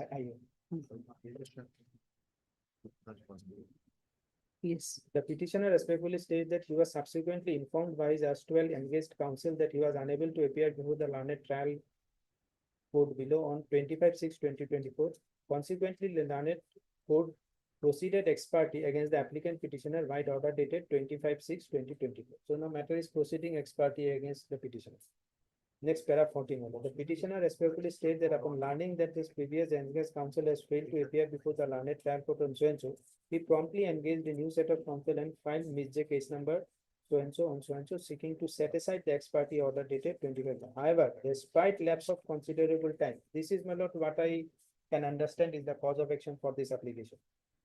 Yes. The petitioner respectfully states that he was subsequently informed by his erstwhile engaged counsel that he was unable to appear before the learned trial court below on 25/6/2024. Consequently, the learned court proceeded ex parte against the applicant petitioner by order dated 25/6/2024. So now matter is proceeding ex parte against the petitioner. Next, para 14. The petitioner respectfully states that upon learning that his previous engaged counsel has failed to appear before the learned trial court on so-and-so, he promptly engaged a new set of counsel and filed Ms.J. case number so-and-so on so-and-so, seeking to set aside the ex parte order dated 25. However, despite lapse of considerable time, this is, my lord, what I can understand is the cause of action for this application.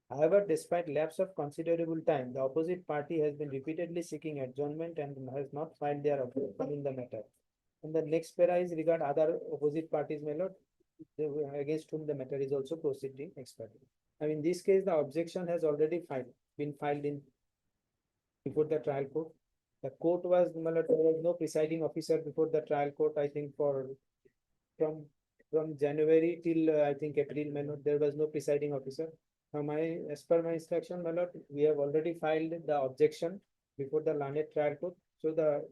However, despite lapse of considerable time, the opposite party has been repeatedly seeking adjournment and has not filed their objection in the matter. And the next para is regard other opposite parties, my lord, against whom the matter is also proceeding ex parte. Now, in this case, the objection has already been filed in before the trial court. The court was, my lord, there was no presiding officer before the trial court, I think from January till I think April, my lord, there was no presiding officer. Now, as per my instruction, my lord, we have already filed the objection before the learned trial court. So the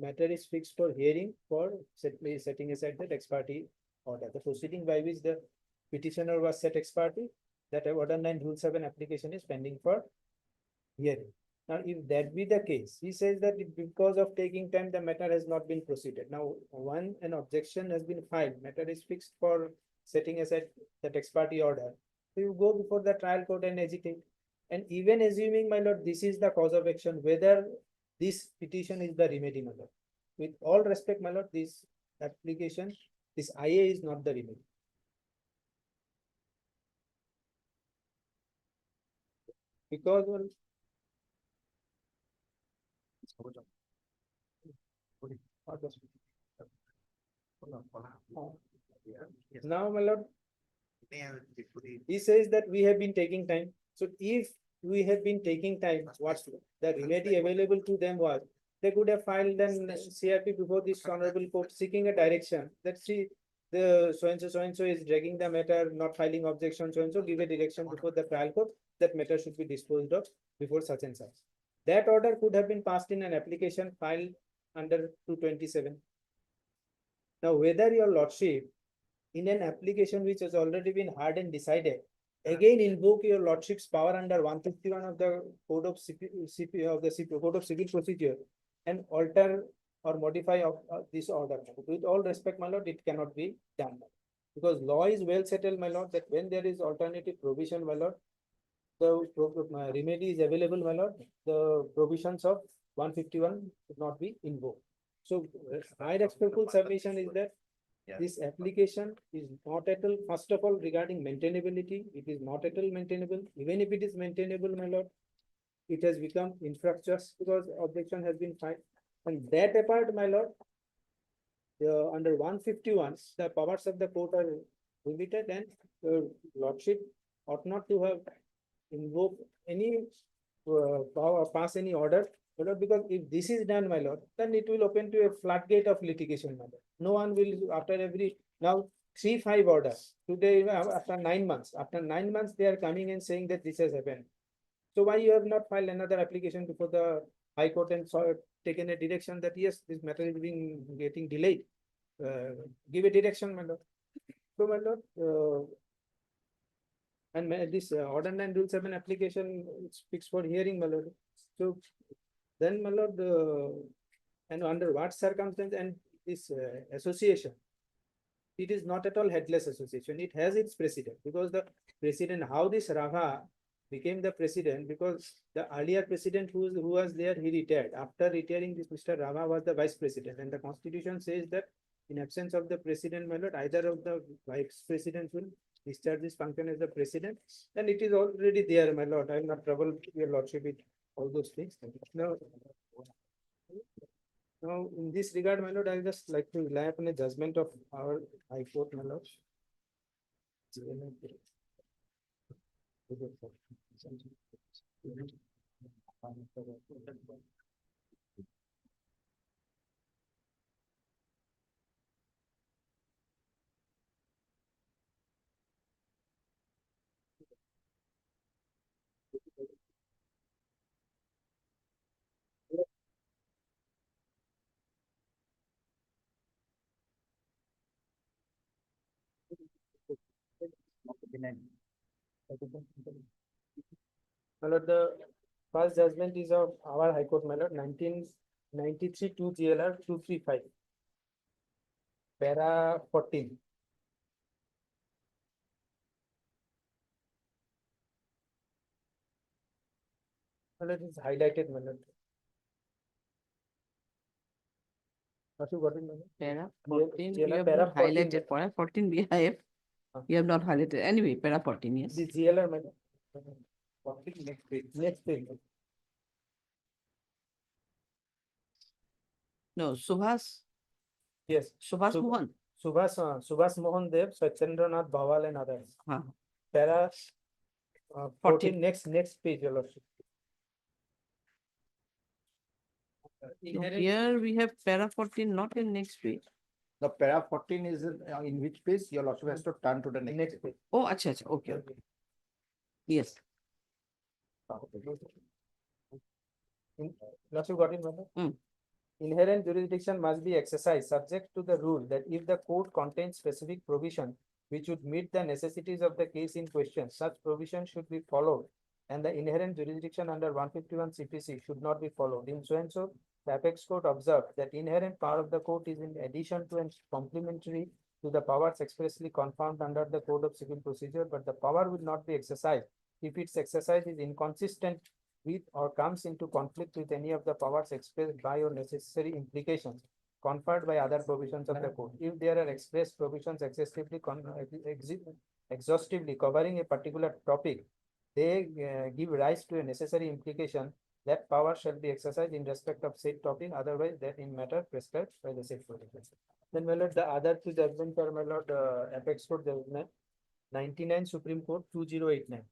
matter is fixed for hearing for setting aside that ex parte order. The proceeding by which the petitioner was set ex parte, that order 9 rule 7 application is pending for hearing. Now, if that be the case, he says that because of taking time, the matter has not been proceeded. Now, when an objection has been filed, matter is fixed for setting aside that ex parte order. So you go before the trial court and agitate. And even assuming, my lord, this is the cause of action, whether this petition is the remedy, my lord. With all respect, my lord, this application, this IA is not the remedy. Because Now, my lord, he says that we have been taking time. So if we have been taking time, what's the remedy available to them was, they could have filed an CRP before this honorable court seeking a direction that see the so and so is dragging the matter, not filing objection, so and so give a direction before the trial court, that matter should be disposed of before such and such. That order could have been passed in an application filed under 227. Now, whether your lordship in an application which has already been heard and decided, again invoke your lordship's power under 151 of the Code of Code of Civil Procedure and alter or modify this order. With all respect, my lord, it cannot be done. Because law is well settled, my lord, that when there is alternative provision, my lord, the remedy is available, my lord, the provisions of 151 should not be invoked. So my respectful submission is that this application is not at all, first of all, regarding maintainability, it is not at all maintainable. Even if it is maintainable, my lord, it has become infructuous because objection has been filed. And that apart, my lord, under 151, the powers of the court are limited, and your lordship ought not to have invoked any power, pass any order. My lord, because if this is done, my lord, then it will open to a floodgate of litigation, my lord. No one will, after every, now 3-5 orders, today, after 9 months, they are coming and saying that this has happened. So why you have not filed another application before the High Court and taken a direction that yes, this matter is getting delayed? Give a direction, my lord. So, my lord, and this order 9 rule 7 application is fixed for hearing, my lord. So then, my lord, and under what circumstance, and this association, it is not at all headless association. It has its precedent, because the president, how this Rava became the president, because the earlier president who was there, he retired. After retiring, this Mr. Rava was the vice president, and the constitution says that in absence of the president, my lord, either of the vice presidents will discharge this function as the president, and it is already there, my lord. I will not trouble your lordship with all those things. Now, in this regard, my lord, I just like to rely upon a judgment of our High Court, my lord. My lord, the first judgment is of our High Court, my lord, 1993 2 GLR 235, para 14. My lord, it is highlighted, my lord. What you got it, my lord? Para 14, you GLR have para not 14. highlighted. Para 14 we have. You have not highlighted. Anyway, para 14, yes. The GLR, my lord. 14 next page. Next page. No, Subhas, Yes. Subhas Mohan. Subhas Mohan Dev, Satyendranath Bawal and others. Huh. Para 14. 14, next page, your lordship. So here we have para 14, not in next page. The para 14 is in which page? Your lordship has to turn to the next page. Oh, acha, acha. Okay, okay. Yes. Lordship got it, madam? Inherent jurisdiction must be exercised subject to the rule that if the code contains specific provision which would meet the necessities of the case in question, such provision should be followed, and the inherent jurisdiction under 151 CPC should not be followed. In so and so, the Apex Court observed that inherent power of the court is in addition to and complementary to the powers expressly confirmed under the Code of Civil Procedure, but the power will not be exercised if its exercise is inconsistent with or comes into conflict with any of the powers expressed by or necessary implications conferred by other provisions of the code. If there are express provisions exhaustively covering a particular topic, they give rise to a necessary implication that power shall be exercised in respect of said topic, otherwise that in matter prescribed by the said protocol. Then, my lord, the other two judgments are, my lord, Apex Court judgment 99 Supreme Court 2089.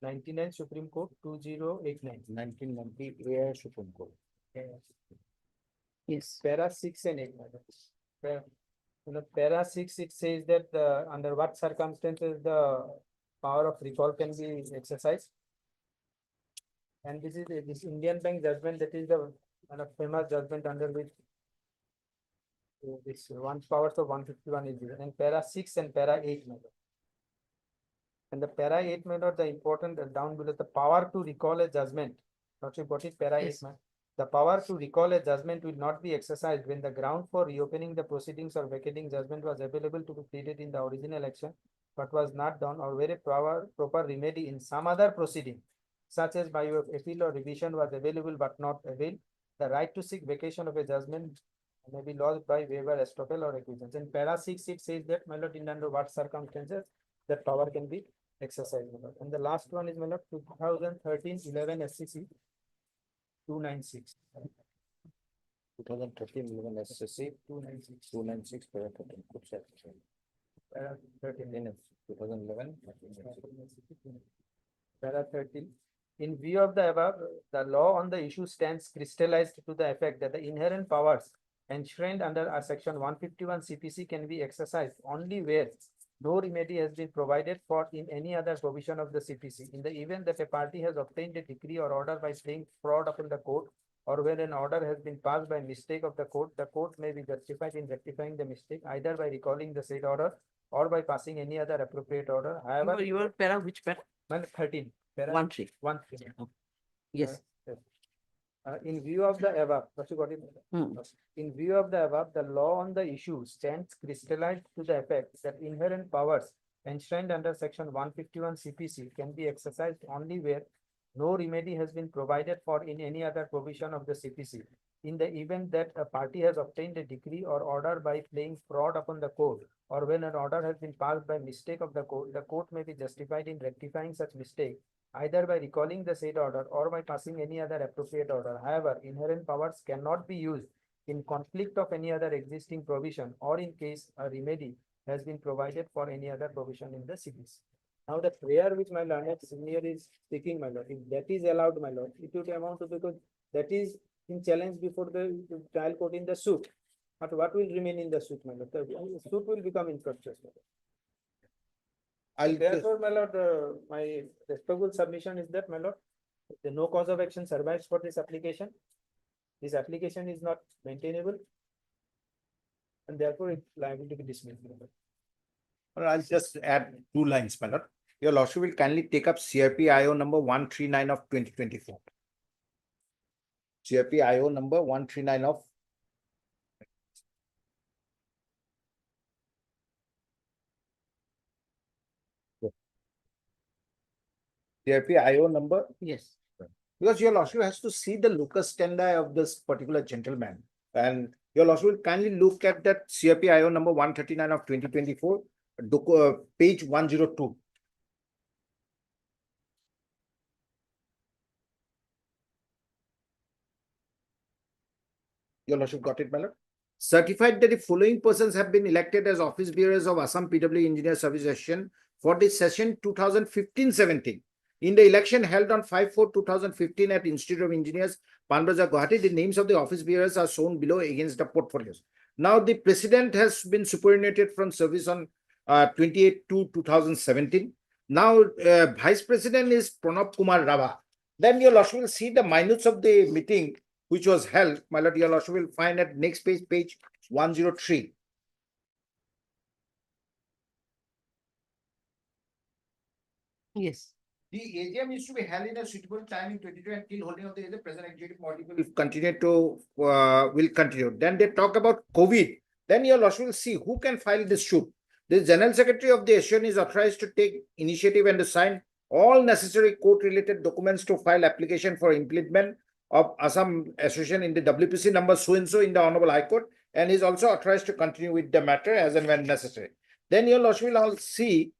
99 Supreme Court 2089. 1990 AI Supreme Court. Yes. Para 6 and 8. Para 6, it says that under what circumstances the power of recall can be exercised. And this is this Indian Bank judgment, that is the one of famous judgment under which this one powers of 151 is given. And para 6 and para 8. And the para 8, the important down below, the power to recall a judgment. Not sure what is para 8. Yes. The power to recall a judgment will not be exercised when the ground for reopening the proceedings or vacating judgment was available to be pleaded in the original action, but was not done, or where a proper remedy in some other proceeding, such as by way of appeal or revision, was available but not availed. The right to seek vacation of a judgment may be lost by waiver, estoppel, or acquiescence. In para 6, it says that, my lord, in under what circumstances that power can be exercised, my lord. And the last one is, my lord, 2013-11 SCC 296. 2013-11 SCC 296 para 13. Good set. Para 13. 2011. Para 13. In view of the above, the law on the issue stands crystallized to the effect that the inherent powers enshrined under our section 151 CPC can be exercised only where no remedy has been provided for in any other provision of the CPC. In the event that a party has obtained a decree or order by playing fraud upon the court, or when an order has been passed by mistake of the court may be justified in rectifying the mistake either by recalling the said order or by passing any other appropriate order. However, You are para, which para? 13. Para 1-3. 1-3. Yes. In view of the above, what you got it? Hmm. In view of the above, the law on the issue stands crystallized to the effect that inherent powers enshrined under section 151 CPC can be exercised only where no remedy has been provided for in any other provision of the CPC. In the event that a party has obtained a decree or order by playing fraud upon the court, or when an order has been passed by mistake of the court may be justified in rectifying such mistake either by recalling the said order or by passing any other appropriate order. However, inherent powers cannot be used in conflict of any other existing provision or in case a remedy has been provided for any other provision in the CPC. Now, the prayer which my learned senior is speaking, my lord, if that is allowed, my lord, it would amount to, because that is in challenge before the trial court in the suit. But what will remain in the suit, my lord? The suit will become infructuous, my lord. Therefore, my lord, my respectful submission is that, my lord, the no cause of action survives for this application. This application is not maintainable, and therefore it's liable to be dismissed. Or I'll just add 2 lines, my lord. Your lordship will kindly take up CRP IO number 139 of 2024. CRP IO number 139 of CRP IO number. Yes. Because your lordship has to see the locus standi of this particular gentleman. And your lordship will kindly look at that CRP IO number 139 of 2024, page 102. Your lordship got it, my lord? Certified that the following persons have been elected as office bearers of Assam PW Engineer Service Session for the session 2015-17. In the election held on 5/4/2015 at Institute of Engineers, Panbajar, Guwahati, the names of the office bearers are shown below against the portfolios. Now, the president has been superannuated from service on 28/2/2017. Now, vice president is Pranab Kumar Rava. Then your lordship will see the minutes of the meeting which was held. My lord, your lordship will find at next page, page 103. Yes. The AGM is to be held in a suitable time in 22 until holding of the present executive body will continue to will continue. Then they talk about COVID. Then your lordship will see who can file this suit. The general secretary of the association is authorized to take initiative and to sign all necessary court-related documents to file application for implement of Assam Association in the WPC number so and so in the Honorable High Court, and is also authorized to continue with the matter as and when necessary. Then your lordship will all see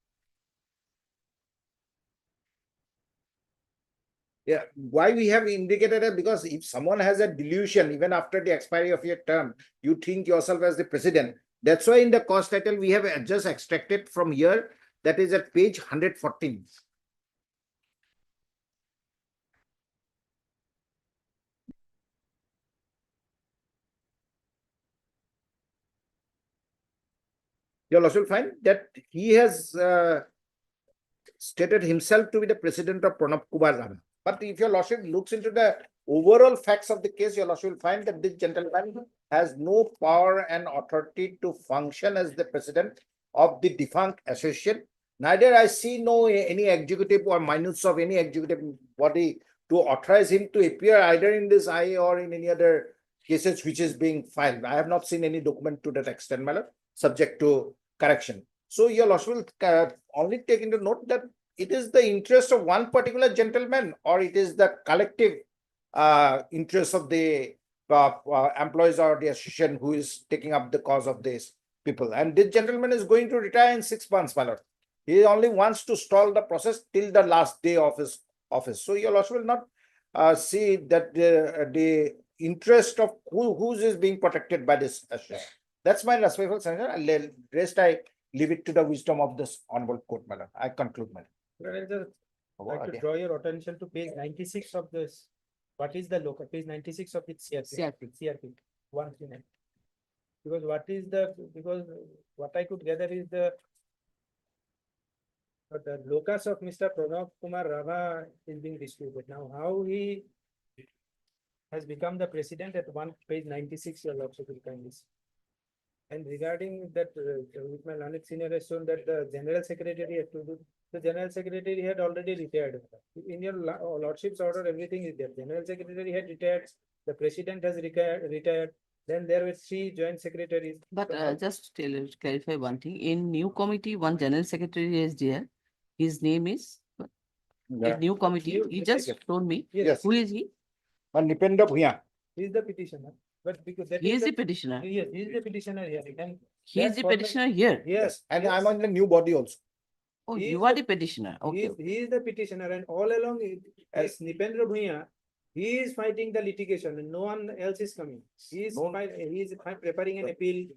Yeah, why we have indicated it, because if someone has a delusion, even after the expiry of your term, you think yourself as the president. That's why in the cost title, we have just extracted from here, that is at page 114. You'll also find that he has stated himself to be the president of Pranab Kumar Rana. But if your lordship looks into the overall facts of the case, your lordship will find that this gentleman has no power and authority to function as the president of the defunct association. Neither I see any executive or minutes of any executive body to authorize him to appear either in this I or in any other cases which is being filed. I have not seen any document to that extent, my lord, subject to correction. So your lordship will only take into note that it is the interest of one particular gentleman, or it is the collective interest of the employees or the association who is taking up the cause of these people. And this gentleman is going to retire in 6 months, my lord. He only wants to stall the process till the last day of his office. So your lordship will not see that the interest of whose is being protected by this association. That's my respectful suggestion. Rest I leave it to the wisdom of this honorable court, madam. I conclude, madam. I'd like to draw your attention to page 96 of this. What is the local, page 96 of its CRP 139. Because what I could gather is the locus of Mr. Pranab Kumar Rava is being disputed. Now, how he has become the president at page 96, your lordship will kindly see. And regarding that, with my learned senior has shown that the general secretary had to do, the general secretary had already retired. In your lordship's order, everything is there. General secretary had retired, the president has retired, then there were 3 joint secretaries. But just to clarify one thing, in new committee, one general secretary is there. His name is, in new committee, he just told me, Yes. who is he? Nipendra Bhuya. He is the petitioner, but because that He is the petitioner. Yes, he is the petitioner here. And He is that the format- petitioner here. Yes, And I'm on the new body also. Oh, He you is are the- the petitioner. Okay. He is the petitioner, and all along, as Nipendra Bhuya, he is fighting the litigation and no one else is coming. He is preparing an appeal.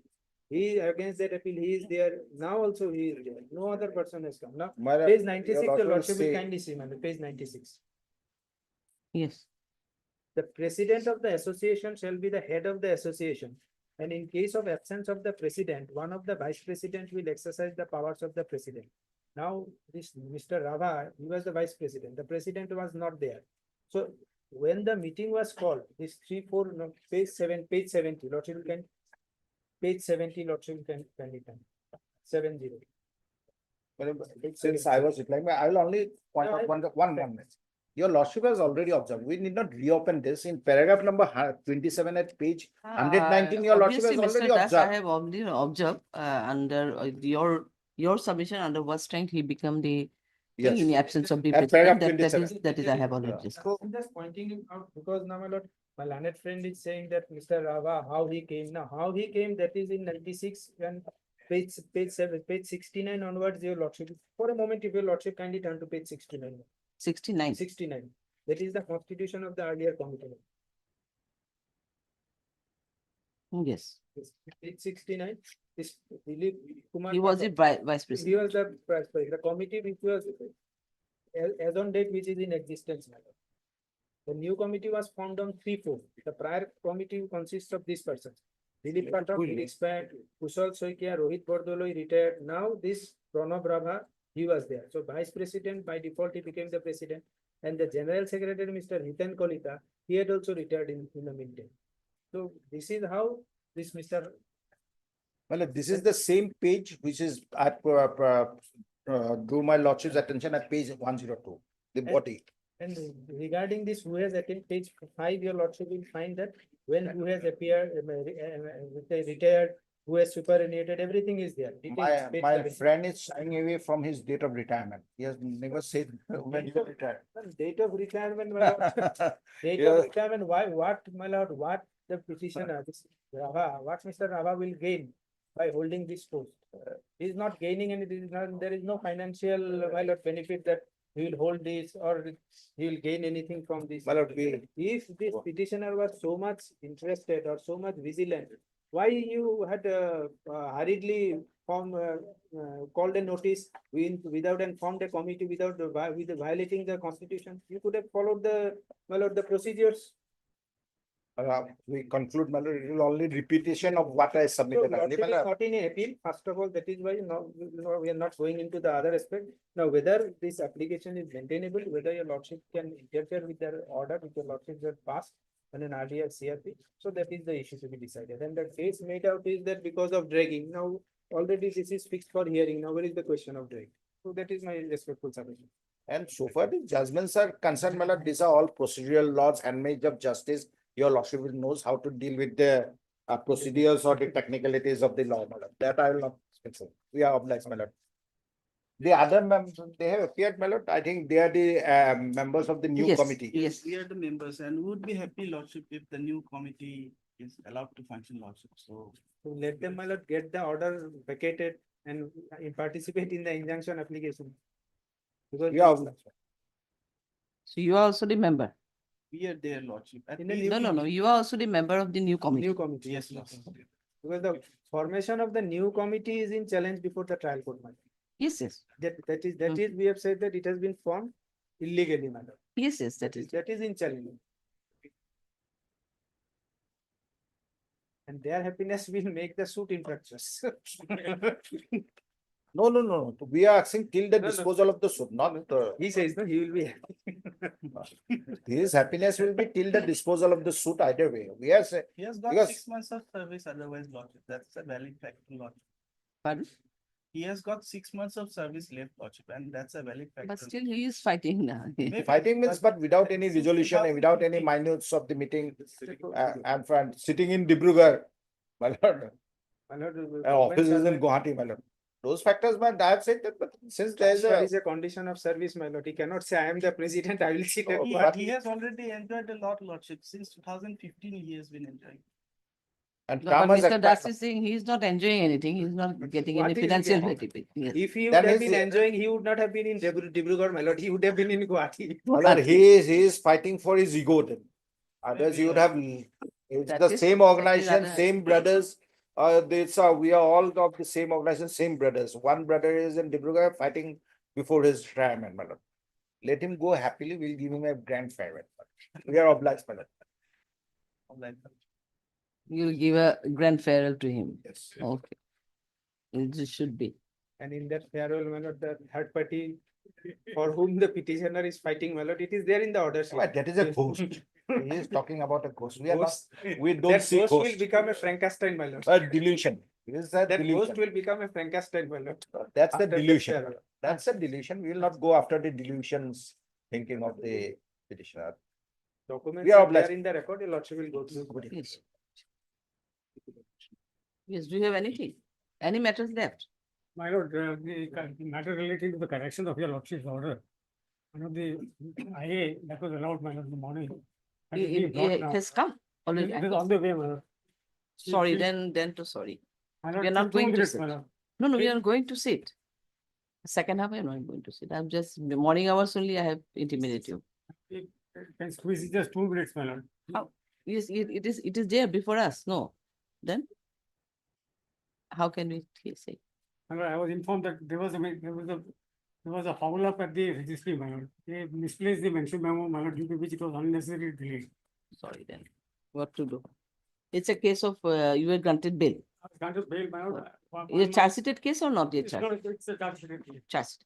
He is against that appeal, he is there. Now also he is there. No other person has come. Now, page 96, the lordship will kindly see, man, page 96. Yes. The president of the association shall be the head of the association. And in case of absence of the president, one of the vice president will exercise the powers of the president. Now, this Mr. Rava, he was the vice president. The president was not there. So when the meeting was called, this 3-4, no, page 70, lordship can, page 70, lordship can 70. Since I was replying, I will only point out one minute. Your lordship has already observed. We need not reopen this in paragraph number 27 at page 119. Your lordship has Obviously, already Mr. Das, I observed. have already observed under your submission under what strength he become the Yes. in the absence of the At president. paragraph That is I have already Yeah. discussed. So I'm just pointing it out because now my learned friend is saying that Mr. Rava, how he came now, how he came, that is in 96 and page 69 onwards, your lordship. For a moment, if your lordship kindly turn to page 69. 69. 69. That is the constitution of the earlier committee. Yes. Yes, page 69. This Dilip Kumar. He was the vice He president. was the vice president. The committee which was as on date which is in existence now. The new committee was formed on 3-4. The prior committee consists of these persons. Dilip Pathak, he expired, Kushal Soikia, Rohit Bordoloi retired. Now this Pranab Rava, he was there. So vice president, by default, he became the president. And the general secretary, Mr. Hiten Kolita, he had also retired in the meantime. So this is how this Mr. Well, this is the same page which is at drew my lordship's attention at page 102, the body. And regarding this, who has attained page 5, your lordship will find that when who has appeared, retired, who has superannuated, everything is there. Details, page My 7. friend is shying away from his date of retirement. He has never said when he will retire. Date of retirement, my lord. Date Yeah. of retirement, why, what, my lord, what the petitioner, this Rava, what Mr. Rava will gain by holding this post? He is not gaining, and there is no financial, my lord, benefit that he will hold this or he will gain anything from this. My lord, we, If this petitioner was so much interested or so much vigilant, why you had hurriedly called a notice without and formed a committee without with violating the constitution? You could have followed the procedures. we conclude, my lord, it will only repetition of what I So submitted. lordship is not in a appeal. First of all, that is why we are not going into the other aspect. Now, whether this application is maintainable, whether your lordship can interfere with their order, which your lordship has passed on an earlier CRP. So that is the issue to be decided. And the case made out is that because of dragging, now already this is fixed for hearing. Now, where is the question of drag? So that is my respectful submission. And so far the judgments are concerned, my lord, these are all procedural laws and measure of justice. Your lordship will knows how to deal with the procedures or the technicalities of the law, my lord. That I will not speak for. We are obliged, my lord. The other members, they have appeared, my lord. I think they are the members of the new Yes, committee. Yes. We are the members and would be happy, Lordship, if the new committee is allowed to function, Lordship. So So let them, my lord, get the order vacated and participate in the injunction application. Because We are, So you are also the member. we are there, Lordship. At In the least- No, you are also the member of the new committee. new committee. Yes, Lordship. Because the formation of the new committee is in challenge before the trial court, madam. Yes, That is, we have said that it has been formed illegally, madam. yes, that is. That is in challenge. And their happiness will make the suit infractions. no, no, no, we are asking till the No, no. disposal of the suit, not He says, no, he will be happy. his happiness will be till the disposal of the suit either way. We are saying, He has got Because- 6 months of service otherwise, Lordship. That's a valid fact, Lordship. Pardon? He has got 6 months of service left, Lordship, and that's a valid fact. But still he is fighting now. fighting means, but without any Since resolution and without any 2015. minutes of the meeting, and for sitting in Dibrugarh, my lord, My lord, the office is in government Guwahati, my lord. Those factors, man, I have said that, but since there is That a, is a condition of service, my lord. He cannot say, I am the president, I will sit at Oh, He, Guwahati." he has already enjoyed a lot, Lordship. Since 2015, he has been enjoying. and No, term but has Mr. Das expired. is saying he is not enjoying anything. He is not getting What any is he financial getting? benefit. Yes. If he Then would have his- been enjoying, he would not have been in Dibrugarh, my lord. He would have been in Guwahati. My lord, he is fighting for his ego then. Otherwise, you would have, it's That the is- same that is organization, other- same brothers. We are all of the same organization, same brothers. One brother is in Dibrugarh fighting before his retirement, my lord. Let him go happily, we'll give him a grand farewell. We are obliged, my lord. Alright. You will give a grand farewell to him. Yes. Okay. It should be. And in that farewell, my lord, the third party for whom the petitioner is fighting, my lord, it is there in the order sheet. But that is a ghost. He is talking about a ghost. We are not, Ghost- we don't That see ghost will ghost. become a Frankenstein, my lord. A delusion. It is a That ghost delusion. will become a Frankenstein, my lord. That's the after that delusion. farewell. That's a delusion. We will not go after the delusions thinking of the petitioner. Documents We are are there obliged. in the record, your lordship will go through. Yes. Yes, do you have anything? Any matters left? My lord, the matter relating to the correction of your lordship's order. One of the IA that was allowed, my lord, in the morning. had to be It brought it now. has come It already. is on the way, my lord. Sorry, Please- then to sorry. My We lord, are not two going to minutes, sit. my lord. No, we Please- are going to sit. Second half, I am not going to sit. I'm just, the morning hours only I have intimated you. Can squeeze it just 2 minutes, my lord. Yes, it is there before us. No. Then? How can we say? My lord, I was informed that there was a foul up at the registry, my lord. They misplaced the mention memo, my lord, due to which it was unnecessarily delayed. Sorry then. What to do? It's a case of you were granted bail. Can't just bail, my lord. Is it charge sheeted case or not yet It's charge? not, it's a charge sheet. Charged.